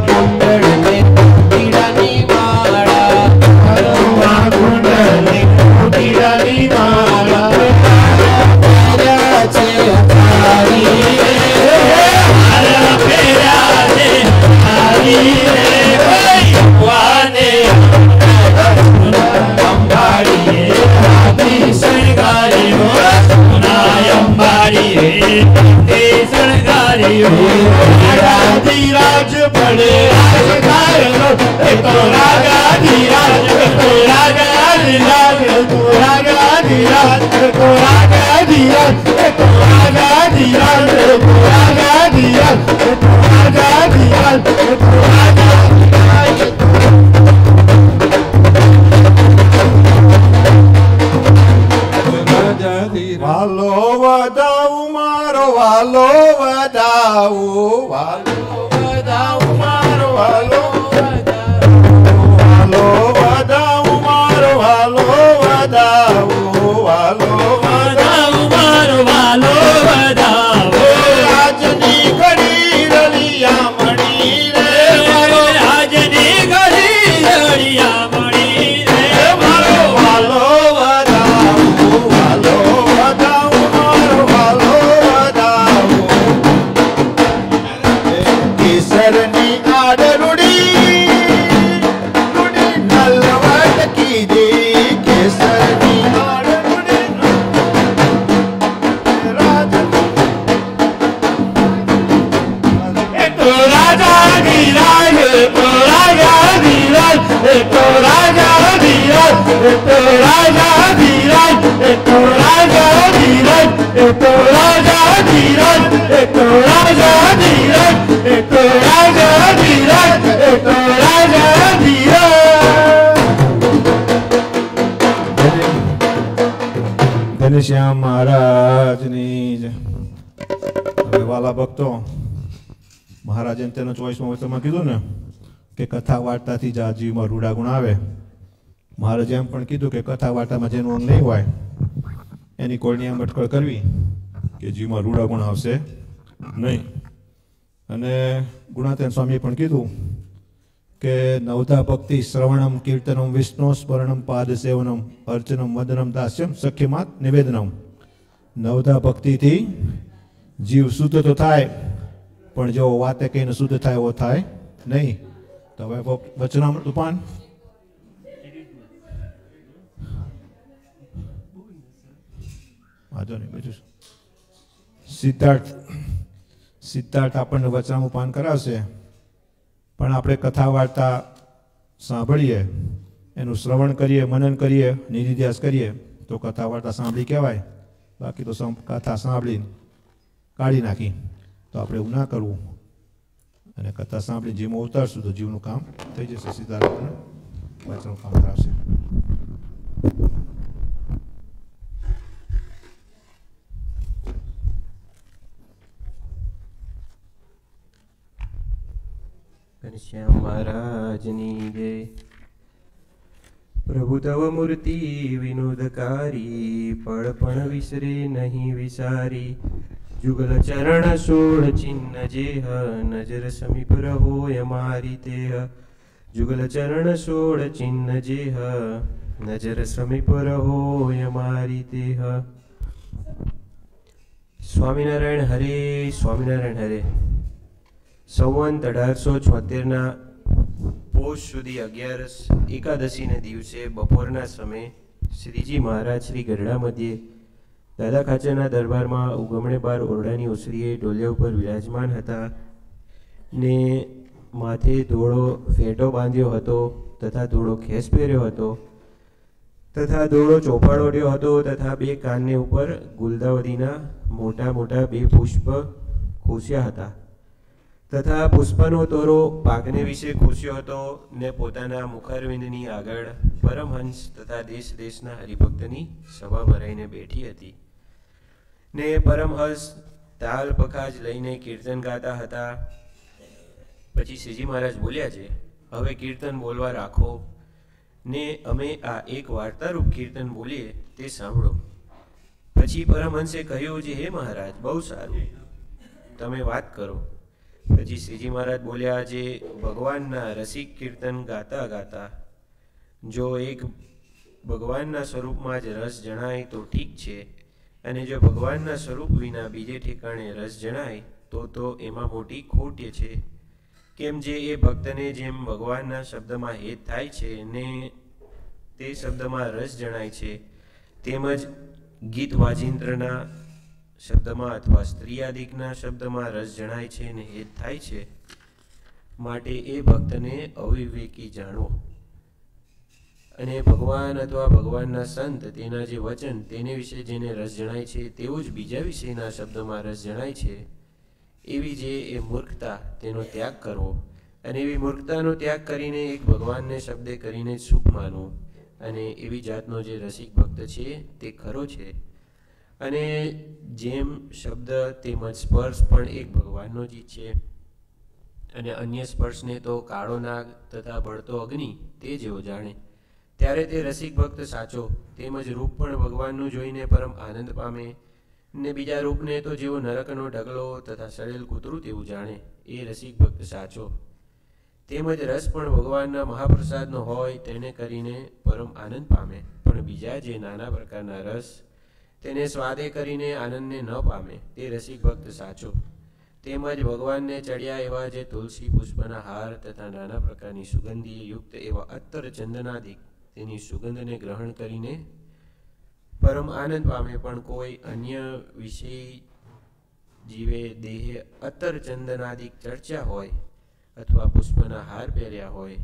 कुंडल में टीरानी माला कुंडल में टीरानी माला छे तारी राज बड़े तो राजा धीराज तो राजा धीराज तो राजा धीराज तो राजा धीराज तो राजा धीराज तो राजा धीराज तो राजा धीराज तो राजा वालो वदाऊ मारो वालो वदाऊ वालो वदाऊ मारो वालो वालो वदाऊ मारो वालो वदाऊ वालो वदाऊ मारो वालो वदाऊ राजनी घड़ी रलिया मणि रे मारो राजनी घड़ी रलिया मणि रे मारो वालो श्याम महाराज वाला भक्तो महाराजे तेना 24 वर्षमां कीधुं ने के कथा वार्ता थी ज जीवमां रूड़ा गुण आवे महाराजे एम पण कीधुं के कथा वार्तामां जेनुं अंग नहीं होय एनी कोईनी एम अटकळ करवी के जीवमां रूड़ा गुण आवशे नहीं अने गुणातेन स्वामीए पण कीधुं के नवधा भक्ति श्रवणम कीर्तनम विष्णु स्मरणम पाद सेवनम अर्चनम वंदनम दास्यम सख्यमात निवेदनम नवधा भक्ति थी जीव शुद्ध तो थाय पण जो वाते कहीने शुद्ध थाय वो थाय नहीं। तो हवे वचनामृत उपान वांधो नहीं बीजुं सिद्धार्थ આપણને વચનામૃતપાન કરાવશે પણ આપણે કથા વાર્તા સાંભળીએ એનું શ્રવણ કરીએ મનન કરીએ નિધિધ્યાસ કરીએ તો કથા વાર્તા સાંભળી કહેવાય બાકી તો કથા સાંભળીને કાઢી નાખી તો આપણે એવું ના કરવું. અને કથા સાંભળી જીવમાં ઉતારશું તો જીવનું કામ થઈ જશે, સીતારામને વાંચવાનું કામ કરાવશે. ઘનશ્યામ મહારાજની જય. પ્રભુ તવ મૂર્તિ વિનોદકારી, પળ પણ વિસરે નહીં વિસારી. જુગલ ચરણ સોળ ચિહ્ન જેહ, નજર સમીપ રહોય મારી તેહ. જુગલ ચરણ સોળ ચિહ્ન જેહ, નજર સમીપ રહોય મારી તેહ. સ્વામિનારાયણ હરે, સ્વામિનારાયણ હરે. સંવંત 1876 પોષ સુધી 11 એકાદશીને દિવસે બપોરના સમયે શ્રીજી મહારાજ શ્રી ગઢડા મધ્યે દાદા ખાચરના દરબારમાં ઉગમણે બાર ઓરડાની ઓસરીએ ઢોલિયા ઉપર વિરાજમાન હતા ને માથે ધોળો ફેટો બાંધ્યો હતો તથા ધોળો ખેસ પહેર્યો હતો તથા ધોળો ચોપાડ ઓઢ્યો હતો તથા બે કાનને ઉપર ગુલદાવરીના મોટા મોટા બે પુષ્પ ખોસ્યા હતા તથા પુષ્પનો તોરો પાકને વિશે ખોસ્યો હતો ને પોતાના મુખારવિંદની આગળ પરમહંસ તથા દેશ દેશના હરિભક્તની સભા ભરાઈને બેઠી હતી ને પરમહંસ તાલ પખાજ લઈને કીર્તન ગાતા હતા. પછી શ્રીજી મહારાજ બોલ્યા છે, હવે કીર્તન બોલવા રાખો ને અમે આ એક વાર્તારૂપ કીર્તન બોલીએ તે સાંભળો. પછી પરમહંસે કહ્યું છે, હે મહારાજ, બહુ સારું, તમે વાત કરો. પછી શ્રીજી મહારાજ બોલ્યા છે, ભગવાનના રસિક કીર્તન ગાતા ગાતા જો એક ભગવાનના સ્વરૂપમાં જ રસ જણાય તો ઠીક છે, અને જો ભગવાનના સ્વરૂપ વિના બીજે ઠેકાણે રસ જણાય તો એમાં મોટી ખોટ છે. કેમ જે એ ભક્તને જેમ ભગવાનના શબ્દમાં હેત થાય છે ને તે શબ્દમાં રસ જણાય છે, તેમજ ગીત વાજિંત્રના શબ્દમાં અથવા સ્ત્રીયાદિકના શબ્દમાં રસ જણાય છે ને હેત થાય છે, માટે એ ભક્તને અવિવેકી જાણો. અને ભગવાન અથવા ભગવાનના સંત તેના જે વચન તેને વિશે જેને રસ જણાય છે તેવું જ બીજા વિષયના શબ્દમાં રસ જણાય છે, એવી જે એ મૂર્ખતા તેનો ત્યાગ કરવો. અને એવી મૂર્ખતાનો ત્યાગ કરીને એક ભગવાનને શબ્દે કરીને સુખ માનવું. અને એવી જાતનો જે રસિક ભક્ત છે તે ખરો છે. અને જેમ શબ્દ તેમજ સ્પર્શ પણ એક ભગવાનનો જ છે, અને અન્ય સ્પર્શને તો કાળો નાગ તથા બળતો અગ્નિ તે જેવો જાણે, ત્યારે તે રસિક ભક્ત સાચો. તેમજ રૂપ પણ ભગવાનનું જોઈને પરમ આનંદ પામે ને બીજા રૂપને તો જેવો નરકનો ઢગલો તથા સડેલ કૂતરું તેવું જાણે, એ રસિક ભક્ત સાચો. તેમજ રસ પણ ભગવાનના મહાપ્રસાદનો હોય તેને કરીને પરમ આનંદ પામે, પણ બીજા જે નાના પ્રકારના રસ તેને સ્વાદે કરીને આનંદને ન પામે તે રસિક ભક્ત સાચો. તેમજ ભગવાનને ચડ્યા એવા જે તુલસી પુષ્પના હાર તથા નાના પ્રકારની સુગંધીએ યુક્ત એવા અત્તર ચંદનાદિક તેની સુગંધને ગ્રહણ કરીને પરમ આનંદ પામે, પણ કોઈ અન્ય વિષય જીવે દેહે અત્તર ચંદનાદિક ચર્ચા હોય અથવા પુષ્પના હાર પહેર્યા હોય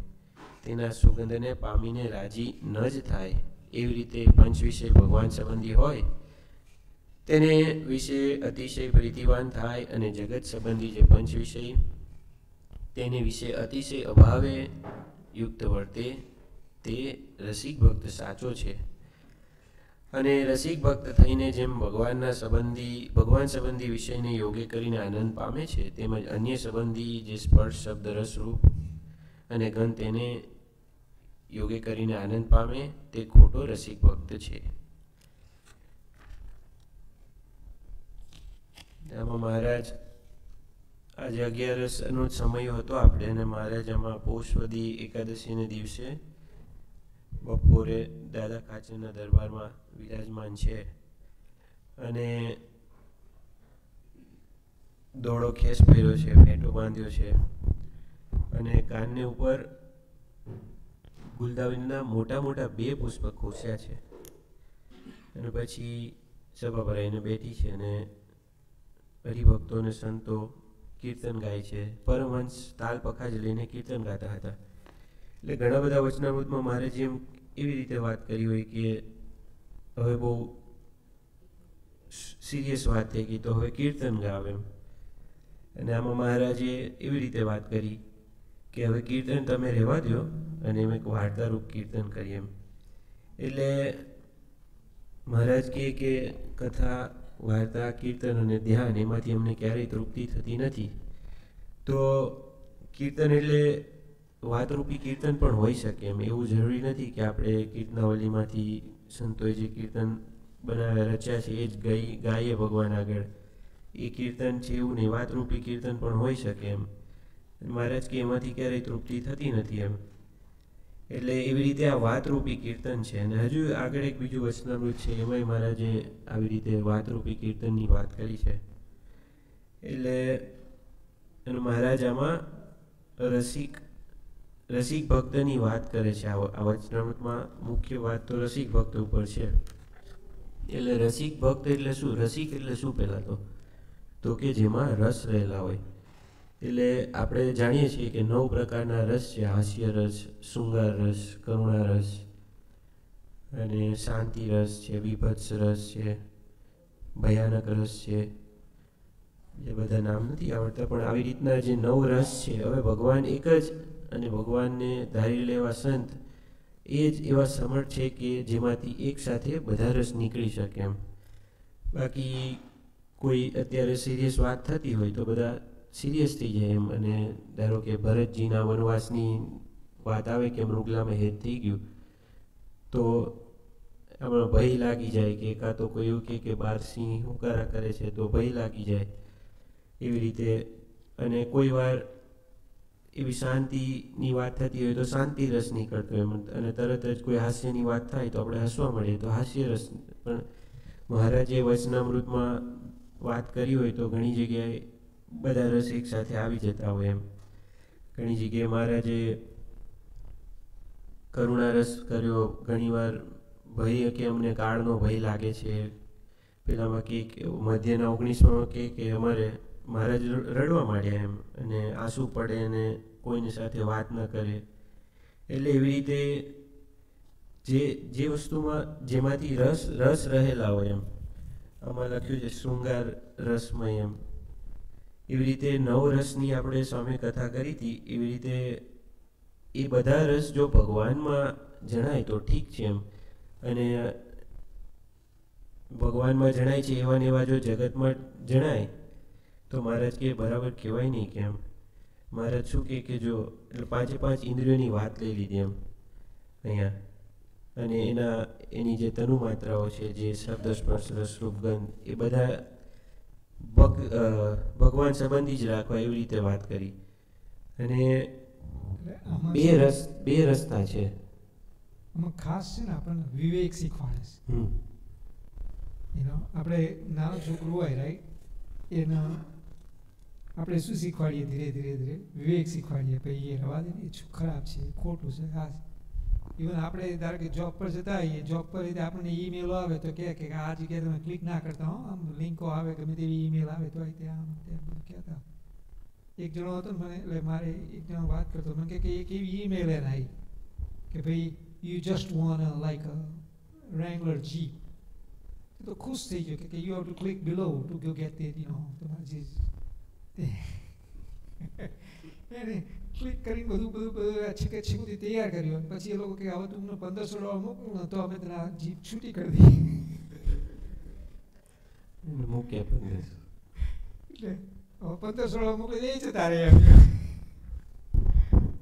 તેના સુગંધને પામીને રાજી ન જ થાય, એવી રીતે પંચ વિષય ભગવાન સંબંધી હોય તેને વિશે અતિશય પ્રીતિવાન થાય, અને જગત સંબંધી જે પંચ વિષય તેને વિશે અતિશય અભાવે યુક્ત વર્તે તે રસિક ભક્ત સાચો છે. અને રસિક ભક્ત થઈને જેમ ભગવાન સંબંધી વિષયને યોગ્ય કરીને આનંદ પામે છે, તેમજ અન્ય સંબંધી જે સ્પર્શ શબ્દ રસરૂપ અને ગંધ તેને યોગ્ય કરીને આનંદ પામે તે ખોટો રસિક ભક્ત છે. આમાં મહારાજ આજે 11નો સમય હતો આપણે, અને મહારાજ આમાં પોષવદી એકાદશીને દિવસે બપોરે દાદા ખાચરના દરબારમાં વિરાજમાન છે. અને ધોળો ખેસ પહેર્યો છે, ફેટો બાંધ્યો છે, અને કાનને ઉપર ગુલદાવરીના મોટા મોટા 2 પુષ્પ ખોસ્યા છે. અને પછી સભા ભરાઈને બેઠી છે અને હરિભક્તો અને સંતો કીર્તન ગાય છે. પરમહંસ તાલ પખાજ લઈને કીર્તન ગાતા હતા. એટલે ઘણા બધા વચનામૃતમાં મારે જેમ એવી રીતે વાત કરી હોય કે હવે બહુ સિરિયસ વાત થઈ ગઈ તો હવે કીર્તન ગાવ એમ. અને આમાં મહારાજે એવી રીતે વાત કરી કે હવે કીર્તન તમે રહેવા દો અને અમે વાર્તારૂપ કીર્તન કરીએ એમ. એટલે મહારાજ કહે કે કથા, વાર્તા, કીર્તન અને ધ્યાન એમાંથી અમને ક્યારેય તૃપ્તિ થતી નથી. તો કીર્તન એટલે વાતરૂપી કીર્તન પણ હોઈ શકે એમ. એવું જરૂરી નથી કે આપણે કીર્તનાવલીમાંથી સંતોએ જે કીર્તન બનાવ્યા રચ્યા છે એ જ ગાઈએ ભગવાન આગળ. એ કીર્તન છે એવું નહીં, વાતરૂપી કીર્તન પણ હોઈ શકે એમ. મહારાજ કે એમાંથી ક્યારેય તૃપ્તિ થતી નથી એમ. એટલે એવી રીતે આ વાતરૂપી કીર્તન છે. અને હજુ આગળ એક બીજું વચનામૃત છે, એમાંય મહારાજે આવી રીતે વાતરૂપી કીર્તનની વાત કરી છે. એટલે અને મહારાજ આમાં રસિક ભક્તની વાત કરે છે. આ વચનામૃતમાં મુખ્ય વાત તો રસિક ભક્ત ઉપર છે. એટલે રસિક ભક્ત એટલે શું? રસિક એટલે શું? પહેલાં તો કે જેમાં રસ રહેલા હોય. એટલે આપણે જાણીએ છીએ કે 9 પ્રકારના રસ છે. હાસ્ય રસ, શૃંગાર રસ, કરુણા રસ અને શાંતિ રસ છે, વિભત્સ રસ છે, ભયાનક રસ છે. એ બધા નામ નથી આવડતા, પણ આવી રીતના જે 9 રસ છે. હવે ભગવાન એક જ, અને ભગવાનને ધારી લેવા સંત એ જ એવા સમર્થ છે કે જેમાંથી એક સાથે બધા રસ નીકળી શકે એમ. બાકી કોઈ અત્યારે સિરિયસ વાત થતી હોય તો બધા સિરિયસ થઈ જાય એમ. અને ધારો કે ભરતજીના વનવાસની વાત આવે કે મૃગલામાં હેત થઈ ગયું તો આમાં ભય લાગી જાય કે કાં તો કોઈ એવું કે બાર સિંહ હુંકારા કરે છે તો ભય લાગી જાય એવી રીતે. અને કોઈ વાર એવી શાંતિની વાત થતી હોય તો શાંતિ રસ નીકળતો એમ. અને તરત જ કોઈ હાસ્યની વાત થાય તો આપણે હસવા મળીએ તો હાસ્ય રસ. પણ મહારાજે વચનામૃતમાં વાત કરી હોય તો ઘણી જગ્યાએ બધા રસ એક સાથે આવી જતા હોય એમ. ઘણી જગ્યાએ મહારાજે કરુણા રસ કર્યો, ઘણીવાર ભય કે અમને કાળનો ભય લાગે છે. પેલામાં કે મધ્યના 19માં કે અમારે મહારાજ રડવા માંડ્યા એમ, અને આંસુ પડે અને કોઈની સાથે વાત ન કરે. એટલે એવી રીતે જે વસ્તુમાં જેમાંથી રસ રહેલા હોય એમ. આમાં લખ્યું છે શૃંગાર રસમય એમ. એવી રીતે 9 રસની આપણે સ્વામી કથા કરી હતી. એવી રીતે એ બધા રસ જો ભગવાનમાં જણાય તો ઠીક છે એમ. અને ભગવાનમાં જણાય છે એવા ને એવા જો જગતમાં જણાય તો મહારાજ કે બરાબર કહેવાય નહીં કેમ. મહારાજ શું કે જો એટલે 5 ઇન્દ્રિયોની વાત લઈ લીધી એમ અહીંયા. અને એની જે તનુ માત્રાઓ છે, જે શબ્દ, સ્પર્શ, રસ, રૂપ, ગંધ, એ બધા ભગવાન સંબંધી જ રાખવા એવી રીતે વાત કરી. અને બે રસ્તા છે. આમાં ખાસ છે ને આપણને વિવેક શીખવાડે છે. આપણે નાનો છોકરો હોય રાઈટ, એના આપણે શું શીખવાડીએ? ધીરે વિવેક શીખવાડીએ. ભાઈ એ રવા દે ને, એ ખરાબ છે, ખોટું છે, આ ઇવન આપણે ધારો કે જોબ પર જતા હોઈએ, જોબ પર રીતે આપણને ઈમેલ આવે તો કે આ જગ્યાએ તમે ક્લિક ના કરતા હો, આમ લિંકો આવે, ગમે તેવી ઈમેલ આવે તો ત્યાં બધું કહેતા. એક જણો હતો ને મને, એટલે મારે એક જણો વાત કરતો, મને કે એક એવી ઈમેલ એને આવી કે ભાઈ you just won like a Wrangler jeep. તો ખુશ થઈ ગયો કે you have to click below to go get that, તમારે જે એને ક્લિક કરીને બધું છેકુથી તૈયાર કર્યું. પછી એ લોકો કે હવે તમને $1500 મોકલું ને તો અમે તને આ જીપ છૂટી કરી દઈએ. મૂકે એટલે હવે $1500 મોકલી દે છે તારે એમ.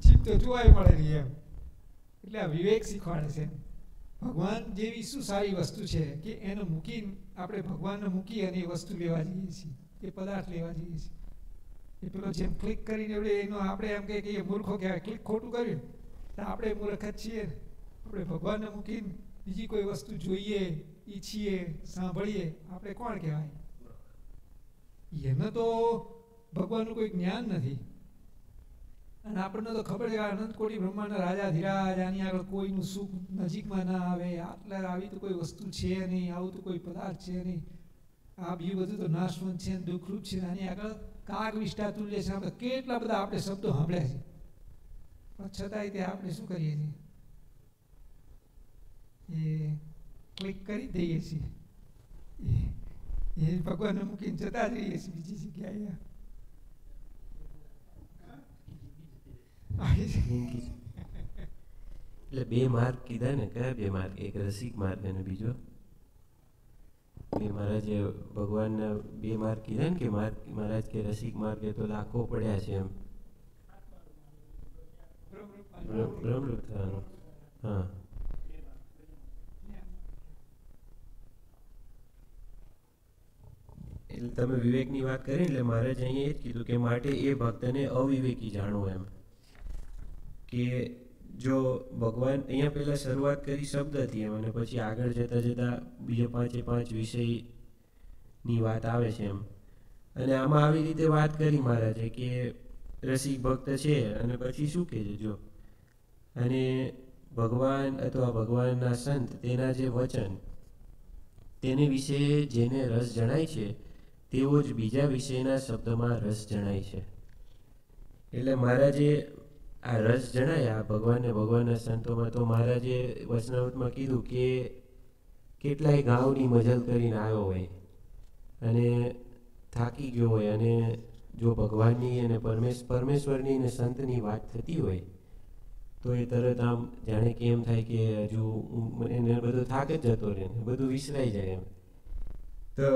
જીપ તો જોવાય મળે નહીં એમ. એટલે આ વિવેક શીખવાડે છે. ભગવાન જેવી શું સારી વસ્તુ છે કે એને મૂકીને આપણે ભગવાનને મૂકી અને એ વસ્તુ લેવા જઈએ છીએ, એ પદાર્થ લેવા જઈએ છીએ. એ પેલો જેમ ક્લિક કરીને એનો આપણે એમ કહીએ મૂર્ખો કહેવાય, ક્લિક ખોટું કર્યું તો આપણે મૂર્ખ જ છીએ ને. આપણે ભગવાનને મૂકીને બીજી કોઈ વસ્તુ જોઈએ, ઈચ્છીએ, સાંભળીએ, આપણે કોણ કહેવાય? એને તો ભગવાનનું કોઈ જ્ઞાન નથી. અને આપણને તો ખબર છે કે અનંત કોટી બ્રહ્માંડના રાજાધિરાજ, આની આગળ કોઈનું સુખ નજીકમાં ના આવે, આટલા આવી તો કોઈ વસ્તુ છે નહીં, આવું તો કોઈ પદાર્થ છે નહીં, આ બીજું બધું તો નાશવંત છે, દુઃખરૂપ છે, આની આગળ કાગ વિષ્ટા તુલ્ય છે. આપણે કેટલા બધા આપણે શબ્દો સાંભળ્યા છે, પણ છતાંય તે આપણે શું કરીએ છીએ? એ ક્લિક કરી દઈએ છીએ, એ ભગવાનને મૂકીને જતા જ રહીએ છીએ બીજી જગ્યાએ. એટલે 2 માર્ગ કીધા ને, કયા 2 માર્ગ? એક રસિક માર્ગ અને બીજો મહારાજે ભગવાનના 2 માર્ગ કીધા ને, કે મહારાજ કે રસિક માર્ગે તો લાખો પડ્યા છે એમ, બ્રહ્મરૂપ થવાનું. હા, એટલે તમે વિવેકની વાત કરી, એટલે મહારાજ અહીંયા એ જ કીધું કે માટે એ ભક્તને અવિવેકી જાણો એમ. કે જો ભગવાન અહીંયા પહેલા શરૂઆત કરી શબ્દથી એમ, અને પછી આગળ જતા જતા બીજા 5 વિષયની વાત આવે છે એમ. અને આમાં આવી રીતે વાત કરી મહારાજે કે રસિક ભક્ત છે, અને પછી શું કહે છે જો, અને ભગવાન અથવા ભગવાનના સંત તેના જે વચન તેને વિશે જેને રસ જણાય છે તેવો જ બીજા વિષયના શબ્દમાં રસ જણાય છે. એટલે મહારાજે આ રસ જણાયા ભગવાનને ભગવાનના સંતોમાં, તો મહારાજે વચનામૃતમાં કીધું કે કેટલાય ગાંવની મજલ કરીને આવ્યો હોય અને થાકી ગયો હોય, અને જો ભગવાનની અને પરમેશ્વરની અને સંતની વાત થતી હોય તો એ તરત આમ જાણે કે એમ થાય કે હજુ એને બધો થાક જ જતો રહે, બધું વિસરાઈ જાય એમ. તો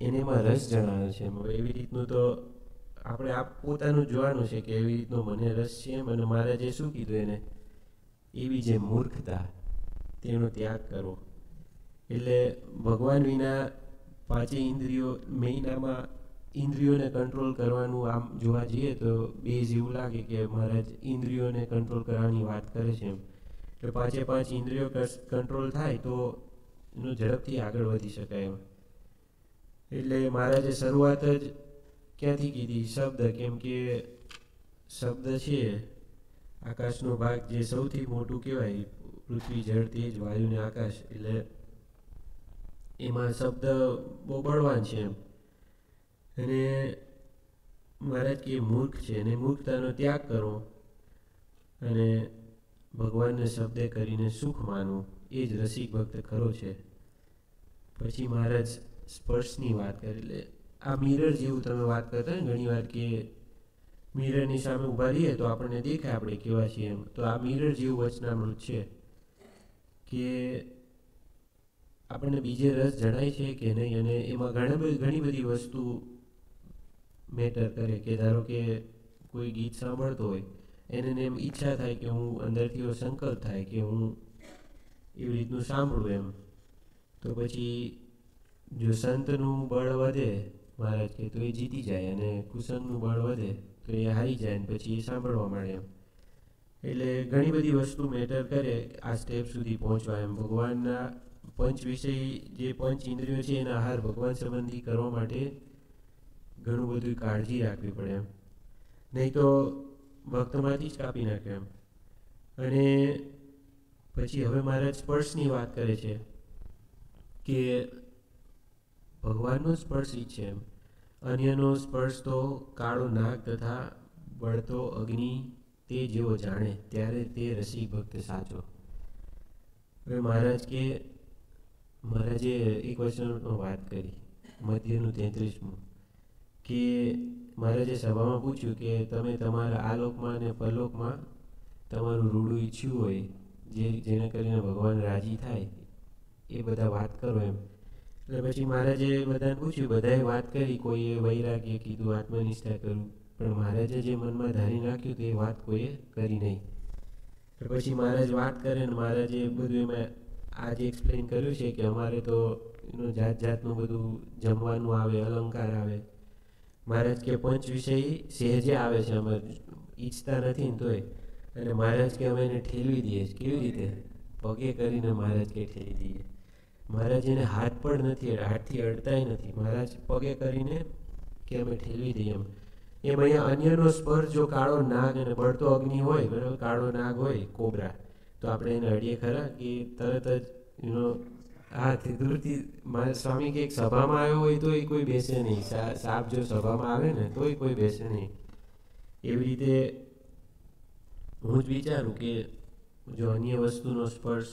એને એમાં રસ જણાવે છે એમ. એવી રીતનું તો આપણે પોતાનું જોવાનું છે કે એવી રીતનો મને રસ છે એમ. અને મહારાજે શું કીધું એને, એવી જે મૂર્ખતા તેનો ત્યાગ કરવો. એટલે ભગવાન વિના 5 ઇન્દ્રિયો, મહિનામાં ઇન્દ્રિયોને કંટ્રોલ કરવાનું આમ જોવા જઈએ તો બેઝ એવું લાગે કે મહારાજ ઇન્દ્રિયોને કંટ્રોલ કરવાની વાત કરે છે એમ. એટલે 5 ઇન્દ્રિયો કંટ્રોલ થાય તો એનો ઝડપથી આગળ વધી શકાય એમ. એટલે મહારાજે શરૂઆત જ ક્યાંથી કીધી? શબ્દ. કેમ કે શબ્દ છે આકાશનો ભાગ, જે સૌથી મોટું કહેવાય, પૃથ્વી, જળ, તેજ, વાયુ ને આકાશ. એટલે એમાં શબ્દ બહુ બળવાન છે એમ. અને મહારાજ કે મૂર્ખ છે, અને મૂર્ખતાનો ત્યાગ કરો અને ભગવાનને શબ્દે કરીને સુખ માનવું, એ જ રસિક ભક્ત ખરો છે. પછી મહારાજ સ્પર્શની વાત કરી. એટલે આ મિરર જેવું તમે વાત કરતા ને ઘણી વાર, કે મિરરની સામે ઊભા રહીએ તો આપણને દેખાય આપણે કેવા છીએ એમ. તો આ મિરર જેવું વચનામૃત છે કે આપણને બીજે રસ જણાય છે કે નહીં, અને એમાં ઘણી બધી વસ્તુ મેટર કરે. કે ધારો કે કોઈ ગીત સાંભળતો હોય, એને એમ ઈચ્છા થાય કે હું અંદરથી એવો સંકલ્પ થાય કે હું એવી રીતનું સાંભળું એમ. તો પછી જો સંતનું બળ વધે મહારાજ કે તો એ જીતી જાય, અને કુસંગનું બળ વધે તો એ હારી જાય, અને પછી એ સાંભળવા મળે એમ. એટલે ઘણી બધી વસ્તુ મેટર કરે આ સ્ટેપ સુધી પહોંચવા એમ. ભગવાનના 5 વિષય, જે 5 ઇન્દ્રિયો છે એના આહાર ભગવાન સંબંધી કરવા માટે ઘણું બધું કાળજી રાખવી પડે એમ, નહીં તો ભક્તમાંથી જ કાપી નાખે એમ. અને પછી હવે મહારાજ સ્પર્શની વાત કરે છે કે ભગવાનનો સ્પર્શ ઈચ્છે એમ. અન્યનો સ્પર્શ તો કાળો નાગ તથા બળતો અગ્નિ તે જેવો જાણે, ત્યારે તે રસિક ભક્ત સાચો. હવે મહારાજ કે મહારાજે એક વચનમાં વાત કરી, મધ્યનું 33મું, કે મહારાજે સભામાં પૂછ્યું કે તમે તમારા આ લોકમાં અને પરલોકમાં તમારું રૂડું ઈચ્છ્યું હોય, જેને કરીને ભગવાન રાજી થાય, એ બધા વાત કરો એમ. એટલે પછી મહારાજે બધાને પૂછ્યું, બધાએ વાત કરી. કોઈએ વૈરાગ્ય કીધું, આત્મનિષ્ઠા કરું, પણ મહારાજે જે મનમાં ધારી નાખ્યું તે વાત કોઈએ કરી નહીં. પછી મહારાજ વાત કરે ને મહારાજે બધું એમાં આજે એક્સપ્લેન કર્યું છે કે અમારે તો એનું જાતનું બધું જમવાનું આવે, અલંકાર આવે. મહારાજ કે 5 વિષય સહેજે આવે છે, અમે ઈચ્છતા નથી ને તોય. અને મહારાજ કે અમે એને ઠેલવી દઈએ. કેવી રીતે? પગે કરીને મહારાજ કે ઠેલી દઈએ. મહારાજ એને હાથ પણ નથી, હાથથી અડતાય નથી. મહારાજ પગે કરીને કે અમે ઠેલવી દઈએ એમ. એમ અહીંયા અન્યનો સ્પર્શ જો કાળો નાગ અને બળતો અગ્નિ હોય, બરાબર, કાળો નાગ હોય, કોબરા, તો આપણે એને અડીએ ખરા? કે તરત જ હાથથી દૂરથી. સ્વામી કે સભામાં આવ્યો હોય તો કોઈ બેસે નહીં. સાપ જો સભામાં આવે ને તોય કોઈ બેસે નહીં. એવી રીતે હું જ વિચારું કે જો અન્ય વસ્તુનો સ્પર્શ,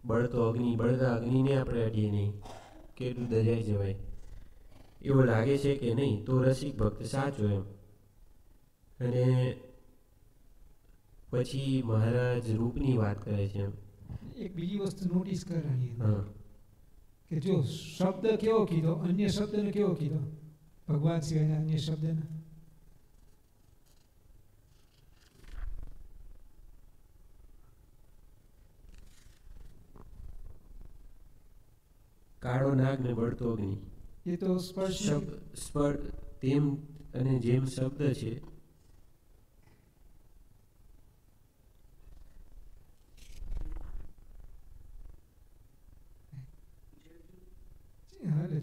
બળતો અગ્નિ, બળતા અગ્નિને આપણે અડીએ નહીં, કેટલું દજાઈ જવાય. એવું લાગે છે કે નહીં? તો રસિક ભક્ત સાચો એમ. અને પછી મહારાજ રૂપની વાત કરે છે. એક બીજી વસ્તુ નોટિસ કરવાની હા કે જો શબ્દ કેવો કીધો, અન્ય શબ્દને કેવો કીધો, ભગવાન સિવાયના અન્ય શબ્દને કાળો નાગ ને બળતો અગ્નિ. એ તો સ્પર્શ સ્પર્શ તેમ અને જેમ શબ્દ છે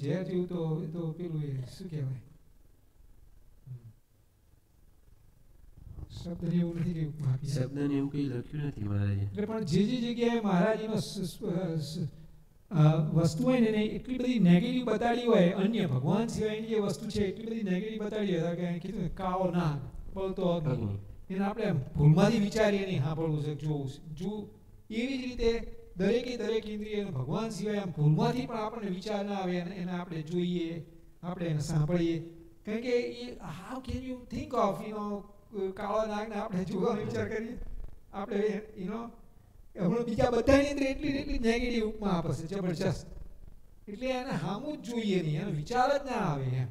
ઝેર જેવું તો પેલું એ શું કહેવાય, શબ્દ એવું નથી કે શબ્દને એવું કંઈ લખ્યું નથી મહારાજે. એટલે પણ જે જગ્યાએ મહારાજીનો વસ્તુ હોય ને એટલી બધી નેગેટિવ બતાડી હોય, અન્ય ભગવાન સિવાયની જે વસ્તુ છે એટલી બધી નેગેટિવ બતાડી હોય કે કીધું કાળો નાગ બળતો અગ્નિ, એને આપણે ભૂલમાંથી વિચારીએ નહીં સાંભળવું છે, જોવું છે. જો એવી જ રીતે દરેક ઇન્દ્રિય ભગવાન સિવાય આમ ભૂલમાંથી પણ આપણને વિચાર ના આવે, એને આપણે જોઈએ, આપણે એને સાંભળીએ. કારણ કે એ how can you think of કાળા નાગને આપણે જોવાનો વિચાર કરીએ, આપણે હમણાં બીજા બધાની અંદર એટલી નેગેટિવ ઉપમા આપે છે જબરજસ્ત, એટલે એને સામું જ જોઈએ નહીં, એનો વિચાર જ ના આવે એમ.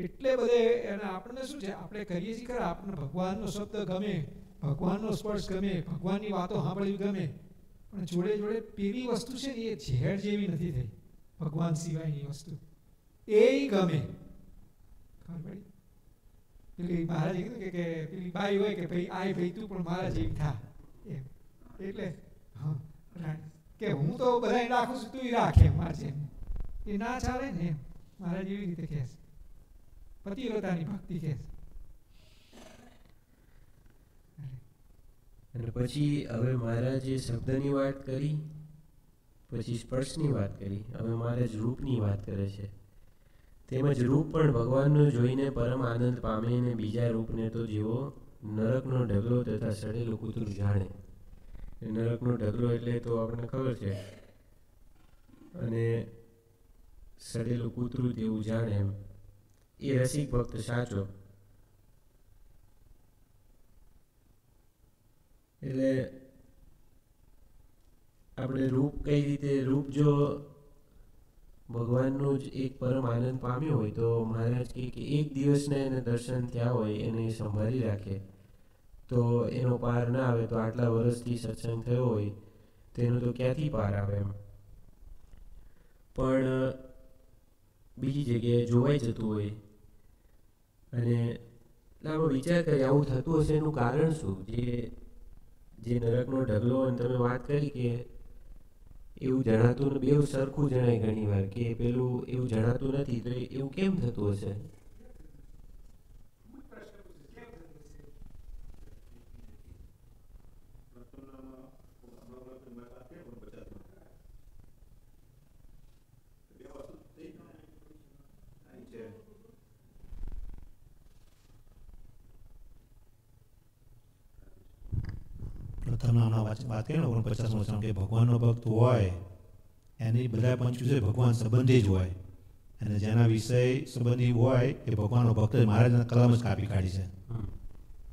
એટલે બધે એને આપણને શું છે, આપણે કરીએ છીએ ખરા, આપણને ભગવાનનો શબ્દ ગમે, ભગવાનનો સ્પર્શ ગમે, ભગવાનની વાતો સાંભળવી ગમે, પણ જોડે જોડે પેલી વસ્તુ છે ને એ ઝેર જેવી નથી થઈ, ભગવાન સિવાયની વસ્તુ એ ગમે. ખબર પડી? પેલી મહારાજે કીધું કે પેલી બાઈ હોય કે ભાઈ આય ભાઈ તું પણ મારા જેવી થા એમ, એટલે હા કે હું તો બધાને રાખું છું, તું રાખે મારે જેમ, એ ના ચાલે ને એમ. મહારાજ એવી રીતે કહે છે, પતિવ્રતાની ભક્તિ કહે છે. અને પછી હવે મહારાજે શબ્દની વાત કરી, પછી સ્પર્શની વાત કરી, હવે મહારાજ રૂપની વાત કરે છે. તેમજ રૂપ પણ ભગવાનનું જોઈને પરમ આનંદ પામે અને બીજા રૂપને તો જેવો નરકનો ઢગલો તથા સડેલું કૂતરું જાણે. નરકનો ઢગલો એટલે તો આપણને ખબર છે, અને સડેલું કૂતરું તેવું જાણે એમ. એ રસિક ભક્ત સાચો. એટલે આપણે રૂપ કઈ રીતે, રૂપ જો ભગવાનનું જ એક પરમ આનંદ પામ્યો હોય તો મહારાજ કહે કે એક દિવસના એને દર્શન થયા હોય એને સંભાળી રાખે તો એનો પાર ના આવે, તો આટલા વર્ષથી સત્સંગ થયો હોય તેનો તો ક્યાંથી પાર આવે એમ. પણ બીજી જગ્યાએ જોવાઈ જતું હોય અને આપણે વિચાર કરીએ આવું થતું હશે એનું કારણ શું? જે નરકનો ઢગલો અને તમે વાત કરી કે એવું જણાતું ને, બેઉ સરખું જણાય ઘણી વાર કે પેલું એવું જણાતું નથી, તો એવું કેમ થતું હશે? પ્રથમના વાત કરીએ ને 49 વર્ષમાં કે ભગવાનનો ભક્ત હોય એની બધા પંચું છે ભગવાન સંબંધી જ હોય, અને જેના વિષય સંબંધી હોય એ ભગવાનનો ભક્ત. મહારાજના કલમ જ કાપી કાઢી છે,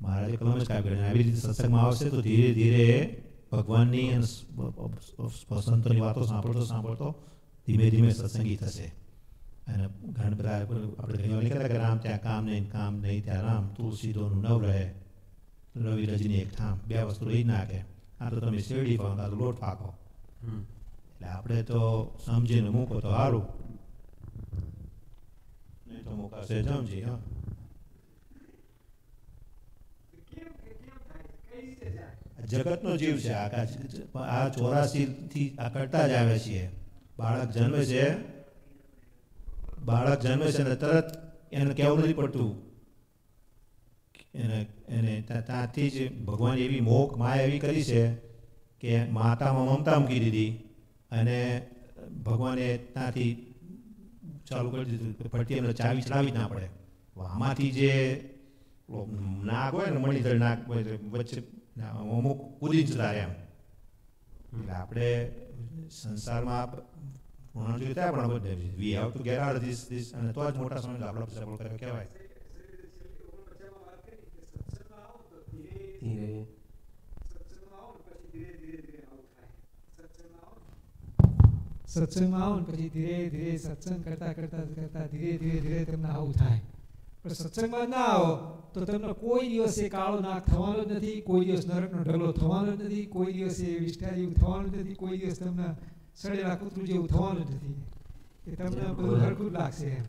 મહારાજે કલમ જ કાપી કાઢી. આવી રીતે સત્સંગમાં આવશે તો ધીરે ધીરે ભગવાનની અને સંતોની વાતો સાંભળતો ધીમે ધીમે સત્સંગી થશે. અને ઘણા બધા આપણે ઘણી વાર કહેતા કે રામ ત્યાં કામ નહીં ત્યાં રામ, તુલસીદોનું નવ રહે, રવિ રજની એક ઠામ, બે વસ્તુ રહી નાખે. આ તો તમે શેરડી પાકો, આ તો લોટ પાકો. એટલે આપણે તો સમજીને મૂકો તો સારું, નહીં તો મૂકાશે સમજી. હા, જગતનો જીવ છે, આ 84 થી આ કરતા જ આવે છીએ. બાળક જન્મે છે ને તરત એને કહેવું નથી પડતું, એને ત્યાંથી જ ભગવાન એવી માયા એવી કરી છે કે માતામાં મમતા મૂકી દીધી, અને ભગવાને ત્યાંથી ચાલુ કરી દીધું ફરતી એમને ચાવી ચડાવી જ ના પડે. આમાંથી જે નાગ હોય ને, મણિધર નાગ વચ્ચે અમુક કૂદી જતા એમ. એટલે આપણે સંસારમાં પણ વી have two get out this, અને તો જ મોટા સમય આપણા કહેવાય. ધીરે સત્સંગમાં આવો ને પછી ધીરે ધીરે સત્સંગ કરતા કરતા કરતા ધીરે ધીરે ધીરે તમને આવું થાય. પણ સત્સંગમાં ના આવો તો તમને કોઈ દિવસ એ કાળો નાક થવાનો જ નથી, કોઈ દિવસ નરકનો ઢગલો થવાનો જ નથી, કોઈ દિવસ એ વિષ્ઠા જેવું થવાનું જ નથી, કોઈ દિવસ તમને સડેલા કૂતરું જેવું થવાનું જ નથી. એ તમને બધું હરખું જ લાગશે એમ.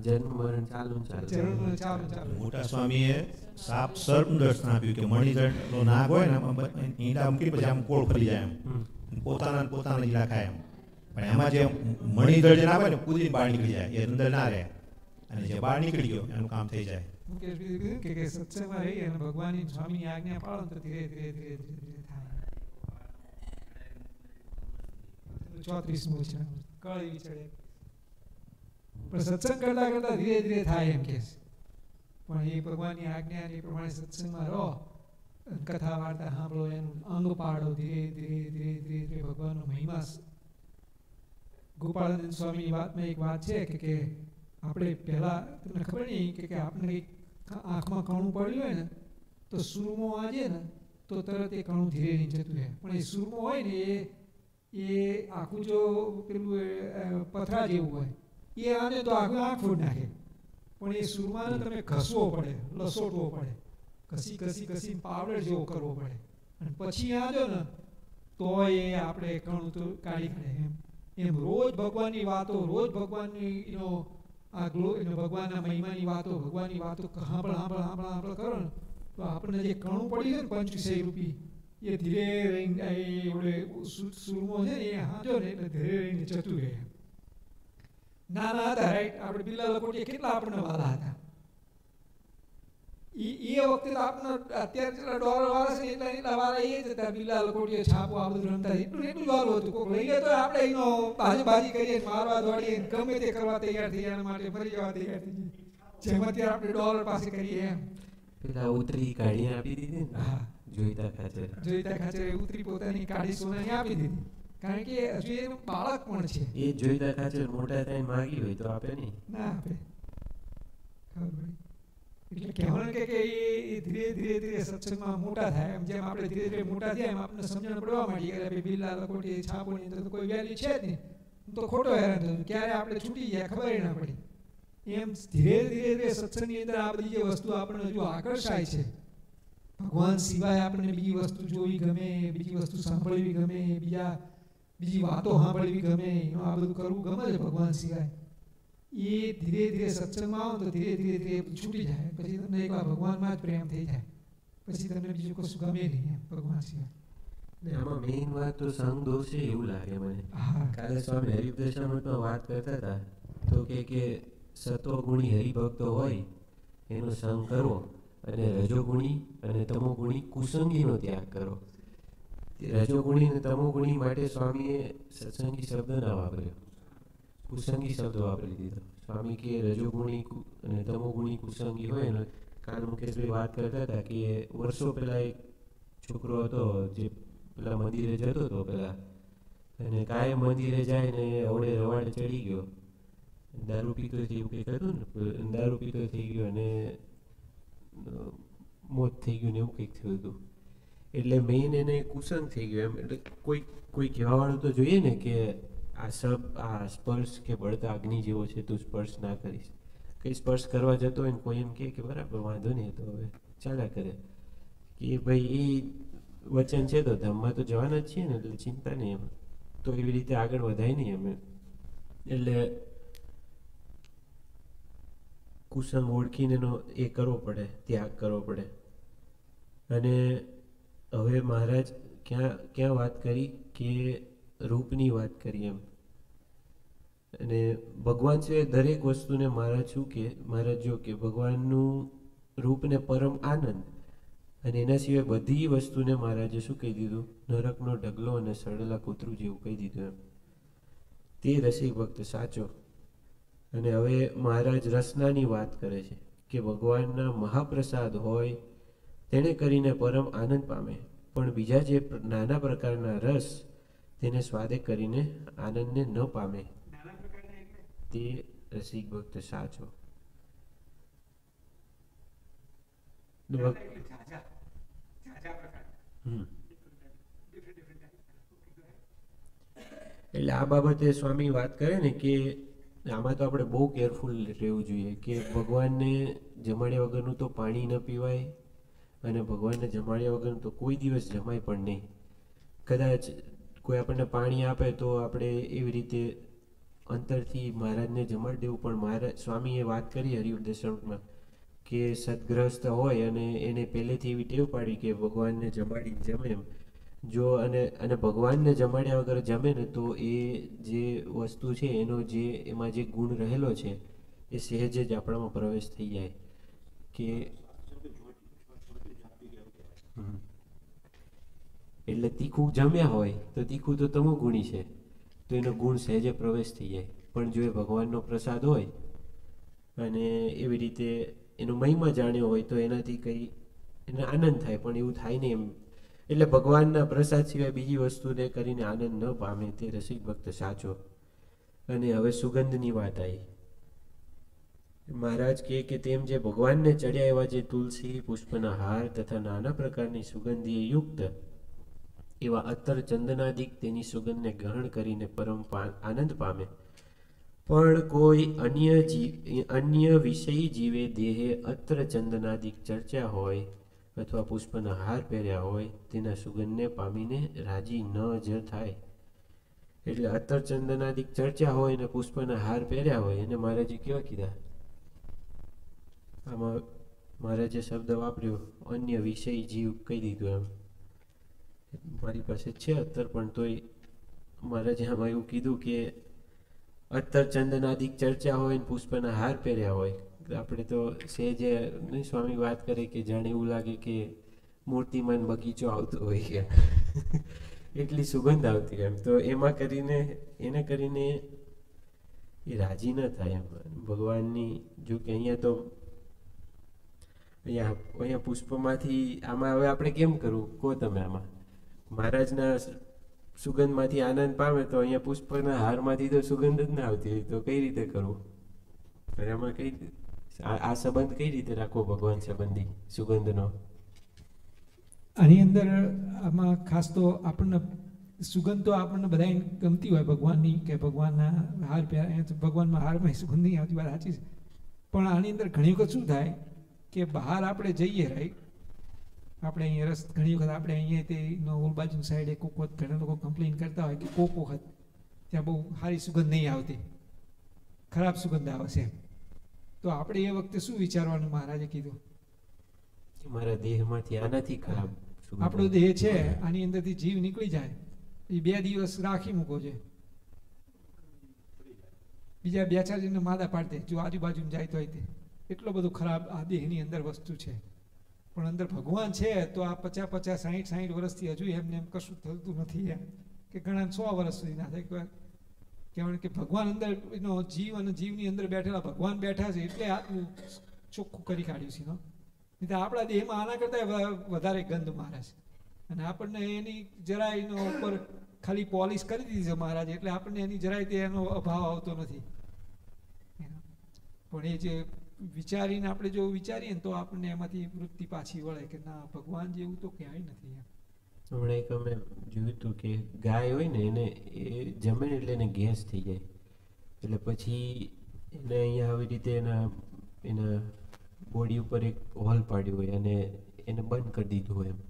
જન્મ મરણ ચાલુ ચાલુ. મોટા સ્વામીએ સાપ સર્પ દર્શન આપ્યું કે મણિદંડનો નાગ હોય ને ઈંડા મૂકી પછી આમ કોળ ફરી જાય એમ પોતાના ઈંડા ખાય એમ. પણ એમાં જે મણિદંડ જે નાખે ને કૂદીને બહાર નીકળી જાય, એ અંદર ના રહે, અને જે બહાર નીકળી ગયો એનું કામ થઈ જાય. કે સત્સંગમાં રહી અને ભગવાનની સ્વામીની આજ્ઞા પાળો તો ધીરે ધીરે ધીરે ધીરે થાય. 34મું છે કળી ચડે. પણ સત્સંગ કરતા કરતા ધીરે ધીરે થાય એમ કે. પણ એ ભગવાનની આજ્ઞા એ પ્રમાણે સત્સંગમાં રહો, કથા વાર્તા સાંભળો, એનું અંગ પાડો, ધીરે ધીરે ધીરે ધીરે ધીરે ભગવાનનો મહિમા. ગોપાળાનંદ સ્વામીની વાતમાં એક વાત છે કે આપણે પહેલા તમને ખબર નહીં કે આપણે આંખમાં કણું પડ્યું હોય ને તો સૂરમો વાંચે ને તો તરત એ કણું ધીરે નહીં જતું રહે. પણ એ સૂરમો હોય ને એ આખું જો પેલું પથરા જેવું હોય એ આને તો આખું આંખ ફૂટ નાખે. પણ એ સૂરમાને તમે ઘસવો પડે, લસોટવો પડે, ઘસી ઘસી ઘસી પાવડર જેવો કરવો પડે, અને પછી આજો ને તો એ આપણે કણું તો કાઢી કાઢે. એમ રોજ ભગવાનની વાતો, રોજ ભગવાનની ભગવાનના મહિમાની વાતો, ભગવાનની વાતો સાંભળ કરો ને તો આપણને જે કણું પડી છે ને 25 રૂપિયા એ ધીરે રહીને સૂરમો છે ને એ હાજો ને એટલે ધીરે રહીને જતું રહે. નાના હતા રાઈટ, આપણે બિલ્લા લકોટીએ કેટલા આપણને વાલા હતા. એ વખતે તો આપણને અત્યારે જેટલા ડોલર વાળા છે એટલા વાળા એ જ હતા. બિલ્લા લકોટીએ છાપો આ બધું રમતા એટલું વાળું હતું. કોઈક લઈ લે તો આપણે એનો બાજી કરીએ, મારવા દોડીએ, ગમે તે કરવા તૈયાર થઈ એના માટે મરી જવા તૈયાર થઈ જાય. જેમ અત્યારે આપણે ડોલર પાસે કરીએ એમ. પેલા ઉતરી કાઢીને આપી દીધી ને. હા, જોઈતા ખાચરે ઉતરી પોતાની કાઢી સોનાની આપી દીધી. કારણ કે હજુ એ બાળક પણ છે. એ જોઈતા ખાચર મોટા થઈને માગી હોય તો આપે નહીં, ના આપે. ખબર એટલે કહેવાનું કે એ ધીરે ધીરે ધીરે સત્સંગમાં મોટા થાય. એમ જેમ આપણે ધીરે ધીરે મોટા થયા એમ આપણને સમજણ પડવા માંડી કે બિલ્લા લકોટી છાપોની અંદર તો કોઈ વેલ્યુ છે જ નહીં, તો ખોટો હેરાન થયું, ક્યારે આપણે છૂટી ગયા ખબર ના પડી. એમ ધીરે ધીરે ધીરે સત્સંગની અંદર આ બધી જે વસ્તુ આપણને હજુ આકર્ષાય છે. ભગવાન સિવાય આપણને બીજી વસ્તુ જોવી ગમે, બીજી વસ્તુ સાંભળવી ગમે, બીજી વાતો સાંભળવી ગમે, આ બધું કરવું ગમે છે ભગવાન સિવાય. એ ધીરે ધીરે સત્સંગમાં આવો તો ધીરે ધીરે ધીરે છૂટી જાય. પછી તમને એકવાર ભગવાનમાં જ પ્રેમ થઈ જાય, પછી તમને બીજું કશું ગમે નહીં એમ ભગવાન સિવાય. આમાં મેઇન વાત તો સંગ દોષ છે એવું લાગે મને. કાલે સ્વામી હરિપ્રસાદમાં વાત કરતા હતા તો કે સત્વગુણી હરિભક્તો હોય એનો સંગ કરવો, અને રજોગુણી અને તમોગુણી કુસંગીનો ત્યાગ કરો. રજોગુણી અને તમોગુણી માટે સ્વામીએ સત્સંગી શબ્દ ના વાપર્યો, કુસંગી શબ્દ વાપરી દીધો. સ્વામી કે રજોગુણી અને તમોગુણી કુસંગી હોય ને. કાલ મુકેશભાઈ વાત કરતા હતા કે વર્ષો પહેલા એક છોકરો હતો જે પેલા મંદિરે જતો હતો પેલા, અને કાયમ મંદિરે જાય ને અવડે રવાડે ચડી ગયો, દારૂ પીતો એવું કંઈક હતું ને, દારૂ પીતો થઈ ગયો અને મોત થઈ ગયું ને એવું કંઈક થયું હતું. એટલે મેઇન એને કુસંગ થઈ ગયો એમ. એટલે કોઈ કહેવાવાળું તો જોઈએ ને કે આ સ્પર્શ કે બળતા અગ્નિ જેવો છે, તું સ્પર્શ ના કરીશ. કંઈ સ્પર્શ કરવા જતો હોય ને કોઈ એમ કે બરાબર વાંધો નહીં, તો હવે ચાલ્યા કરે કે ભાઈ એ વચન છે તો ધામમાં તો જવાના જ છીએ ને, એટલે ચિંતા નહીં એમ. તો એવી રીતે આગળ વધાય નહીં એમ. એટલે કુસંગ ઓળખીને એનો એ કરવો પડે, ત્યાગ કરવો પડે. અને હવે મહારાજ ક્યાં વાત કરી કે રૂપની વાત કરી એમ. અને ભગવાન સિવાય દરેક વસ્તુને મહારાજ શું કે, મહારાજ જો કે ભગવાનનું રૂપને પરમ આનંદ, અને એના સિવાય બધી વસ્તુને મહારાજે શું કહી દીધું, નરકનો ઢગલો અને સડેલા કૂતરું જેવું કહી દીધું એમ. તે રસિક ભક્ત સાચો. અને હવે મહારાજ રસનાની વાત કરે છે કે ભગવાનના મહાપ્રસાદ હોય તેને કરીને પરમ આનંદ પામે, પણ બીજા જે નાના પ્રકારના રસ તેને સ્વાદે કરીને આનંદને ન પામે, તે રસિક ભક્ત સાચો. રાજા પ્રસાદ એટલે આ બાબતે સ્વામી વાત કરે ને કે આમાં તો આપણે બહુ કેરફુલ રહેવું જોઈએ કે ભગવાનને જમાડ્યા વગરનું તો પાણી ન પીવાય અને ભગવાનને જમાડ્યા વગરનું તો કોઈ દિવસ જમાય પણ નહીં. કદાચ કોઈ આપણને પાણી આપે તો આપણે એવી રીતે અંતરથી મહારાજને જમાડી દેવું, પણ મહારાજ સ્વામીએ વાત કરી હરિઉપદેશમાં કે સદગ્રસ્ત હોય અને એને પહેલેથી એવી ટેવ પાડી કે ભગવાનને જમાડી જમે એમ, જો અને ભગવાનને જમાડ્યા વગર જમે ને તો એ જે વસ્તુ છે એનો જે એમાં જે ગુણ રહેલો છે એ સહેજ જ આપણામાં પ્રવેશ થઈ જાય કે એટલે તીખું જમ્યા હોય તો તીખું તો તમો ગુણી છે તો એનો ગુણ સહેજે પ્રવેશ થઈ જાય, પણ જો એ ભગવાનનો પ્રસાદ હોય અને એવી રીતે એનો મહિમા જાણ્યો હોય તો એનાથી કંઈ એને આનંદ થાય, પણ એવું થાય નહીં એમ. એટલે ભગવાનના પ્રસાદ સિવાય બીજી વસ્તુને કરીને આનંદ ન પામે તે રસિક ભક્ત સાચો. અને હવે સુગંધની વાત આવી. મહારાજ કહે કે તેમ જે ભગવાનને ચડ્યા એવા જે તુલસી પુષ્પના હાર તથા નાના પ્રકારની સુગંધીએ યુક્ત એવા અત્તર ચંદનાદિક તેની સુગંધને ગ્રહણ કરીને પરમ આનંદ પામે, પણ કોઈ અન્ય વિષયી જીવે દેહે અત્તર ચંદનાદિક ચર્ચા હોય અથવા પુષ્પના હાર પહેર્યા હોય તેના સુગંધને પામીને રાજી ન જ થાય. એટલે અત્તર ચંદનાદિક ચર્ચા હોય અને પુષ્પના હાર પહેર્યા હોય એને મહારાજે કેવા કીધા? આમાં મહારાજે શબ્દ વાપર્યો અન્ય વિષય જીવ કહી દીધું. એમ મારી પાસે છે અત્તર, પણ તોય મહારાજે આમાં એવું કીધું કે અત્તર ચંદનાદિક ચર્ચા હોય ને પુષ્પના હાર પહેર્યા હોય. આપણે તો સહેજે નહીં સ્વામી વાત કરે કે જાણે એવું લાગે કે મૂર્તિમાન બગીચો આવતો હોય કે એટલી સુગંધ આવતી એમ. તો એમાં કરીને એ રાજી ન થાય એમ ભગવાનની. જો કે અહીંયા તો અહીંયા પુષ્પમાંથી આમાં હવે આપણે કેમ કરવું કહો તમે? આમાં મહારાજના સુગંધમાંથી આનંદ પામે તો અહીંયા પુષ્પના હારમાંથી તો સુગંધ જ ના આવતી હોય તો કઈ રીતે કરવું? અને આમાં કઈ આ સંબંધ કઈ રીતે રાખવો ભગવાન સંબંધી સુગંધનો? આની અંદર આમાં ખાસ તો આપણને સુગંધ તો આપણને બધાને ગમતી હોય ભગવાનની, કે ભગવાનના હાર પહેર્યા, ભગવાનમાં હારમાં સુગંધ નહીં આવતી, વાત સાચી છે. પણ આની અંદર ઘણી વખત શું થાય કે બહાર આપણે જઈએ, રાઈટ, આપણે અહીંયા ઘણી વખત આપણે અહીંયા તે ઓલ બાજુ સાઈડે કોક વખત ઘણા લોકો કમ્પ્લેન કરતા હોય કે કોક વખત ત્યાં બહુ સારી સુગંધ નહીં આવતી, ખરાબ સુગંધ આવે છે. તો આપણે એ વખતે શું વિચારવાનું? મહારાજે કીધું મારા દેહમાંથી આનાથી ખરાબ આપણો દેહ છે, આની અંદરથી જીવ નીકળી જાય, એ 2 દિવસ રાખી મૂકો છે, બીજા 2-4 જણને માદા પાડી દે જો આજુબાજુ જાય તો તે એટલો બધો ખરાબ આ દેહની અંદર વસ્તુ છે. પણ અંદર ભગવાન છે તો આ 50, 60 વર્ષથી હજુ એમને એમ કશું થતું નથી એમ, કે ઘણા 100 વર્ષ સુધી ના થાય. કહેવાનું કે ભગવાન અંદર એનો જીવ અને જીવની અંદર બેઠેલા ભગવાન બેઠા છે એટલે આટલું ચોખ્ખું કરી કાઢ્યું છે. નહીં તો આપણા દેહમાં આના કરતાં વધારે ગંધ મારે છે, અને આપણને એની જરાય એનો ઉપર ખાલી પોલિશ કરી દીધી છે મહારાજ, એટલે આપણને એની જરાય તે એનો અભાવ આવતો નથી. પણ એ જે વિચારીને આપણે જો વિચારીએ ને તો આપણને એમાંથી વૃત્તિ પાછી વળે કે ના, ભગવાન જેવું તો ક્યાંય નથી. હમણાં એક અમે જોયું હતું કે ગાય હોય ને એને એ જમે ને એટલે એને ગેસ થઈ જાય, એટલે પછી એને અહીંયા આવી રીતે એના બોડી ઉપર એક હોલ પાડ્યું હોય અને એને બંધ કરી દીધું હોય એમ.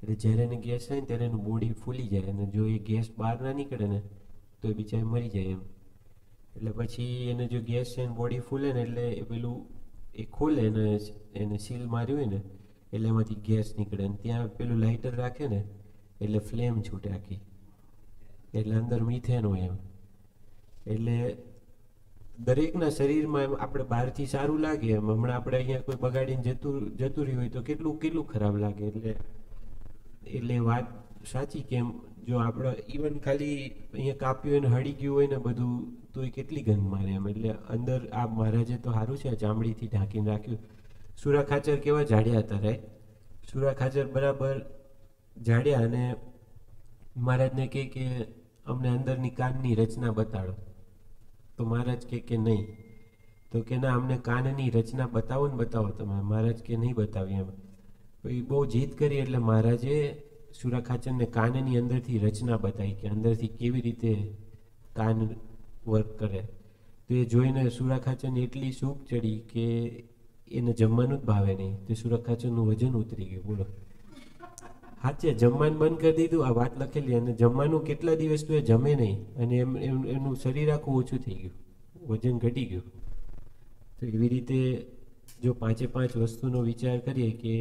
એટલે જ્યારે એને ગેસ થાય ને ત્યારે એનું બોડી ફૂલી જાય, અને જો એ ગેસ બહાર ના નીકળે ને તો એ બિચારી મરી જાય એમ. એટલે પછી એને જો ગેસ છે બોડી ફૂલે ને એટલે એ પેલું એ ખોલે ને એને સીલ માર્યું હોય ને એટલે એમાંથી ગેસ નીકળે, અને ત્યાં પેલું લાઇટર રાખે ને એટલે ફ્લેમ છૂટે આખી, એટલે અંદર મિથેન હોય એમ. એટલે દરેકના શરીરમાં એમ આપણે બહારથી સારું લાગે એમ, હમણાં આપણે અહીંયા કોઈ બગાડીને જતું રહ્યું હોય તો કેટલું ખરાબ લાગે. એટલે વાત સાચી કે એમ જો આપણે ઇવન ખાલી અહીંયા કાપ્યું હોય ને હળી ગયું હોય ને બધું તો એ કેટલી ગંધ મારે એમ. એટલે અંદર આ મહારાજે તો સારું છે ચામડીથી ઢાંકીને રાખ્યું. સુરા ખાચર કેવા જાડ્યા હતા, રાઈટ? સુરા ખાચર બરાબર જાડ્યા, અને મહારાજને કહે કે અમને અંદરની કાનની રચના બતાડો, તો મહારાજ કે નહીં, તો કે ના, અમને કાનની રચના બતાવો ને બતાવો તમે. મહારાજ કે નહીં બતાવી એમ. પછી બહુ જીદ કરી એટલે મહારાજે સુરાખાચરને કાનની અંદરથી રચના બતાવી કે અંદરથી કેવી રીતે કાન વર્ક કરે. તો એ જોઈને સુરાખાચરને એટલી સૂખ ચડી કે એને જમવાનું જ ભાવે નહીં. તે સુરાખાચરનું વજન ઉતરી ગયું. બોલો, સાચે જમવાનું બંધ કરી દીધું. આ વાત લખેલી. અને જમવાનું કેટલા દિવસ તો એ જમે નહીં અને એનું શરીર આખું ઓછું થઈ ગયું, વજન ઘટી ગયું. તો એવી રીતે જો 5 વસ્તુનો વિચાર કરીએ કે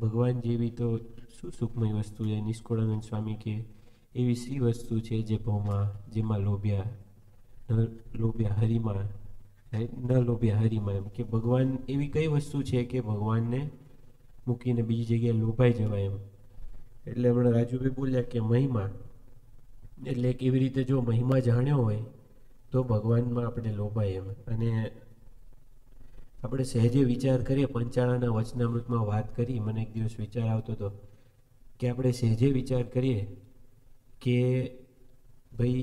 ભગવાન જેવી તો શું સુખમય વસ્તુ છે. નિષ્કુળાનંદ સ્વામી કે એવી સી વસ્તુ છે જે ભવમાં જેમાં લોભ્યા હરિમાં ન લોભ્યા હરિમાં. એમ કે ભગવાન એવી કઈ વસ્તુ છે કે ભગવાનને મૂકીને બીજી જગ્યાએ લોભાઈ જવાય એમ. એટલે હમણાં રાજુભાઈ બોલ્યા કે મહિમા એટલે કેવી રીતે જો મહિમા જાણ્યો હોય તો ભગવાનમાં આપણે લોભાય એમ. અને આપણે સહેજે વિચાર કરીએ, પંચાળાના વચનામૃતમાં વાત કરી, મને એક દિવસ વિચાર આવતો હતો કે આપણે સહેજે વિચાર કરીએ કે ભાઈ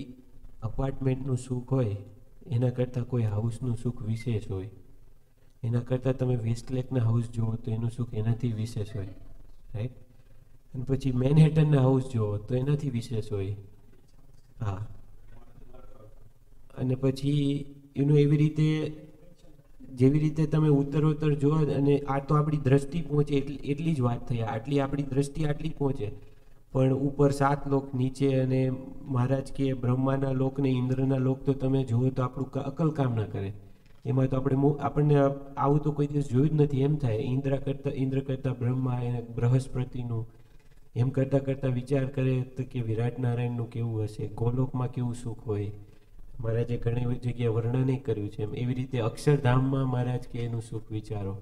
અપાર્ટમેન્ટનું સુખ હોય એના કરતાં કોઈ હાઉસનું સુખ વિશેષ હોય. એના કરતાં તમે વેસ્ટલેકના હાઉસ જુઓ તો એનું સુખ એનાથી વિશેષ હોય, રાઈટ. અને પછી મેનહેટનના હાઉસ જુઓ તો એનાથી વિશેષ હોય. હા, અને પછી એનું એવી રીતે જેવી રીતે તમે ઉત્તરોત્તર જુઓ. અને આ તો આપણી દ્રષ્ટિ પહોંચે એટલી જ વાત થઈ. આટલી આપણી દ્રષ્ટિ આટલી પહોંચે, પણ ઉપર 7 લોક નીચે અને મહારાજ કે બ્રહ્માના લોક ને ઇન્દ્રના લોક તો તમે જુઓ તો આપણું અકલ કામ ના કરે. એમાં તો આપણને આવું તો કોઈ દિવસ જોયું જ નથી. એમ થાય ઇન્દ્ર કરતાં બ્રહ્મા, બૃહસ્પતિનું એમ કરતાં વિચાર કરે તો કે વિરાટ નારાયણનું કેવું હશે, ગોલોકમાં કેવું સુખ હોય. મહારાજે ઘણી જગ્યાએ વર્ણન કર્યું છે. એમ એવી રીતે અક્ષરધામમાં મહારાજ કે એનું સુખ વિચારો,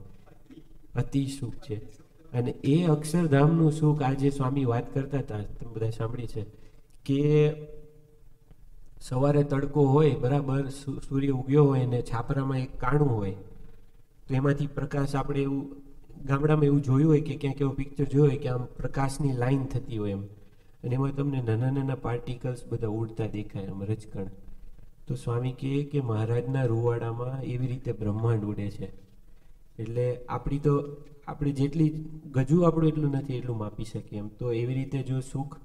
અતિ સુખ છે. અને એ અક્ષરધામનું સુખ આજે સ્વામી વાત કરતા હતા, તમે બધા સાંભળી છે કે સવારે તડકો હોય, બરાબર સૂર્ય ઉગ્યો હોય ને છાપરામાં એક કાણું હોય તો એમાંથી પ્રકાશ, આપણે એવું ગામડામાં એવું જોયું હોય કે ક્યાંક એવો પિક્ચર જોયું હોય કે આમ પ્રકાશની લાઈન થતી હોય એમ, અને એમાં તમને નાના નાના પાર્ટિકલ્સ બધા ઉડતા દેખાય આમ રજકણ. તો સ્વામી કહે કે મહારાજના રૂવાડામાં એવી રીતે બ્રહ્માંડ ઉડે છે. એટલે આપણે જેટલી ગજુ આપણું એટલું નથી એટલું માપી શકીએ એમ. તો એવી રીતે જો સુખ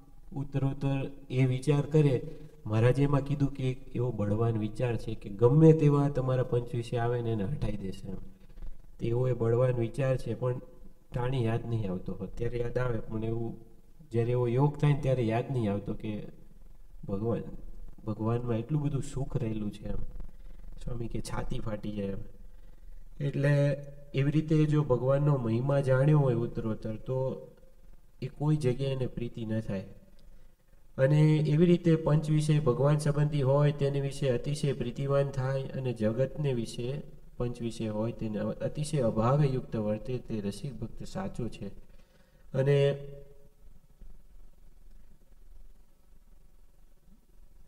ઉત્તરોત્તર એ વિચાર કરે. મહારાજે એમાં કીધું કે એક એવો બળવાન વિચાર છે કે ગમે તેવા તમારા પંચવિષય આવે ને એને હટાવી દેશે એમ. એવો એ બળવાન વિચાર છે, પણ ટાણી યાદ નહીં આવતો. અત્યારે યાદ આવે પણ એવું જ્યારે એવો યોગ થાય ને ત્યારે યાદ નહીં આવતો કે ભગવાનમાં એટલું બધું સુખ રહેલું છે એમ. સ્વામી કે છાતી ફાટી જાય એમ. એટલે એવી રીતે જો ભગવાનનો મહિમા જાણ્યો હોય ઉત્તરોત્તર તો એ કોઈ જગ્યાએ એને પ્રીતિ ન થાય. અને એવી રીતે પંચ વિષય ભગવાન સંબંધી હોય તેને વિશે અતિશય પ્રીતિવાન થાય, અને જગતને વિશે પંચ વિષય હોય તેને અતિશય અભાવે યુક્ત વર્તે. તે રસિક ભક્ત સાચો છે. અને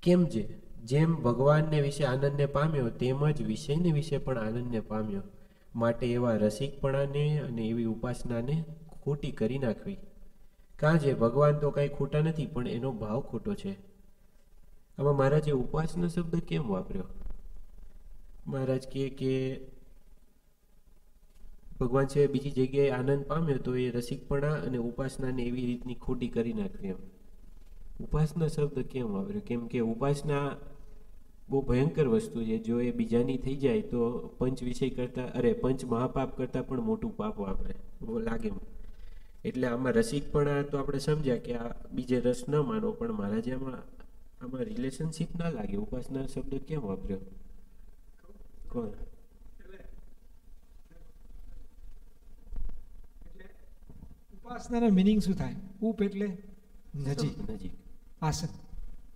કેમ છે જેમ ભગવાનને વિશે આનંદને પામ્યો તેમજ વિષયને વિશે પણ આનંદને પામ્યો. માટે એવા રસિકપણાને અને એવી ઉપાસનાને ખોટી કરી નાખવી. કાં છે ભગવાન તો કાંઈ ખોટા નથી, પણ એનો ભાવ ખોટો છે. આમાં મહારાજે ઉપાસના શબ્દ કેમ વાપર્યો? મહારાજ કે ભગવાન છે બીજી જગ્યાએ આનંદ પામ્યો તો એ રસિકપણા અને ઉપાસનાને એવી રીતની ખોટી કરી નાખવી એમ. ઉપાસના શબ્દ કેમ વાપર્યો? કેમ કે ઉપાસના બહુ ભયંકર વસ્તુ છે. જો એ બીજાની થઈ જાય તો પંચ વિષય કરતા પંચ મહાપાપ કરતા પણ મોટું પાપ વાપરે લાગે. એટલે આમાં રસિકપણા તો આપણે સમજ્યા કે આ બીજે રસ ન માનો, પણ મહારાજે આમાં રિલેશનશીપ ના લાગે. ઉપાસના શબ્દ કેમ વાપર્યો? કોણ? ઉપાસનાનો મિનિંગ શું થાય? ઉપ એટલે નજીક, આસન.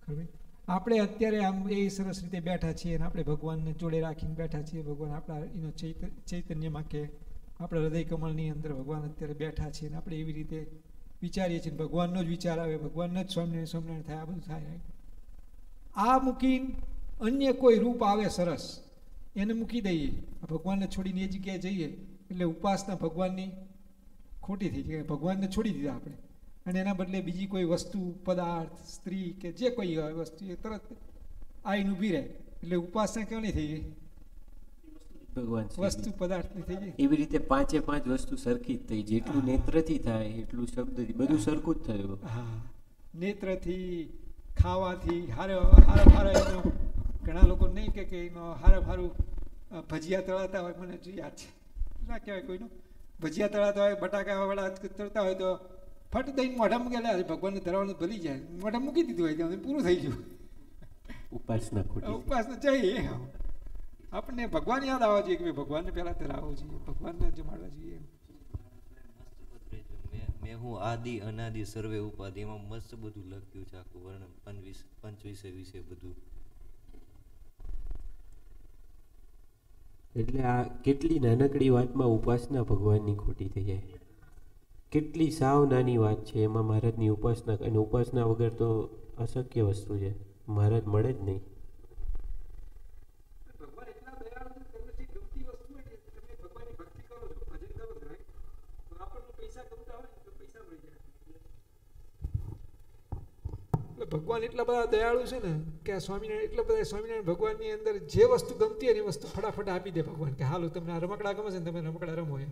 ખબર? આપણે અત્યારે આમ એ સરસ રીતે બેઠા છીએ અને આપણે ભગવાનને જોડે રાખીને બેઠા છીએ. ભગવાન આપણા એનો ચૈતન્યમાં કે આપણા હૃદય કમળની અંદર ભગવાન અત્યારે બેઠા છીએ અને આપણે એવી રીતે વિચારીએ છીએ. ભગવાનનો જ વિચાર આવે, ભગવાનનો જ સ્વામિનારાયણ થાય, આ બધું થાય. આ મૂકીને અન્ય કોઈ રૂપ આવે સરસ એને મૂકી દઈએ, ભગવાનને છોડીને એ જગ્યાએ જઈએ એટલે ઉપાસના ભગવાનની ખોટી થઈ જાય. ભગવાનને છોડી દીધા આપણે અને એના બદલે બીજી કોઈ વસ્તુ, પદાર્થ, સ્ત્રી કે જે કોઈ વસ્તુ એ તરત આવીને ઊભી રહે એટલે ઉપાસના કેવી થઈ ગઈ? ભગવાન વસ્તુ પદાર્થની થઈ ગઈ. એવી રીતે 5 વસ્તુ સરખી જ થઈ. જેટલું નેત્રથી થાય એટલું શબ્દથી બધું સરખું જ થયું. હા, નેત્રથી, ખાવાથી હારા એનો ઘણા લોકો નહીં કે એનો હારું ભજીયા તળાતા હોય. મને યાદ છે, ના કહેવાય કોઈનો ભજીયા તળાતા હોય, બટાકા વાળા તળતા હોય તો ફટ દઈને મોઢા મૂકી લે, ભગવાનને ધરવાનું ભલી જાય, મોઢા મૂકી દીધું હોય ત્યાં પૂરું થઈ ગયું. ઉપાસના ખોટી. ઉપાસના જઈએ આપણને ભગવાન યાદ આવવા જોઈએ કે ભગવાનને પહેલા ધરાવવો જોઈએ, ભગવાનને જમાડવા જોઈએ. મેં હું આદિ અનાદિ સર્વે ઉપાધિ એમાં મસ્ત બધું લખ્યું છે, આખું વર્ણન પંચ વિશે બધું. એટલે આ કેટલી નાનકડી વાતમાં ઉપાસના ભગવાનની ખોટી થઈ જાય. કેટલી સાવ નાની વાત છે એમાં મહારાજની ઉપાસના, અને ઉપાસના વગર તો અશક્ય વસ્તુ છે, મહારાજ મળે જ નહીં. ભગવાન એટલા બધા દયાળુ છે ને કે સ્વામિનારાયણ એટલા બધા સ્વામિનારાયણ ભગવાનની અંદર જે વસ્તુ ગમતી હોય એ વસ્તુ ફટાફટ આપી દે ભગવાન કે હાલો તમને આ રમકડા ગમે છે ને તમે રમકડા રમો. એમ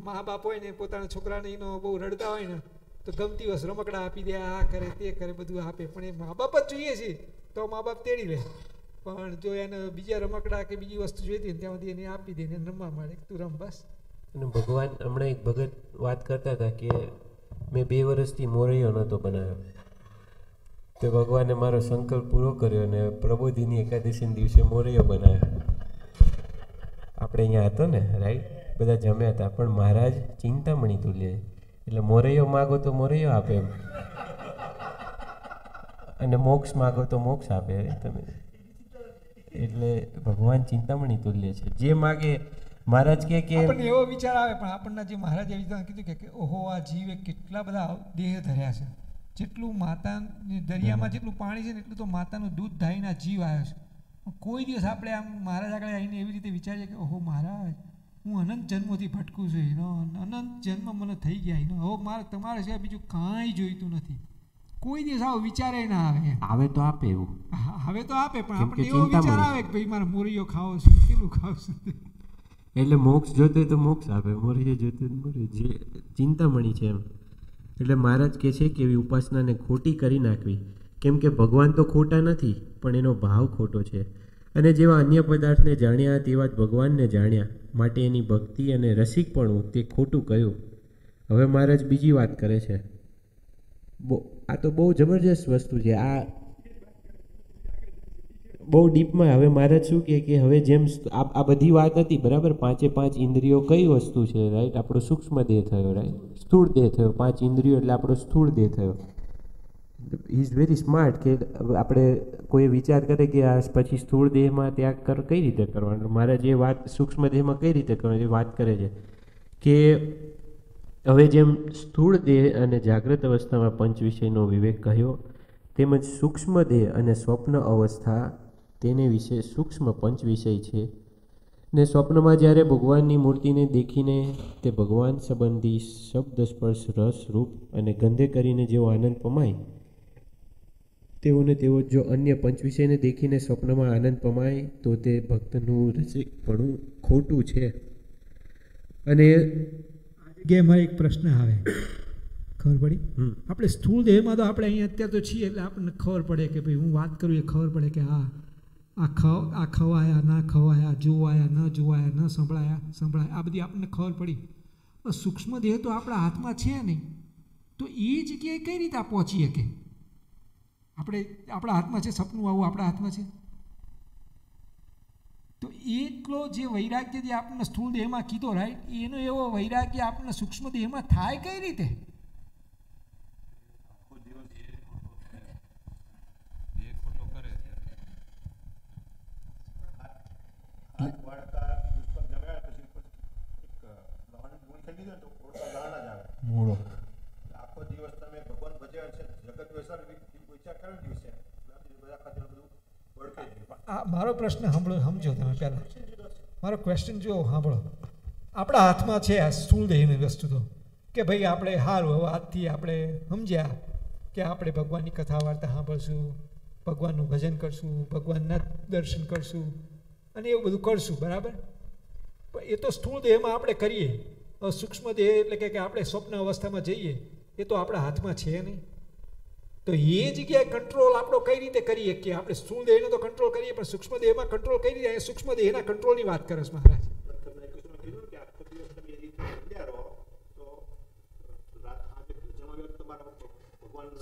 મા બાપ હોય ને પોતાના છોકરાને એનો બહુ રડતા હોય ને તો ગમતી વસ્તુ રમકડા આપી દે, આ કરે તે કરે બધું આપે. પણ એ મા બાપ જ જોઈએ છે તો મા બાપ તેડી લે, પણ જો એને બીજા રમકડા કે બીજી વસ્તુ જોઈતી ને ત્યાંથી એને આપી દે ને રમવા માંડે, તું રમ બસ. અને ભગવાન હમણાં એક ભગત વાત કરતા હતા કે મેં 2 વર્ષથી મોરૈયો નહોતો બનાવ્યો, તો ભગવાને મારો સંકલ્પ પૂરો કર્યો અને પ્રબોધિની એકાદશીના દિવસે મોરૈયો બનાવ્યો. આપણે અહીંયા હતો ને, રાઈટ, બધા જમ્યા હતા, પણ મહારાજ ચિંતામણી તુલ્ય, એટલે મોરૈયો માગો તો મોરૈયો આપે એમ, અને મોક્ષ માગો તો મોક્ષ આપે તમે. એટલે ભગવાન ચિંતામણી તુલ્ય છે, જે માગે. મહારાજ કે આપણને એવો વિચાર આવે, પણ આપણને જે મહારાજે કીધું કે ઓહો આ જીવે કેટલા બધા દેહ ધર્યા છે, જેટલું માતાની દરિયામાં જેટલું પાણી છે ને એટલું તો માતાનું દૂધ ધારીને જીવ આવ્યો છે. કોઈ દિવસ આપણે આમ મહારાજ આગળ આવીને એવી રીતે વિચારીએ કે ઓહો મહારાજ હું અનંત જન્મોથી ભટકું છું, એનો અનંત જન્મ મને થઈ ગયા, એનો હવે મારે તમારા સિવાય બીજું કાંઈ જોઈતું નથી. કોઈ દિવસ આવો વિચારે ના આવે. આવે તો આપે એવું. હા, હવે તો આપે, પણ આપણને એવો વિચાર આવે કે ભાઈ મારે મોરૈયો ખાવો છે, કેટલું ખાવશું. એટલે મોક્ષ જોતો હોય તો મોક્ષ આપે, મોરૈયો જોતો હોય મોરૈયો, જે ચિંતામણી છે એમ. એટલે મહારાજ કહે છે કે એવી ઉપાસનાને ખોટી કરી નાખવી, કેમ કે ભગવાન તો ખોટા નથી, પણ એનો ભાવ ખોટો છે. અને જેવા અન્ય પદાર્થને જાણ્યા તેવા જ ભગવાનને જાણ્યા, માટે એની ભક્તિ અને રસિકપણું તે ખોટું કહ્યું. હવે મહારાજ બીજી વાત કરે છે, આ તો બહુ જબરજસ્ત વસ્તુ છે, આ બહુ ડીપમાં. હવે મહારાજ શું કહે કે હવે જેમ આ બધી વાત હતી બરાબર, 5 ઇન્દ્રિયો કઈ વસ્તુ છે, રાઈટ, આપણો સૂક્ષ્મ દેહ થયો, રાઈટ, સ્થૂળ દેહ થયો. 5 ઇન્દ્રિયો એટલે આપણો સ્થૂળ દેહ થયો. હી ઇઝ વેરી સ્માર્ટ કે આપણે કોઈ વિચાર કરે કે આ પછી સ્થૂળ દેહમાં ત્યાગ કઈ રીતે કરવાનો. મહારાજ એ વાત સૂક્ષ્મ દેહમાં કઈ રીતે કરવાની એ વાત કરે છે કે હવે જેમ સ્થૂળ દેહ અને જાગ્રત અવસ્થામાં પંચ વિષયનો વિવેક કહ્યો, તેમજ સૂક્ષ્મ દેહ અને સ્વપ્ન અવસ્થા તેને વિશે સૂક્ષ્મ પંચ વિષય છે. ને સ્વપ્નમાં જ્યારે ભગવાનની મૂર્તિને દેખીને તે ભગવાન સંબંધી શબ્દ, સ્પર્શ, રસ, રૂપ અને ગંધે કરીને જેવો આનંદ પમાય, તેઓને તેઓ જો અન્ય પંચ વિષયને દેખીને સ્વપ્નમાં આનંદ પમાય તો તે ભક્તનું રસિકપણું ખોટું છે. અને જગ્યામાં એક પ્રશ્ન આવે, ખબર પડી? આપણે સ્થૂળ દેહમાં તો આપણે અહીંયા અત્યારે તો છીએ એટલે આપણને ખબર પડે કે ભાઈ હું વાત કરું એ ખબર પડે કે આ ખવાયા ના ખવાયા, જોવાયા ન જોવાયા, ન સંભળાયા, આ બધી આપણને ખબર પડી. સૂક્ષ્મ દેહ તો આપણા હાથમાં છે નહીં, તો એ જગ્યાએ કઈ રીતે પહોંચી શકે? આપણા હાથમાં છે, સપનું આવું આપણા હાથમાં છે. તો એટલો જે વૈરાગ્ય જે આપણને સ્થૂળ દેહમાં કીધો, રાઈટ, એનો એવો વૈરાગ્ય આપણને સૂક્ષ્મ દેહમાં થાય કઈ રીતે? આખો દિવસ તમે ભગવાન ભજ્યા છે, જગત વિચાર કરે દિવસે મારો પ્રશ્ન સમજો તમે પહેલાં, મારો ક્વેશ્ચન જો સાંભળો. આપણા હાથમાં છે આ સ્થૂળ દેહની વસ્તુ તો કે ભાઈ આપણે સારું હવે આજથી આપણે સમજ્યા કે આપણે ભગવાનની કથા વાર્તા સાંભળશું, ભગવાનનું ભજન કરશું, ભગવાનના દર્શન કરશું અને એવું બધું કરશું, બરાબર? પણ એ તો સ્થૂળ દેહમાં આપણે કરીએ, સૂક્ષ્મ દેહ એટલે કે આપણે સ્વપ્ન અવસ્થામાં જઈએ, એ તો આપણા હાથમાં છે નહીં. તો એ જગ્યાએ કંટ્રોલ આપણો કઈ રીતે કરીએ કે આપણે સ્થૂળ દેહનો તો કંટ્રોલ કરીએ, પણ સૂક્ષ્મ દેહમાં કંટ્રોલ કઈ રીતે? સૂક્ષ્મ દેહના કંટ્રોલની વાત કરે છે મહારાજ.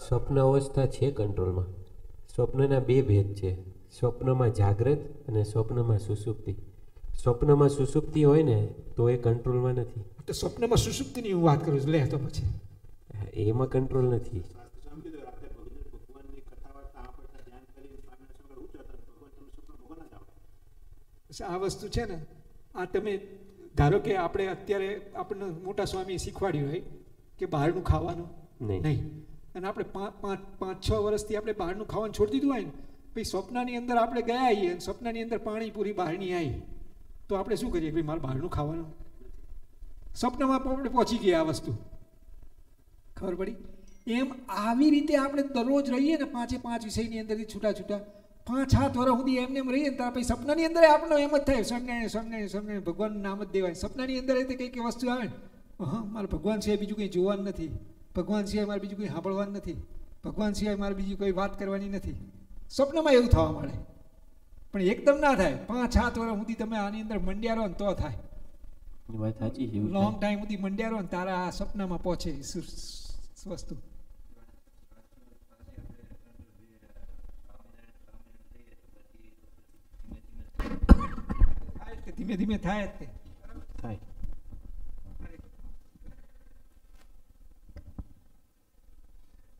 સ્વપ્ન અવસ્થા છે કંટ્રોલમાં. સ્વપ્નના બે ભેદ છે, સ્વપ્નમાં જાગ્રત અને સ્વપ્નમાં સુષુપ્તિ. સ્વપ્નમાં સુષુપ્તિ હોય ને તો એ કંટ્રોલમાં નથી. તો સ્વપ્નમાં સુષુપ્તિની હું વાત કરું છું, લે તો પછી એમાં કંટ્રોલ નથી. આ વસ્તુ છે ને, આ તમે ધારો કે આપણે અત્યારે આપણને મોટા સ્વામી શીખવાડ્યું હોય કે બહારનું ખાવાનું નહીં, અને આપણે 5-6 વર્ષથી આપણે બહારનું ખાવાનું છોડી દીધું હોય ને, પછી સ્વપ્નની અંદર આપણે ગયા આવીએ અને સ્વપ્નની અંદર પાણીપુરી બહારની આવી, તો આપણે શું કરીએ? ભાઈ મારે બહારનું ખાવાનું. સ્વપ્નમાં આપણે પહોંચી ગયા આ વસ્તુ, ખબર પડી? એમ આવી રીતે આપણે દરરોજ રહીએ ને 5 વિષયની અંદરથી છૂટા 5-7 વર્ષ સુધી એમને એમ રહીએ ને, ત્યાર પછી સપનાની અંદર આપણને એમ જ થાય સ્વામિનારાયણ ભગવાનનું નામ જ દેવાય. સપનાની અંદર કંઈક વસ્તુ આવે ને, હા મારે ભગવાન સિવાય બીજું કંઈ જોવાનું નથી, ભગવાન સિવાય મારે બીજું કંઈ સાંભળવાનું નથી, ભગવાન સિવાય મારે બીજી કોઈ વાત કરવાની નથી. સ્વપ્નમાં એવું થવા મળે, પણ એકદમ ના થાય. 5-7 વર્ષ સુધી તમે આની અંદર મંડ્યા રહો ને તો થાય. લોંગ ટાઈમ સુધી મંડ્યા રહો ને તારા આ સપનામાં પહોંચે વસ્તુ. ધીમે ધીમે થાય જ તે થાય.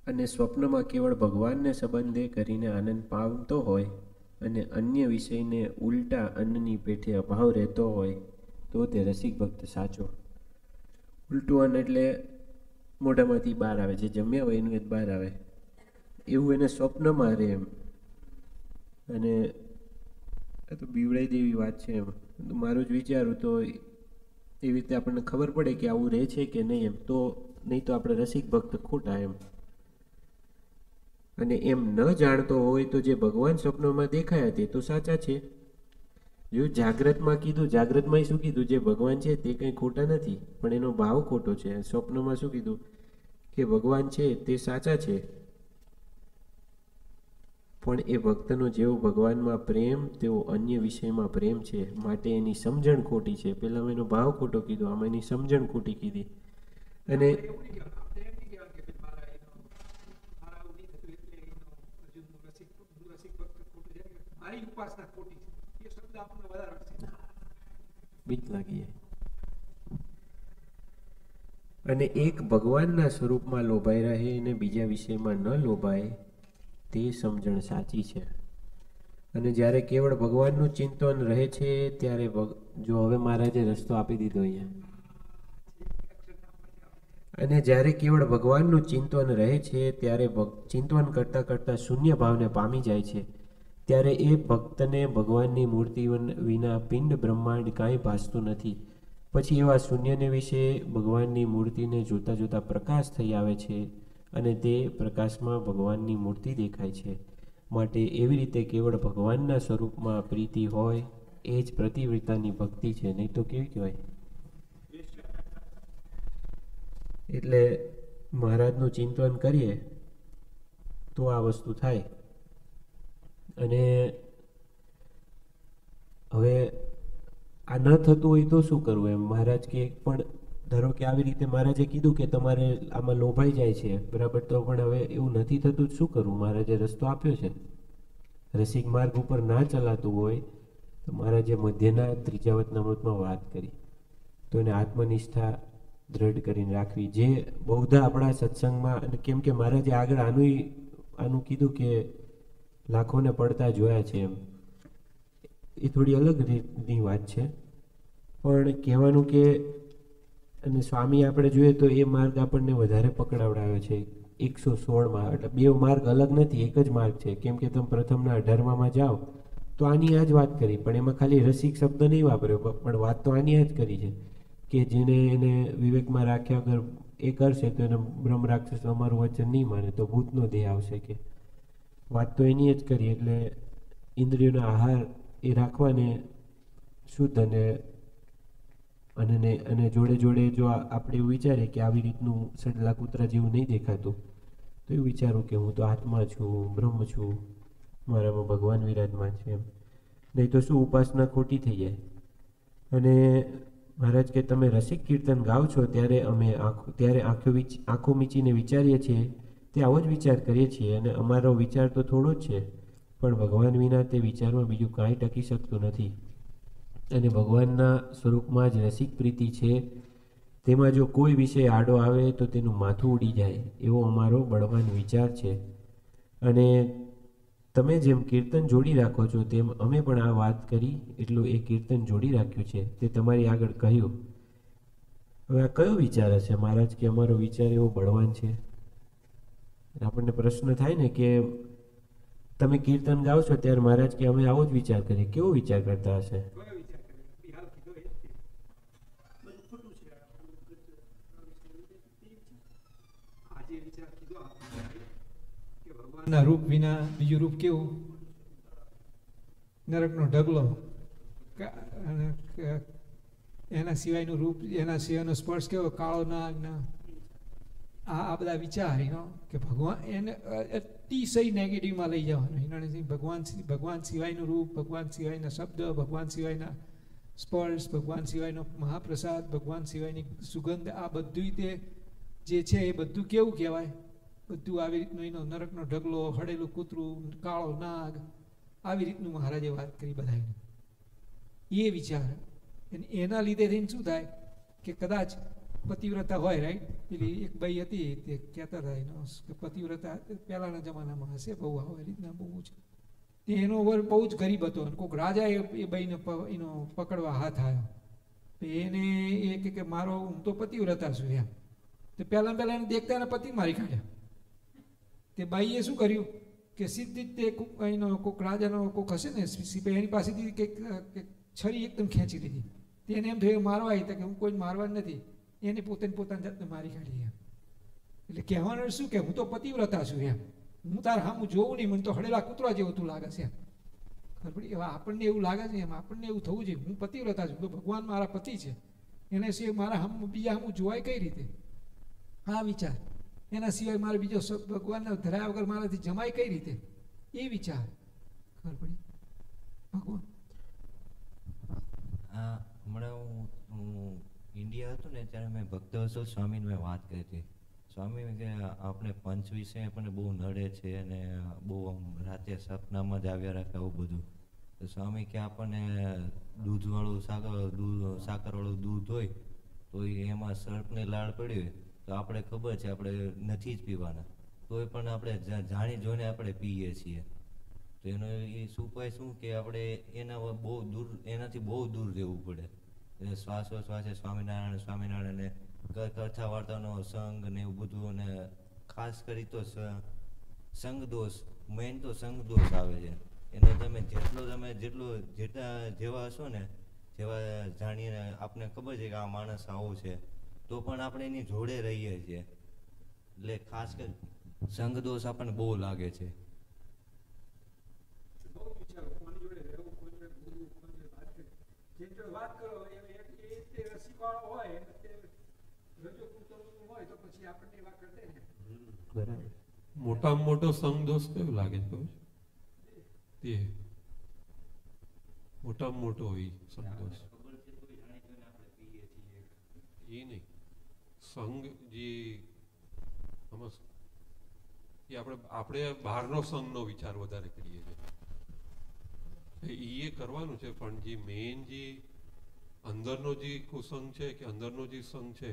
અને સ્વપ્નમાં કેવળ ભગવાનને સંબંધે કરીને આનંદ પામતો હોય અને અન્ય વિષયને ઉલટા અન્નની પેઠે અભાવ રહેતો હોય તો તે રસિક ભક્ત સાચો. ઉલટું અન્ન એટલે મોઢામાંથી બહાર આવે, જે જમ્યા હોય એનું એ બહાર આવે, એવું એને સ્વપ્નમાં રહે એમ. અને આ તો બીવડાઈ દેવી વાત છે એમ. મારું જ વિચારું તો એવી રીતે આપણને ખબર પડે કે આવું રહે છે કે નહીં એમ, તો નહીં તો આપણે રસિક ભક્ત ખોટા એમ. અને એમ ન જાણતો હોય તો જે ભગવાન સ્વપ્નમાં દેખાયા તે તો સાચા છે. જો જાગ્રતમાં કીધું, જાગ્રતમાં શું કીધું? જે ભગવાન છે તે કંઈ ખોટા નથી, પણ એનો ભાવ ખોટો છે. સ્વપ્નમાં શું કીધું? કે ભગવાન છે તે સાચા છે, પણ એ ભક્તનો જેવો ભગવાનમાં પ્રેમ તેવો અન્ય વિષયમાં પ્રેમ છે, માટે એની સમજણ ખોટી છે. પહેલાં એનો ભાવ ખોટો કીધો, આમાં એની સમજણ ખોટી કીધી. અને બીક લાગી જાય. અને એક ભગવાનના સ્વરૂપમાં લોભાઈ રહે અને બીજા વિષયમાં ન લોભાય તે સમજણ સાચી છે. અને જ્યારે કેવળ ભગવાનનું ચિંતન રહે છે ત્યારે જો હવે મહારાજે રસ્તો આપી દીધો અહીંયા. અને જ્યારે કેવળ ભગવાનનું ચિંતન રહે છે ત્યારે ચિંતન કરતાં કરતાં શૂન્ય ભાવને પામી જાય છે, ત્યારે એ ભક્તને ભગવાનની મૂર્તિ વિના પિંડ બ્રહ્માંડ કાંઈ ભાસતું નથી. પછી એવા શૂન્યને વિશે ભગવાનની મૂર્તિને જોતાં જોતાં પ્રકાશ થઈ આવે છે અને તે પ્રકાશમાં ભગવાનની મૂર્તિ દેખાય છે. માટે એવી રીતે કેવળ ભગવાનના સ્વરૂપમાં પ્રીતિ હોય એ જ પ્રતિવ્રતાની ભક્તિ છે, નહીં તો કેવી કહેવાય? એટલે મહારાજનું ચિંતન કરીએ તો આ વસ્તુ થાય. અને હવે આ ન થતું હોય તો શું કરવું એમ? મહારાજ કે પણ ધારો કે આવી રીતે મહારાજે કીધું કે તમારે આમાં લોભાઈ જાય છે, બરાબર, તો પણ હવે એવું નથી થતું શું કરવું? મહારાજે રસ્તો આપ્યો છે. રસિક માર્ગ ઉપર ના ચલાતું હોય તો મહારાજે મધ્યના ત્રીજા વચનામૃતમાં વાત કરી, તો એને આત્મનિષ્ઠા દ્રઢ કરીને રાખવી. જે બહુધા આપણા સત્સંગમાં, અને કેમ કે મહારાજે આગળ આનું કીધું કે લાખોને પડતા જોયા છે એમ, એ થોડી અલગ રીતની વાત છે. પણ કહેવાનું કે અને સ્વામી આપણે જોઈએ તો એ માર્ગ આપણને વધારે પકડાવડાવ્યો છે 116માં. એટલે બે માર્ગ અલગ નથી, એક જ માર્ગ છે. કેમ કે તમે પ્રથમના 18માં જાઓ તો આની આ જ વાત કરી, પણ એમાં ખાલી રસિક શબ્દ નહીં વાપર્યો, પણ વાત તો આની આ જ કરી છે કે જેને એને વિવેકમાં રાખ્યા વગર એ કરશે તો એને બ્રહ્મ રાક્ષસ અમારું વચન નહીં માને તો ભૂતનો દેહ આવશે. કે વાત તો એની જ કરી. એટલે ઇન્દ્રિયોનો આહાર એ રાખવાને શુદ્ધ અને અને જોડે જોડે જો આપણે એવું વિચારીએ કે આવી રીતનું સડલા કૂતરા જેવું નહીં દેખાતું, તો એવું વિચારું કે હું તો આત્મા છું, બ્રહ્મ છું, મારામાં ભગવાન વિરાજમાન છે એમ. નહીં તો શું ઉપાસના ખોટી થઈ જાય. અને મહારાજ કે તમે રસિક કીર્તન ગાઓ છો ત્યારે અમે આંખો મીચીને વિચારીએ છીએ, તે આવો જ વિચાર કરીએ છીએ. અને અમારો વિચાર તો થોડો જ છે, પણ ભગવાન વિના તે વિચારમાં બીજું કાંઈ ટકી શકતું નથી. અને ભગવાનના સ્વરૂપમાં જ રસિક પ્રીતિ છે, તેમાં જો કોઈ વિષય આડો આવે તો તેનું માથું ઉડી જાય, એવો અમારો બળવાન વિચાર છે. અને તમે જેમ કીર્તન જોડી રાખો છો તેમ અમે પણ આ વાત કરી એટલું એ કીર્તન જોડી રાખ્યું છે, તે તમારી આગળ કહ્યું. હવે આ કયો વિચાર હશે મહારાજ કે અમારો વિચાર એવો બળવાન છે? આપણને પ્રશ્ન થાય ને કે તમે કીર્તન ગાઓ છો ત્યારે મહારાજ કે અમે આવો જ વિચાર કરીએ. કેવો વિચાર કરતા હશે? ભગવાનના રૂપ વિના બીજું રૂપ કેવું? નરકનો ઢગલો. એના સિવાયનું રૂપ, એના સિવાયનો સ્પર્શ કેવો? કાળો નાગ. આ બધા વિચાર કે ભગવાન એને અતિશય નેગેટિવમાં લઈ જવાનું. ભગવાન સિવાયનું રૂપ, ભગવાન સિવાયના શબ્દ, ભગવાન સિવાયના સ્પર્શ, ભગવાન સિવાયનો મહાપ્રસાદ, ભગવાન સિવાયની સુગંધ, આ બધું તે જે છે એ બધું કેવું કહેવાય? બધું આવી રીતનું એનો નરકનો ઢગલો, હળેલું કૂતરું, કાળો નાગ, આવી રીતનું મહારાજે વાત કરી બધાને. એ વિચાર એના લીધે થઈને શું થાય કે કદાચ પતિવ્રતા હોય, રાઈટ? પેલી એક બાઈ હતી તે કહેતા હતા એનો કે પતિવ્રતા પહેલાંના જમાનામાં હશે, બહુ આવી રીતના બહુ છે. એનો વર બહુ જ ગરીબ હતો અને કોઈક રાજા એ બાઈને એનો પકડવા હાથ આવ્યો. એને એ કે મારો હું તો પતિવ્રતા છું એમ. તો પહેલાં એને દેખતા એને પતિ મારી કાઢ્યા. તે બાઈએ શું કર્યું કે સીધી જ તે એનો કોઈક રાજાનો કોઈક હશે ને સિપાહી, એની પાસેથી કંઈક છરી એકદમ ખેંચી લીધી. તેને એમ થયું મારવા આવી, કે હું કોઈને મારવા નથી, એને પોતાની જાતને મારી કાઢી એમ. એટલે કહેવાનું શું કે હું તો પતિવ્રતા છું એમ, હું તાર હામું જોઉં નહીં, મને તો હળેલા કૂતરા જેવું તું લાગે છે એમ. ખબર પડી? એવા આપણને એવું લાગે છે એમ, આપણને એવું થવું જોઈએ હું પતિવ્રતા છું, તો ભગવાન મારા પતિ છે, એને સિવાય મારા હામું બીજા હામું જોવાય કઈ રીતે? આ વિચાર. એના સિવાય મારે બીજો ભગવાનને ધરાયા વગર મારાથી જમાય કઈ રીતે? એ વિચાર. ખબર પડી? ભગવાન હમણાં હું ઇન્ડિયા હતો ને ત્યારે મેં ભક્તવત્સલ સ્વામીને મેં વાત કરી હતી. સ્વામી કે આપણે પંચ વિશે આપણને બહુ નડે છે અને બહુ આમ રાતે સપનામાં જ આવ્યા રાખે આવું બધું. તો સ્વામી કે આપણને દૂધવાળું સાકરવાળું દૂધ હોય તો એમાં સર્પને લાળ પડી હોય તો આપણે ખબર છે આપણે નથી જ પીવાના, તોય પણ આપણે જાણી જોઈને આપણે પીએ છીએ. તો એનો એ ઉપાય શું કે આપણે એનાથી બહુ દૂર રહેવું પડે. શ્વાસે સ્વામિનારાયણ સ્વામિનારાયણ કથા વાર્તાનો સંગ ને એવું બધું. અને ખાસ કરી તો સંગ દોષ, મેઇન તો સંગ દોષ આવે છે. એને તમે જેવા હશો ને, જેવા જાણીને આપણે ખબર છે કે આ માણસ આવો છે, તો પણ આપણે એની જોડે રહીએ છીએ. એટલે ખાસ કરી સંગ દોષ આપણને બહુ લાગે છે. વાત કરો રસીવાળો હોય તો પછી આપણને વાત કરતે ને. બરાબર. મોટામાં મોટો સંદોષ કયો લાગે છે? તે મોટામાં મોટો હોય સંદોષ એ નહીં. સંગ જે એ આપણે બહારનો સંઘનો વિચાર વધારે કરીએ છીએ. એ કરવાનું છે, પણ જે મેઇન જે અંદરનો જે કુસંગ છે કે અંદરનો જે સંઘ છે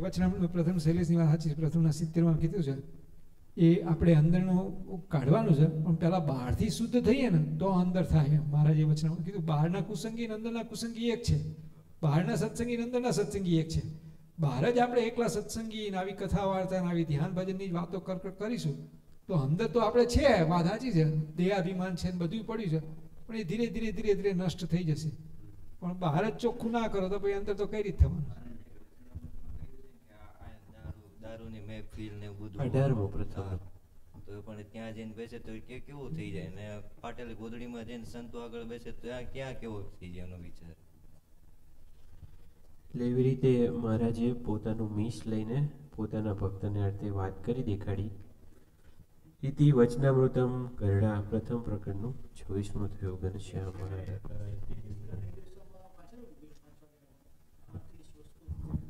વચનામૃતમાં પ્રથમ શૈલેષની વાત સાચી છે. પ્રથમના 70માં કીધું છે એ આપણે અંદરનું કાઢવાનું છે, પણ પહેલાં બહારથી શુદ્ધ થઈએ ને તો અંદર થાય. મહારાજે વચનામૃતમાં કીધું બહારના કુસંગી અને અંદરના કુસંગી એક છે, બહારના સત્સંગી અને અંદરના સત્સંગી એક છે. બહાર જ આપણે એકલા સત્સંગી ને આવી કથા વાર્તા ને આવી ધ્યાન ભજનની જ વાતો કરીશું તો અંદર તો આપણે છે, વાત સાચી છે, દેહાભિમાન છે ને બધું પડ્યું છે, પણ એ ધીરે ધીરે ધીરે ધીરે નષ્ટ થઈ જશે. પણ બહાર જ ચોખ્ખું ના કરો તો પછી અંદર તો કઈ રીતે થવાનું? દારૂની મહેફિલ ને બધું. 18મો પ્રથમ તો પણ ત્યાં જઈને બેસે તો કેવું થઈ જાય, ને પાટેલી ગોદડીમાં જઈને સંતો આગળ બેસે તો ત્યાં ક્યાં કેવો થઈ જાય એનો વિચાર. એટલે એવી રીતે મહારાજે પોતાનું મીસ લઈને પોતાના ભક્તને અર્થે વાત કરી દેખાડી. ઇતિ વચનામૃતમ ગરડા પ્રથમ પ્રકરણનું 24મું થયું. ઘનશ્યામ મહારાજ.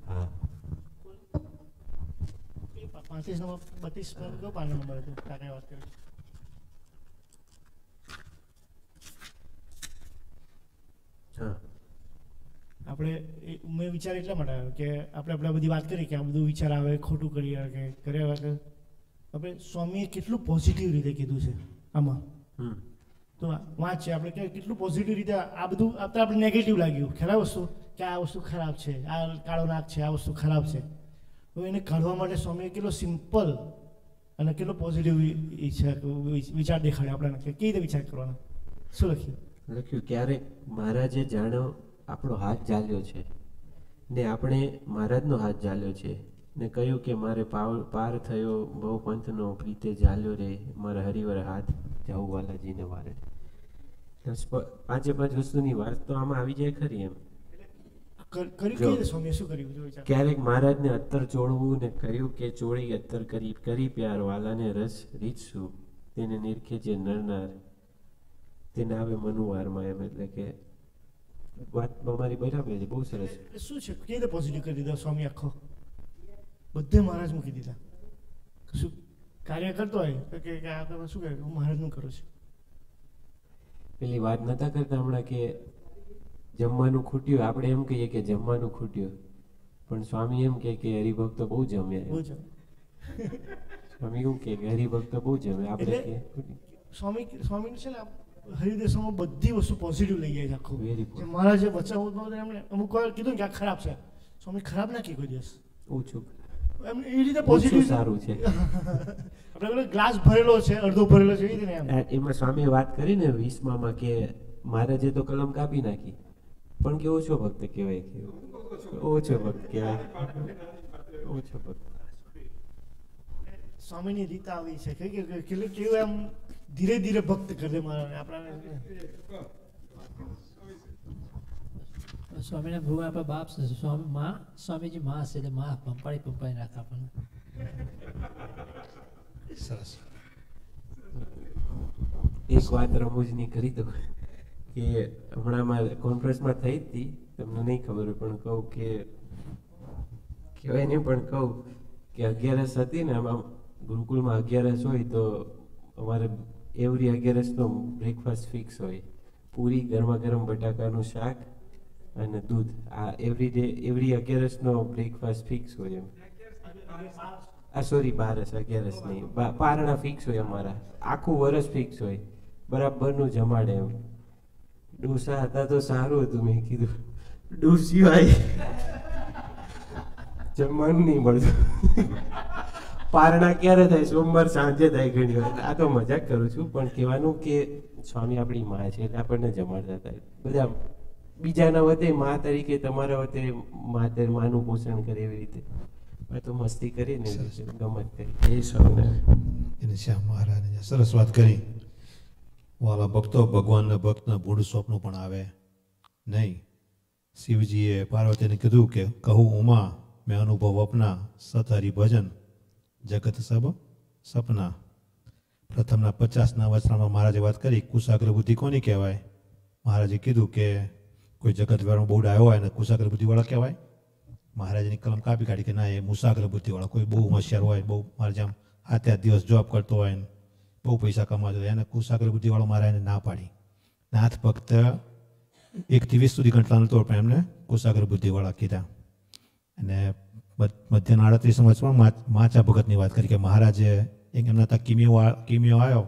હા 35 નંબર 32 કયો પાનો નંબર હતો કાકાએ વાત કરી? હા આપણે મેં વિચાર એટલા માટે આવ્યો કે આપણે બધી વાત કરી કે આ બધું વિચાર આવે ખોટું કરીએ કે કર્યા વગર આપણે સ્વામીએ કેટલું પોઝિટિવ રીતે કીધું છે આમાં. તો વાંચ છે આપણે કેટલું પોઝિટિવ રીતે આ બધું આપણે નેગેટિવ લાગ્યું ખરાબ વસ્તુ કે આ વસ્તુ ખરાબ છે, આ કાળો નાગ છે, આ વસ્તુ ખરાબ છે. તો એને કાઢવા માટે સ્વામીએ કેટલો સિમ્પલ અને કેટલો પોઝિટિવ વિચાર દેખાડ્યો આપણને કે કેવી રીતે વિચાર કરવાનો. શું લખ્યું ક્યારેક મહારાજે જાણો આપણો હાથ ઝાલ્યો છે ને આપણે મહારાજનો હાથ ઝાલ્યો છે ને કહ્યું કે મારે પાર થયો બહુ પંથનો પ્રીતે ઝાલ્યો રે મારા હરિવર હાથ જાઉં વાલાજીને વારે. 5 વસ્તુની વાત તો આમાં આવી જાય ખરી એમ. ક્યારેક મહારાજને અત્તર ચોળવું ને કહ્યું કે ચોળી અત્તર કરી પ્યાર વાલાને રસ રીતશું તેને નિરખે જે નરનાર તેને આવે મનુવારમાં એમ. એટલે કે વાત અમારી બરાબર છે, બહુ સરસ. શું છે કેવી રીતે પોઝિટિવ કરી દીધા સ્વામી આખો બધે મહારાજ મૂકી દીધા. શું કાર્ય કરતો હોય તો કે આ શું કહે હું મહારાજનું કરું છું. પેલી વાત નતા કરતા હમણાં કે જમવાનું ખૂટ્યું, આપણે એમ કહીએ કે જમવાનું ખૂટ્યું પણ સ્વામી એમ કે હરિભક્તો બહુ જમ્યા. સ્વામી એવું કે હરિભક્તો બહુ જમ્યા. આપણે સ્વામી છે ને હરિદેશમાં બધી વસ્તુ પોઝિટિવ લઈ જાય છે આખું. મહારાજે બચાવવું એમને અમુક વાર કીધું કે આ ખરાબ છે, સ્વામી ખરાબ ના કહી કોઈ દિવસ. ઓછું એમ એ રીતે પોઝિટિવ સારું છે. આપણે ગ્લાસ ભરેલો છે અડધો ભરેલો છે એ રીતે એમાં સ્વામીએ વાત કરી ને 20માં કે મહારાજે તો કલમ કાપી નાખી પણ કે ઓછો ભક્ત કહેવાય, કે ઓછો ભક્ત કહેવાય, ઓછો ભક્ત. સ્વામીની રીત આવી છે કે કેવું એમ ધીરે ધીરે ભક્ત કરે મારા આપણા. સ્વામીના ભગવાન આપણા બાપ છે, સ્વામી માં સ્વામીજી માં છે એટલે માં પંપાડી રાખે આપણને. સરસ. એક વાત રમૂજની કરી દો કે હમણાં કોન્ફરન્સમાં થઈ હતી, તમને નહીં ખબર હોય પણ કહું કે કહેવાય નહીં પણ કહું કે 11 હતી ને આમાં ગુરુકુળમાં 11 હોય તો અમારે એવરી 11નો બ્રેકફાસ્ટ ફિક્સ હોય. પૂરી ગરમા ગરમ બટાકાનું શાક અને દૂધ. આ એવરી 11નો બ્રેકફાસ્ટ ફિક્સ હોય એમ. સોરી 11 નહીં, પારણા ફિક્સ હોય અમારા. આખું વર્ષ ફિક્સ હોય, બરાબરનું જમાડે એમ. ડોસા હતા તો સારું હતું. મેં કીધું ડોસી હોય જમવાનું નહીં મળતું. પારણા ક્યારે થાય? સોમવાર સાંજે થાય ઘણી વાર. આ તો મજાક કરું છું પણ કહેવાનું કે સ્વામી આપણી માં છે એટલે આપણને જમાડતા થાય. બધા બીજાના વતે માં તરીકે તમારા વતે માનું પોષણ કરે એવી રીતે તો મસ્તી કરી ને ગમત કરી. એ એને શ્યામ મહારાજ સરસ વાત કરી. વાલા ભક્તો ભગવાનના ભક્તના મૂળ સ્વપ્ન પણ આવે નહીં. શિવજીએ પાર્વતીને કીધું કે કહું ઉમા મેં અનુભવ અપના સત હરિભજન જગત સબ સપના. પ્રથમના 50ના વચનામાં મહારાજે વાત કરી કુશાગ્ર બુદ્ધિ કોની કહેવાય? મહારાજે કીધું કે કોઈ જગત વાળો બહુ ડાયો હોય ને કુશાગ્ર બુદ્ધિવાળા કહેવાય. મહારાજની કલમ કાપી કાઢી કે ના એ મુસાગ્ર બુદ્ધિવાળા. કોઈ બહુ હોશિયાર હોય, બહુ મારે જેમ 7 દિવસ જોબ કરતો હોય ને બહુ પૈસા કમાતો હોય એને કુશાગ્ર બુદ્ધિવાળો મહારાજને ના પાડી. નાથ ભક્ત 1 થી 20 સુધી ગણતા નતો પણ એમને કુશાગ્ર બુદ્ધિવાળા કીધા. અને મધ્યના 38 વર્ષમાં માચા ભગતની વાત કરી કે મહારાજે એક એમના ત્યાં કિમિયો આવ્યો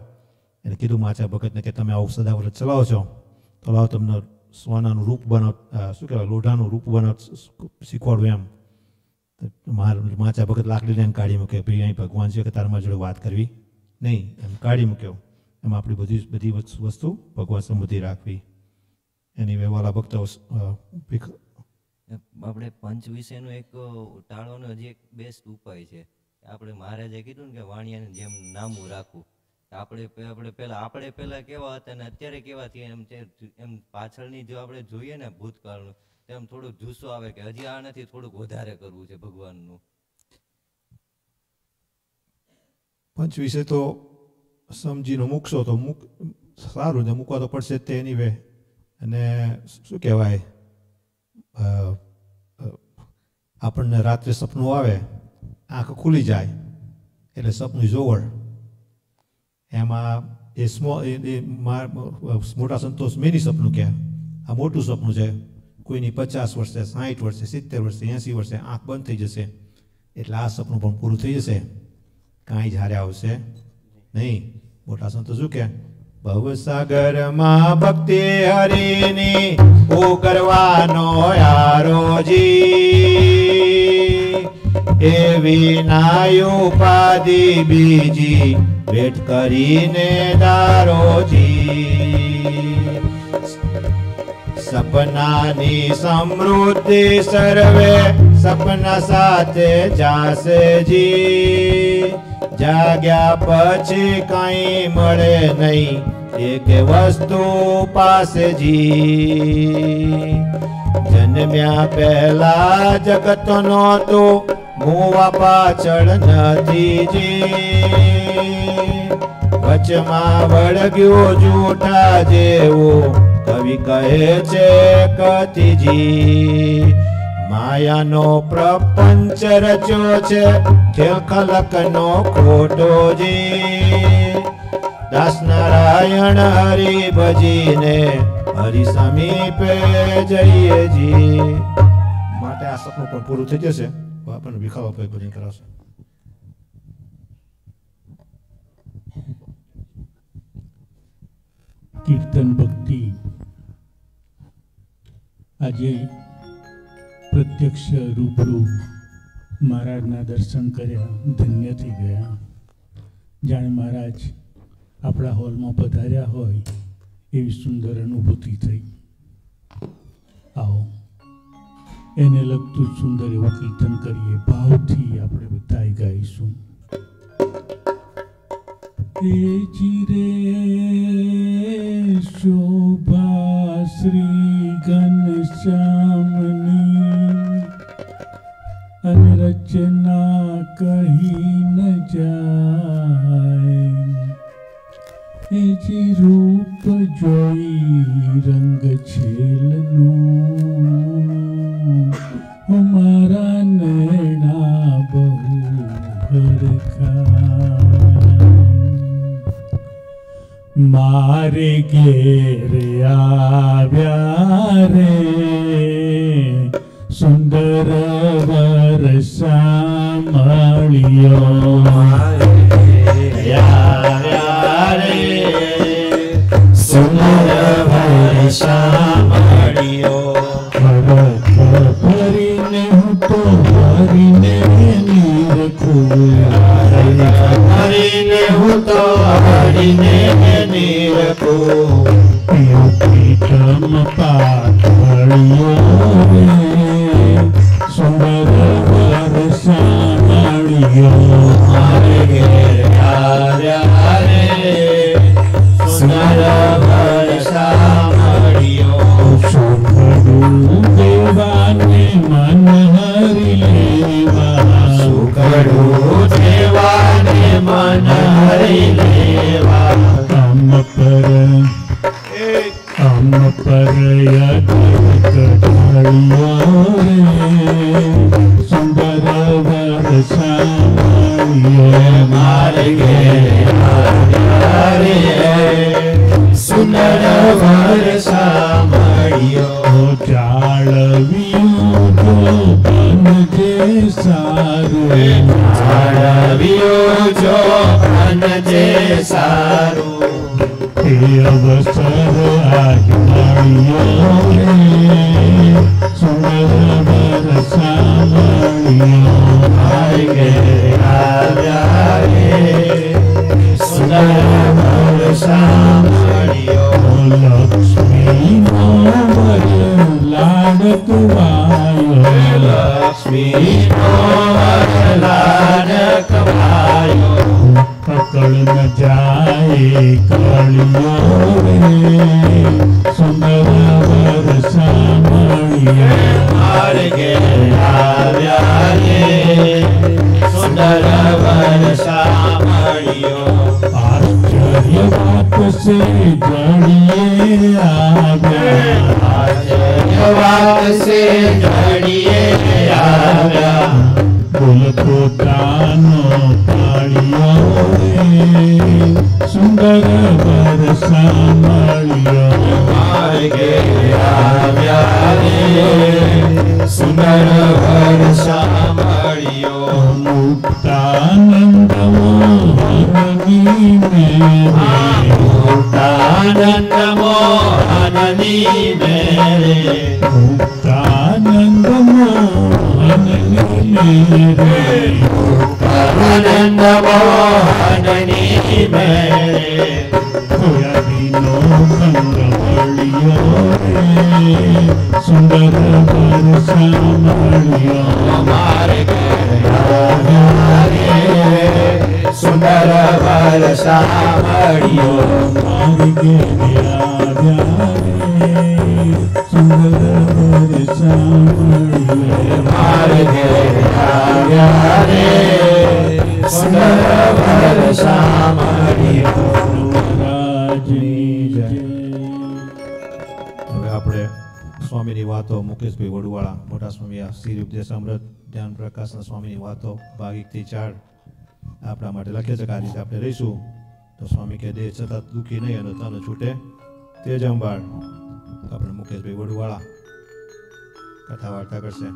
એને કીધું માચા ભગતને કે તમે આવું સદાવ્રત ચલાવો છો તો લાવો તમને સોનાનું રૂપ બનાવ, શું કહેવાય, લોઢાનું રૂપ બનાવ શીખવાડું એમ. માચા ભગત લાકડી લઈને કાઢી મૂકે ભાઈ અહીં ભગવાન છે કે તારા મારી જોડે વાત કરવી નહીં એમ કાઢી મૂક્યો. એમાં આપણી બધી વસ્તુ ભગવાન સંબંધી રાખવી. એની વેવાલા ભક્તો આપણે પંચ વિશેનું એક ટાળવાનો હજી એક બેસ્ટ ઉપાય છે. આપણે મહારાજે કીધું ને કે વાણિયાને જેમ નામું રાખવું. આપણે પહેલા કેવા હતા ને અત્યારે કેવા થયા એમ પાછળની જો આપણે જોઈએ ને ભૂતકાળનું તેમ થોડુંક જુસ્સો આવે કે હજી આ નથી, થોડુંક વધારે કરવું છે ભગવાનનું. પંચ વિશે તો સમજીને મૂકશો તો સારું ને, મૂકવા તો પડશે તે એની વે. અને શું કહેવાય, આપણને રાત્રે સપનું આવે, આંખ ખુલી જાય એટલે સપનું જોવડ. એમાં મોટા સંતોષ મેની સપનું કહે. આ મોટું સપનું છે. કોઈની 50 વર્ષે, 60 વર્ષે, 70 વર્ષે, 80 વર્ષે આંખ બંધ થઈ જશે એટલે આ સપનું પણ પૂરું થઈ જશે, કાંઈ જ હારે આવશે નહીં. મોટા સંતો શું કે, ભવસાગરમાં ભક્તિ હરિની ઉકરવાનો યારોજી, એવી નાયુ ઉપાધિ બીજી વેટ કરીને દારોજી. સપનાની સમૃદ્ધિ સર્વે સપના સાથે જાશે જી, જાગ્યા પછી કઈ મળે નહીં એક વસ્તુ પાસે જી. જન્મ્યા પહેલા જગત નહોતો, મુવા પાછળ નથી જી, વચમાં વળગ્યો જૂઠા જેવો કવિ કહે છે કતિજી. માયાનો પ્રપંચ રચ્યો છે ખેલ ખલકનો ખોટો જી, દાસ નારાયણ હરિ ભજીને હરિ સમીપે જઈએ જી. માટે આ સપનું પણ પૂરું થઈ જશે, આપણને વિખાવા પર ભજન કરાવશે. કીર્તન ભક્તિ આજે પ્રત્યક્ષ રૂબરૂ મહારાજના દર્શન કર્યા, ધન્ય થઈ ગયા. જાણે મહારાજ આપણા હોલમાં પધાર્યા હોય એવી સુંદર અનુભૂતિ થઈ. આવો એને લગતું સુંદર એવું કીર્તન કરીએ, ભાવથી આપણે બધા ગાઈશું. એ ચિરે શોભા શ્રી ઘનશ્યામની, અને રચના કહી ન જાય. એ જી રૂપ જોઈ રંગ છેલનું, મારા નૈણા બહુ હરખા. મારે ઘેર આવ્યા રે સુંદર વરસા મળ્યો. સુંદર વરસા મળ્યો. ભરીને હું તો હરીને નીરખું, હરીને હું તો હરીને નીરખું. પ્રીતમ પાથળિયો રે સુંદર વરસા મળ્યો. મારે ઘેર આવ્યા રે સુંદર વરસા મળ્યો. સુખડું દેવાને મન હરી લેવા, સુખડું દેવાને મન હરી લેવા. અમ પર યદળિયો રે સુંદર વરસા મળ્યો. મારે ઘેર આવ્યા રે સુંદર વરસા મળ્યો. જાળવ્યું જો બનજે સારું, જાળવ્યું જો બનજે સારું. એ અવસર આજ મળ્યો રે સુંદર વરસા મળ્યો. મારે ઘેર આવ્યા રે સુંદર વરસા મળ્યો. લક્ષ્મીનો વર લાડકવાયો, લક્ષ્મીનો વરલાડ કવાયો પકડ ન જાય કળિયો રે સુંદર વર સામળિયા માર્ગે આવ્યા રે સુંદર વર સામળિયો આશ્ચર્ય વાત સે જડીએ આવ્યા આશ્ચર્ય વાત સે જડીએ આવ્યા બોલ પોતાનો પાળિયો રે સુંદર વર સામળિયો માર્ગે આવ્યા રે સુંદર વર સામળિયો મુક્તાનંદ મોહનની મેરે મુક્તાનંદ મોહનની મેરે મુક્તાનંદ મોહનની મેરે મુક્તાનંદ મોહનની મેરે કોયાદીનો કંગવળિયો રે સુંદર વર સામળિયો માર્ગે આવ્યા રે સુંદર વર સામળિયો માર્ગે આવ્યા રે સુંદર વર સામળિયો માર્ગે આવ્યા રે સુંદર વર સામળિયો રાજની જય. હવે આપણે સ્વામીની વાતો મુકેશભાઈ વડવાળા મોટા સ્વામી આ શ્રી ઉપદેશ અમૃત ધ્યાન પ્રકાશના સ્વામીની વાતો ભાગ 1 થી 4 આપણા માટે લખે છે કે આ રીતે આપણે રહીશું તો સ્વામી કે દેહ સતત દુઃખી નહીં અને તન છૂટે તે જ અંબાળ. આપણે મુકેશભાઈ વડવાળા કથા વાર્તા કરશે.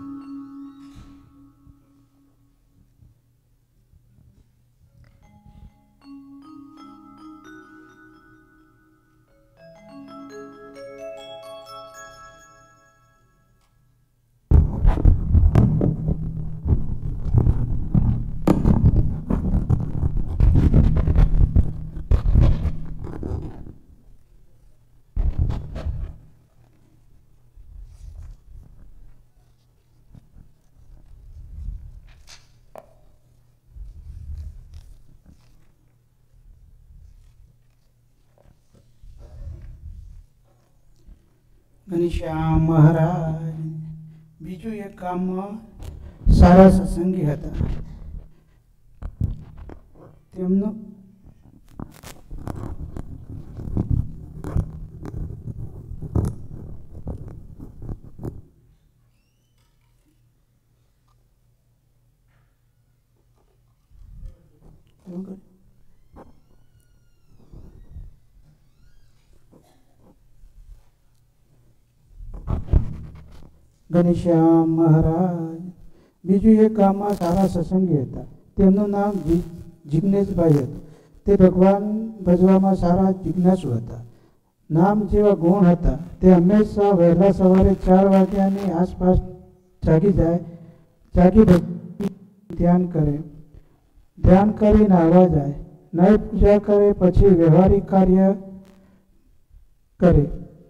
ઘનશ્યામ મહારાજ બીજું એક ગામમાં સારા સત્સંગી હતા. તેમનું ઘનશ્યામ મહારાજ બીજું એક ગામમાં સારા સત્સંગી હતા. તેમનું નામ જિજ્ઞેશભાઈ હતું. તે ભગવાન ભજવામાં સારા જિજ્ઞાસુ હતા. નામ જેવા ગુણ હતા. તે હંમેશા વહેલા સવારે 4 વાગ્યાની આસપાસ જાગી ધ્યાન કરીને આવવા જાય. નય પૂજા કરે પછી વ્યવહારિક કાર્ય કરે.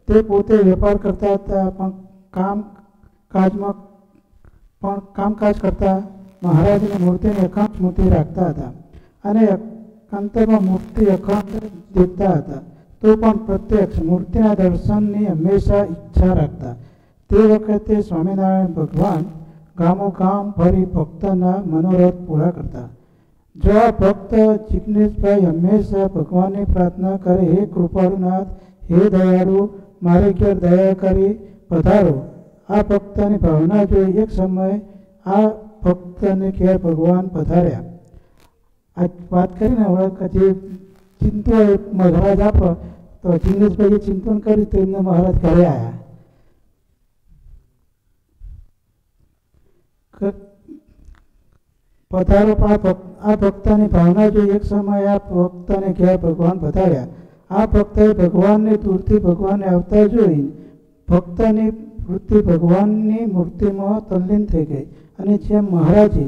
તે પોતે વેપાર કરતા હતા પણ કામકાજ કરતા મહારાજની મૂર્તિની અખંડ સ્મૃતિ રાખતા હતા અને અંતરમાં મૂર્તિ અખંડ દેખતા હતા. તો પણ પ્રત્યક્ષ મૂર્તિના દર્શનની હંમેશા ઈચ્છા રાખતા. તે વખતે સ્વામિનારાયણ ભગવાન ગામોગામ ફરી ભક્તના મનોરથ પૂરા કરતા. જો આ ભક્ત જિજ્ઞેશભાઈ હંમેશા ભગવાનની પ્રાર્થના કરે, હે કૃપાળુનાથ, હે દયાળુ, મારે ઘેર દયા કરી પધારો. આ ભક્તની ભાવના જોઈ એક સમયે આ ભક્તને ઘેર ભગવાન પધાર્યા. આ વાત કરીને હવે જે ચિંતો મહારાજ આપો તો જિજ્ઞેશભાઈએ ચિંતન કર્યું તો એમને મહારાજ ઘરે આવ્યા. પધારો. આ ભક્તની ભાવના જોઈ એક સમયે આ ભક્તને ઘેર ભગવાન પધાર્યા. આ ભક્તએ ભગવાનને દૂરથી ભગવાનને આવતા જોઈ ભક્તની વૃત્તિ ભગવાનની મૂર્તિમાં તલ્લીન થઈ ગઈ અને જેમ મહારાજે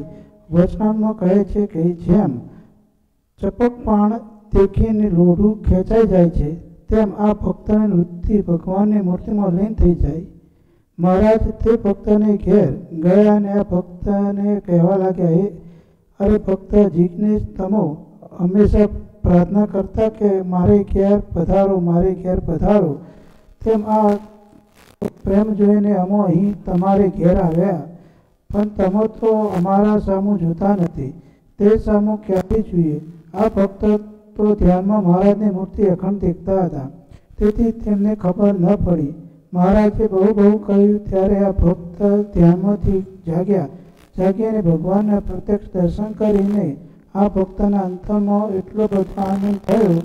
વચનામાં કહે છે કે જેમ ચપક પાણ દેખીને લોઢું ખેંચાઈ જાય છે તેમ આ ભક્તની વૃત્તિ ભગવાનની મૂર્તિમાં લીન થઈ જાય. મહારાજ તે ભક્તને ઘેર ગયા અને આ ભક્તને કહેવા લાગ્યા, હે અરે ભક્ત જિજ્ઞેશ, તમો હંમેશા પ્રાર્થના કરતા કે મારે ઘેર પધારો, મારે ઘેર પધારો. તેમ આ પ્રેમ જોઈને અમો અહીં તમારે ઘેર આવ્યા, પણ તમો તો અમારા સામું જોતા નથી. તે સામું ક્યાંથી જોઈએ? આ ભક્ત તો ધ્યાનમાં મહારાજની મૂર્તિ અખંડ દેખતા હતા, તેથી તેમને ખબર ન પડી. મહારાજે બહુ બહુ કહ્યું ત્યારે આ ભક્ત ધ્યાનમાંથી જાગ્યાને ભગવાનના પ્રત્યક્ષ દર્શન કરીને આ ભક્તના અંતરમાં એટલો બધો આનંદ થયો,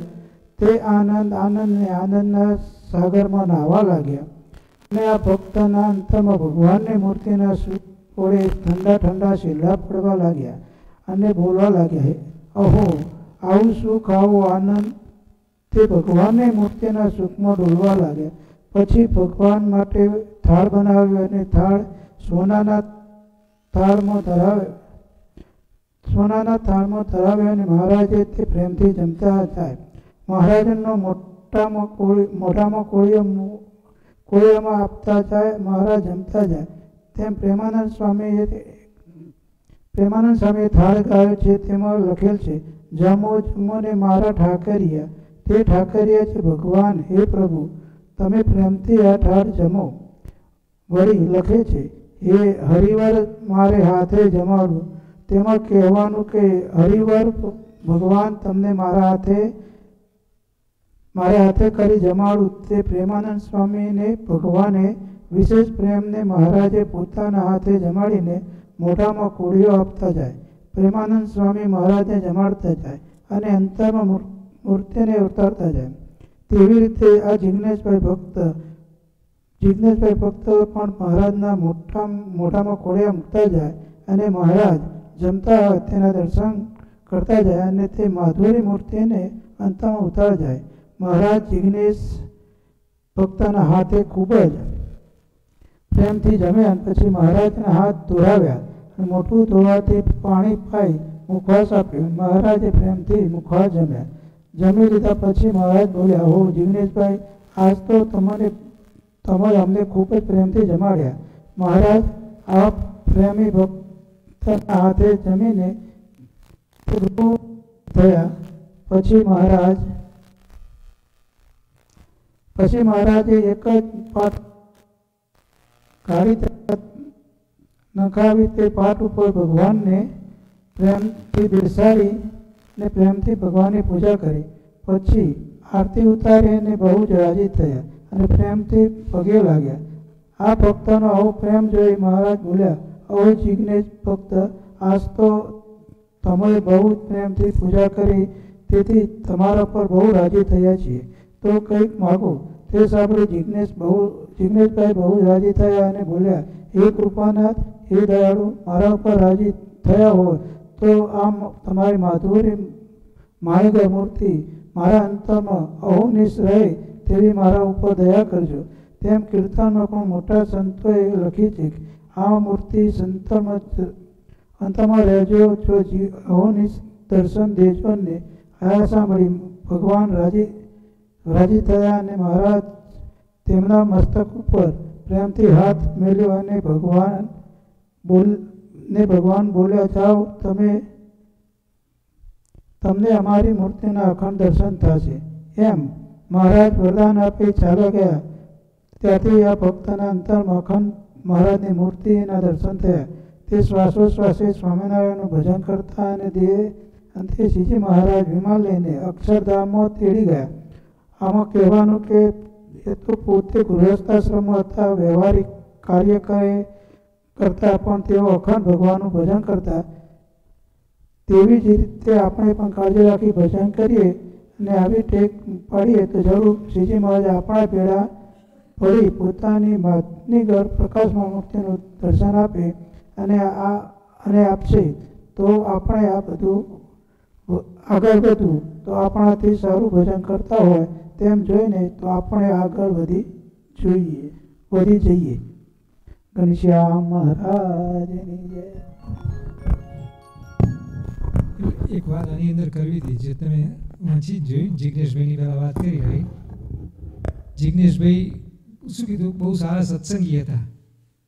તે આનંદના સાગરમાં નાહવા લાગ્યા. અને આ ભક્તના અંતરમાં ભગવાનની મૂર્તિના પોળે ઠંડા ઠંડા શીલા પડવા લાગ્યા અને બોલવા લાગ્યા, અહો આવું સુખ, આવો આનંદ. તે ભગવાનની મૂર્તિના સુખમાં ડોલવા લાગ્યા. પછી ભગવાન માટે થાળ બનાવ્યો અને થાળ સોનાના થાળમાં ધરાવ્યો અને મહારાજે તે પ્રેમથી જમતા જાય. મહારાજનો મોઢામાં કોળિયામાં આપતા જાય, મહારાજ જમતા જાય. તેમ પ્રેમાનંદ સ્વામીએ થાળ ગાયો છે, તેમાં લખેલ છે, જમો જમો ને મારા ઠાકરિયા. તે ઠાકરિયા છે ભગવાન. હે પ્રભુ, તમે પ્રેમથી આ થાળ જમો. વળી લખે છે, હે હરિવાર મારે હાથે જમાડવું. તેમાં કહેવાનું કે હરિવાર ભગવાન તમને મારા હાથે કરી જમાડું. તે પ્રેમાનંદ સ્વામીને ભગવાને વિશેષ પ્રેમને મહારાજે પોતાના હાથે જમાડીને મોઢામાં કોળીઓ આપતા જાય. પ્રેમાનંદ સ્વામી મહારાજને જમાડતા જાય અને અંતરમાં મૂર્તિને ઉતારતા જાય. તેવી રીતે આ જિજ્ઞેશભાઈ ભક્ત પણ મહારાજના મોઢામાં કોળિયા મૂકતા જાય અને મહારાજ જમતા હોય તેના દર્શન કરતા જાય અને તે માધુરી મૂર્તિને અંતમાં ઉતાર જાય. મહારાજ જિજ્ઞેશ ભક્તના હાથે ખૂબ જ પ્રેમથી જમ્યા. પછી મહારાજના હાથ ધોરાવ્યા અને મોટું ધોવાથી પાણી પાઈ મુખવાસ આપ્યો. મહારાજે પ્રેમથી મુખવાસ જમ્યા. જમી લીધા પછી મહારાજ બોલ્યા, હો જિજ્ઞેશભાઈ, આજ તો તમે અમને ખૂબ જ પ્રેમથી જમાડ્યા. મહારાજ આ પ્રેમી ભક્તના હાથે જમીને થયા. પછી મહારાજે એક જ પાટ કાઢી નખાવી તે પાટ ઉપર ભગવાનને પ્રેમથી બેસાડી અને પ્રેમથી ભગવાનની પૂજા કરી. પછી આરતી ઉતારી અને બહુ જ રાજી થયા અને પ્રેમથી પગે લાગ્યા. આ ભક્તનો આવો પ્રેમ જોઈ મહારાજ બોલ્યા, ઓ જિજ્ઞેશ ભક્ત, આજ તો તમે બહુ પ્રેમથી પૂજા કરી, તેથી તમારા પર બહુ રાજી થયા છીએ, તો કંઈક માગો. તે સાંભળી જિજ્ઞેશભાઈ બહુ રાજી થયા અને બોલ્યા, હે કૃપાનાથ, હે દયાળુ, મારા ઉપર રાજી થયા હોય તો આમ તમારી માધુરી માણિકા મૂર્તિ મારા અંતરમાં અહોનિશ રહે તેવી મારા ઉપર દયા કરજો. તેમ કીર્તનમાં પણ મોટા સંતોએ લખી છે કે આ મૂર્તિ અંતમાં રહેજો, જો અહોનિશ દર્શન દેજો ને. આ સાંભળી ભગવાન રાજી થયા અને મહારાજ તેમના મસ્તક ઉપર પ્રેમથી હાથ મેલ્યો અને ભગવાન બોલ્યા, જાઓ, તમને અમારી મૂર્તિના અખંડ દર્શન થશે. એમ મહારાજ વરદાન આપી ચાલ્યા ગયા. ત્યાંથી આ ભક્તના અંતરમાં અખંડ મહારાજની મૂર્તિના દર્શન થયા. તે શ્વાસોશ્વાસે સ્વામિનારાયણનું ભજન કરતા અને અંતે શ્રીજી મહારાજ વિમાન લઈને અક્ષરધામમાં તેડી ગયા. આમાં કહેવાનું કે એ તો પોતે ગૃહસ્થાશ્રમમાં હતા, વ્યવહારિક કાર્ય કરતા, પણ તેઓ અખંડ ભગવાનનું ભજન કરતા. તેવી જ રીતે આપણે પણ કાળજી રાખી ભજન કરીએ અને આવી ટેક પાડીએ તો જરૂર શ્રીજી મહારાજ આપણા ભેળા પડી પોતાની માતની ઘર પ્રકાશમાં મૂર્તિનું દર્શન આપે અને આપશે. તો આપણે આ બધું આગળ વધવું તો આપણાથી સારું ભજન કરતા હોય તેમ જોઈને તો આપણે આગળ વધી જઈએ. ઘનશ્યામ મહારાજની જય. એક વાત આની અંદર કરવી હતી જે તમે વાંચી જ જોઈ. જિજ્ઞેશભાઈની પહેલાં વાત કરી રહી. જિજ્ઞેશભાઈ શું કીધું, બહુ સારા સત્સંગી હતા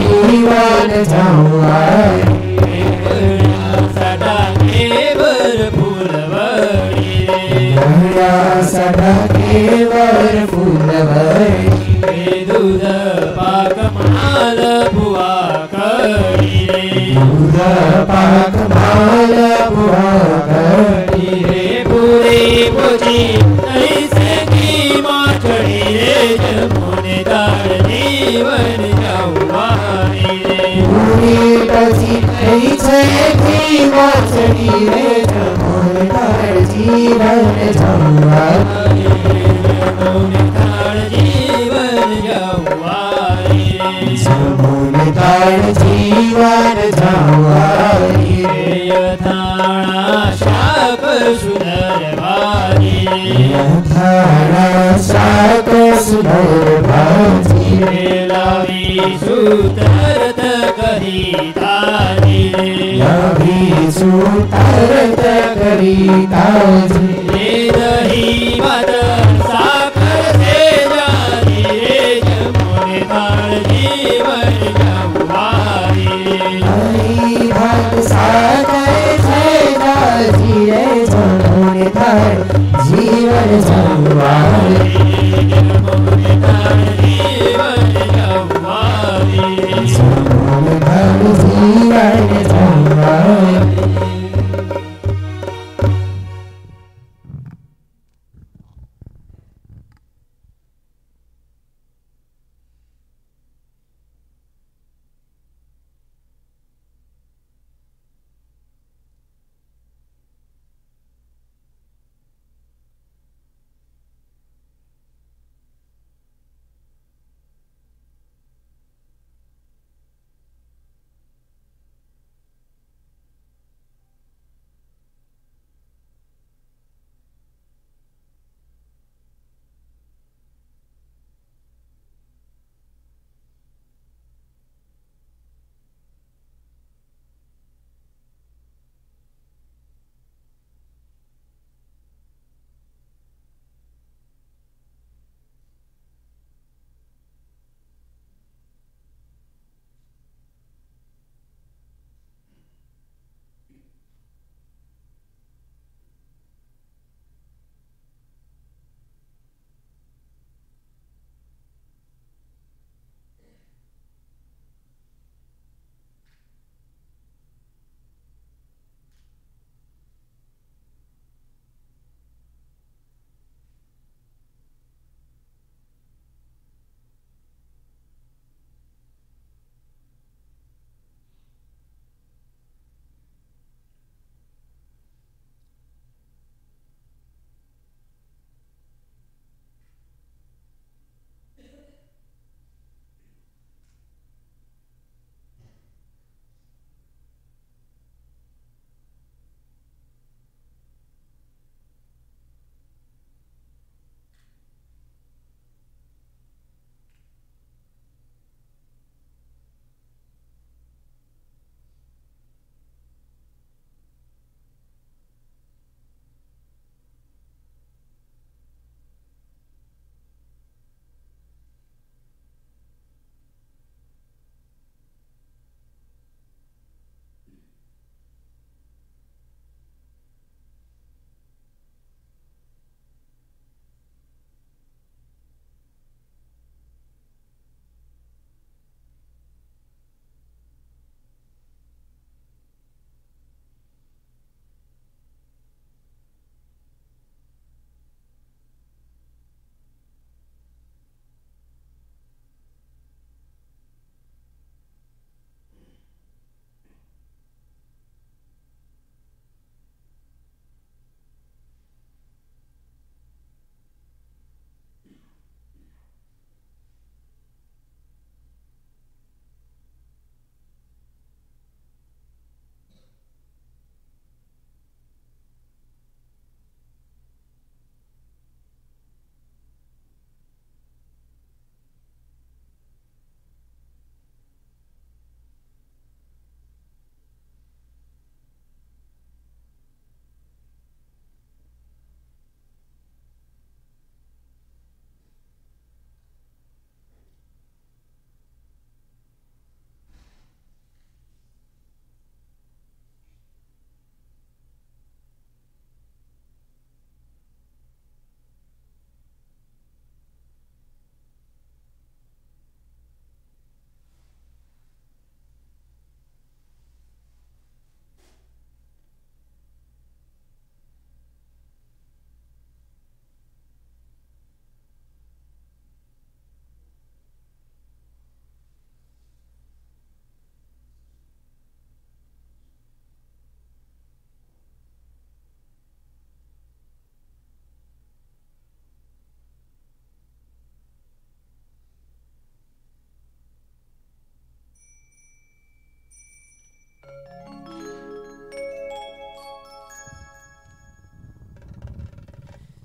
जीवन जाऊं सदा केवर फूलवड़ी सदा केवर फूलवड़ी दूध पाक माल बुआ करी दूध पाक माल बुआ करी पूरी पूजी नहीं से की माछड़ी रे जमुने दार जीवन जाऊवारी रे पूरी पूजी नहीं से की माछड़ी रे जमुने दार जीवन जाऊवारी जमुने दार जीवन जाऊवारी रे जमुने दार जीवन जाऊवारी रे यथाणा शाक सुंदर भाजी यथाणा शाक सुंदर भाजी लावी सुतरत करी ताजी लावी सुतरत करी ताजी दही भात साखर से जानी रे जमुने दार जीवन जाऊवारी दही भात साखर से जानी रे जमुने दार जीवन जाऊवारी जमुने दार जीवन जाऊवारी जमुने दार जीवन जाऊवारी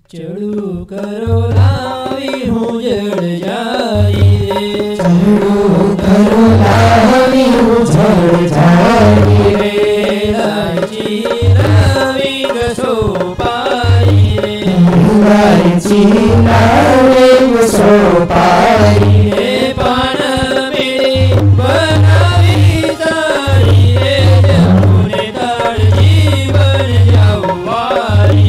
चढ़ू करो लावी हूँ जड़ जाई रे चढ़ू करो लावी हूँ जड़ जाई रे इलायची लावी घसो पाई रे इलायची लावी घसो पाई रे पान मेरी बनावी तारी रे जमुने तार जीवन जावारी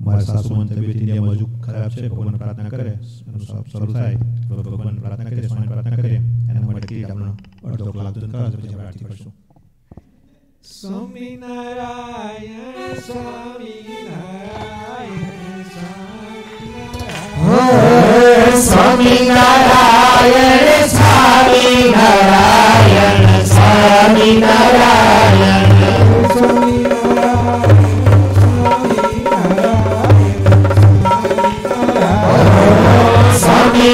મારા સાસુમાં તબિયત ઇન્ડિયામાં હજુ ખરાબ છે, ભગવાન પ્રાર્થના કરે એનું શરૂ થાય તો ભગવાન પ્રાર્થના કરે, સ્વામી પ્રાર્થના કરે એના માટે કીટ આપણને અડધો કલાક ધૂન કરાવે પછી આપણે આરતી કરશું. સ્વામિનારાયણ સ્વામિનારાયણ સ્વામિનારાયણ સ્વામિનારાયણ સ્વામિનારાયણ સ્વામિનારાયણ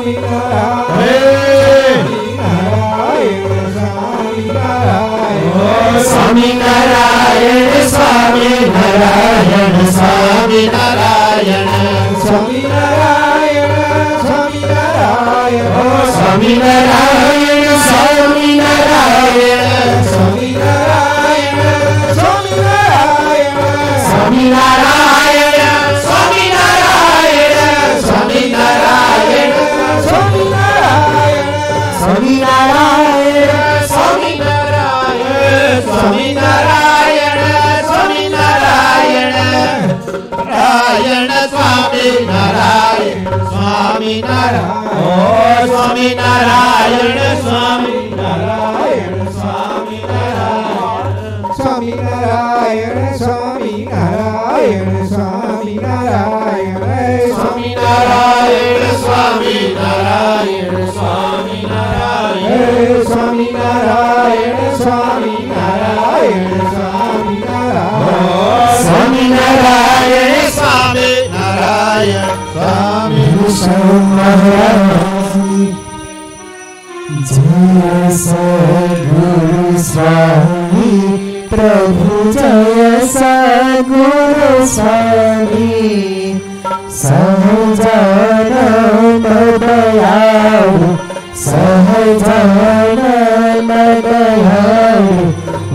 स्वामी नारायण स्वामी नारायण स्वामी नारायण स्वामी नारायण स्वामी नारायण स्वामी नारायण स्वामी नारायण स्वामी नारायण स्वामी नारायण स्वामी नारायण स्वामी नारायण स्वामी नारायण स्वामी नारायण स्वामी नारायण स्वामी नारायण स्वामी नारायण स्वामी नारायण नारायण स्वामी नारायण स्वामी नारायण ओ स्वामी नारायण स्वामी नारायण स्वामी नारायण स्वामी नारायण स्वामी नारायण स्वामी नारायण स्वामी नारायण स्वामी नारायण स्वामी नारायण स्वामी नारायण स्वामी नारायण स्वामी नारायण स्वामी नारायण स्वामी नारायण स्वामी जय सद्गुरु स्वामी प्रभु जय सद्गुरु स्वामी सहजानंद दयाळु सहजानंद दयाळु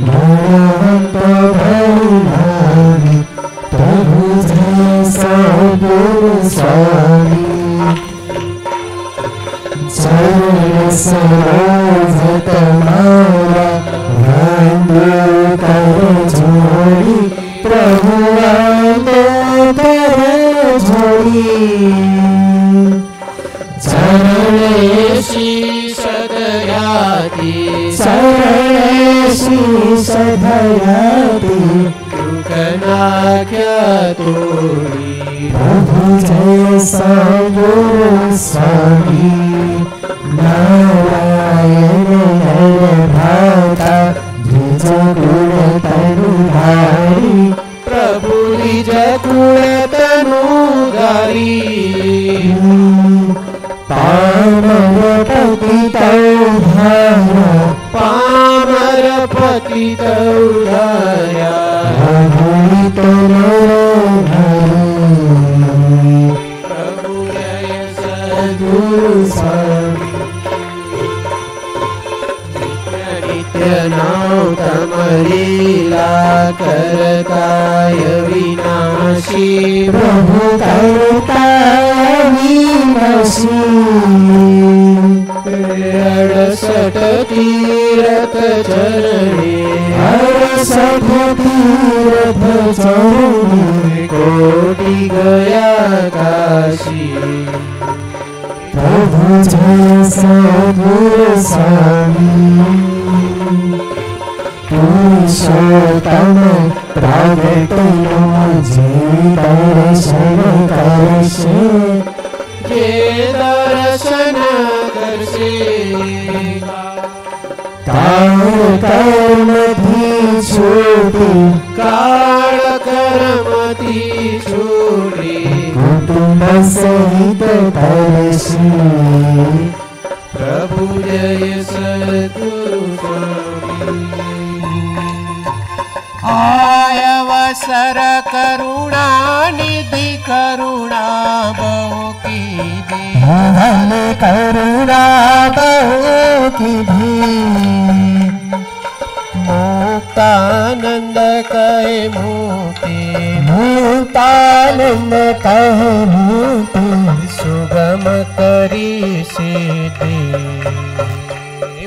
भगवंत भगवानी प्रभु जय सद्गुरु स्वामी चरण सरोज तुम्हारा वंदे कर जोड़ी प्रभु वंदे कर जोड़ी चरणे शीश दयाति चरणे शीश दयाति दुखनाख्या तोड़ी प्रभु जय सद्गुरु स्वामी नारायण नर भाता द्विज कुल तनुधारी प्रभु द्विज कुल तनुधारी पामर पतित उद्धारा पामर पतित उद्धारा रघुवीर नरहरि प्रभु जय सद्गुरु स्वामी नित्य नौतम लीला करताय विनाशी प्रभु करताय विनाशी 68 तीरथ चरणे 68 तीरथ चरणे कोटि गया काशी प्रभु जय सद्गुरु स्वामी पुरुषोत्तम प्रगटनो जे दर्शन करशे जे दर्शन करशे काल कर्मथी छूटी काल कर्मथी छूटी कुटुंब सहित तरसी प्रभु जय सद्गुरु स्वामी आयवसर करुणा निधि करुणा बहु की धन करुणा बहु की मुक्तानंद कहे मुक्ति मुक्तानंद कहे मुक्ति सुगम करी सिद्धि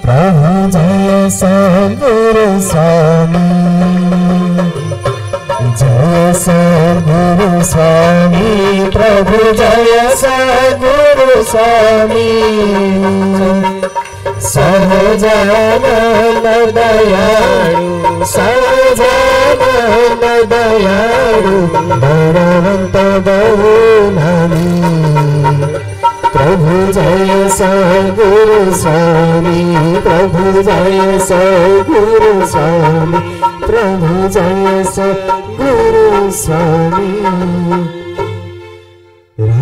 प्रभु जय सद्गुरु स्वामी जय सद्गुरु स्वामी प्रभु जय सद्गुरु स्वामी सहजानंद दयाळु सहजानंद दयाळु भगवंत बहुनामी प्रभु जय सद्गुरु स्वामी प्रभु जय सद्गुरु स्वामी प्रभु जय सद्गुरु स्वामी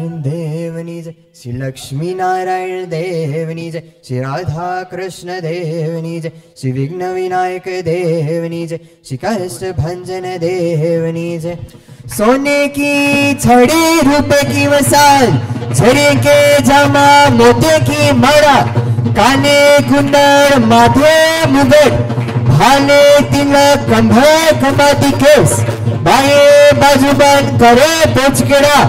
નારાયણ દેવની જય, શ્રી લક્ષ્મી નારાયણ દેવની જય, શ્રી રાધા કૃષ્ણ દેવની જય, શ્રી વિઘ્ન વિનાયક દેવની જય, શ્રી કષ્ટ ભંજન દેવની જય। सोने की छड़ी रुपए की मसाल, झरे के जामा मोते की माला, काने कुंडल माथे मुगट, भाले तिलक कंधे खंभाती केस, बाए बाजूबंद करे पोचकेड़ा,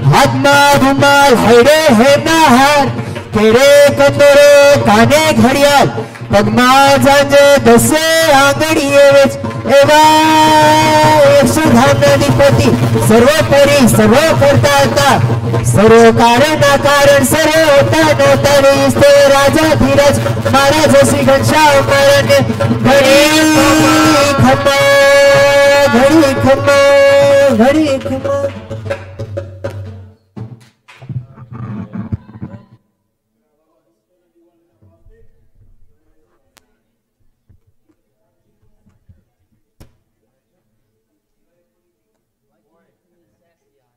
हाथ में रुमाल हरे है ना हार, केड़े कंदरे काने घड़ियाल, पगमा जांजे दसे आंगड़ीए वेच, एवा सुधामनाधिपति सर्वोपरि सर्व करता था, सर्व कारण कारण सर्व होता नहोता निस्ते राजा धीरज महाराज श्री घनश्याम महाराज घड़ी खपा घड़ी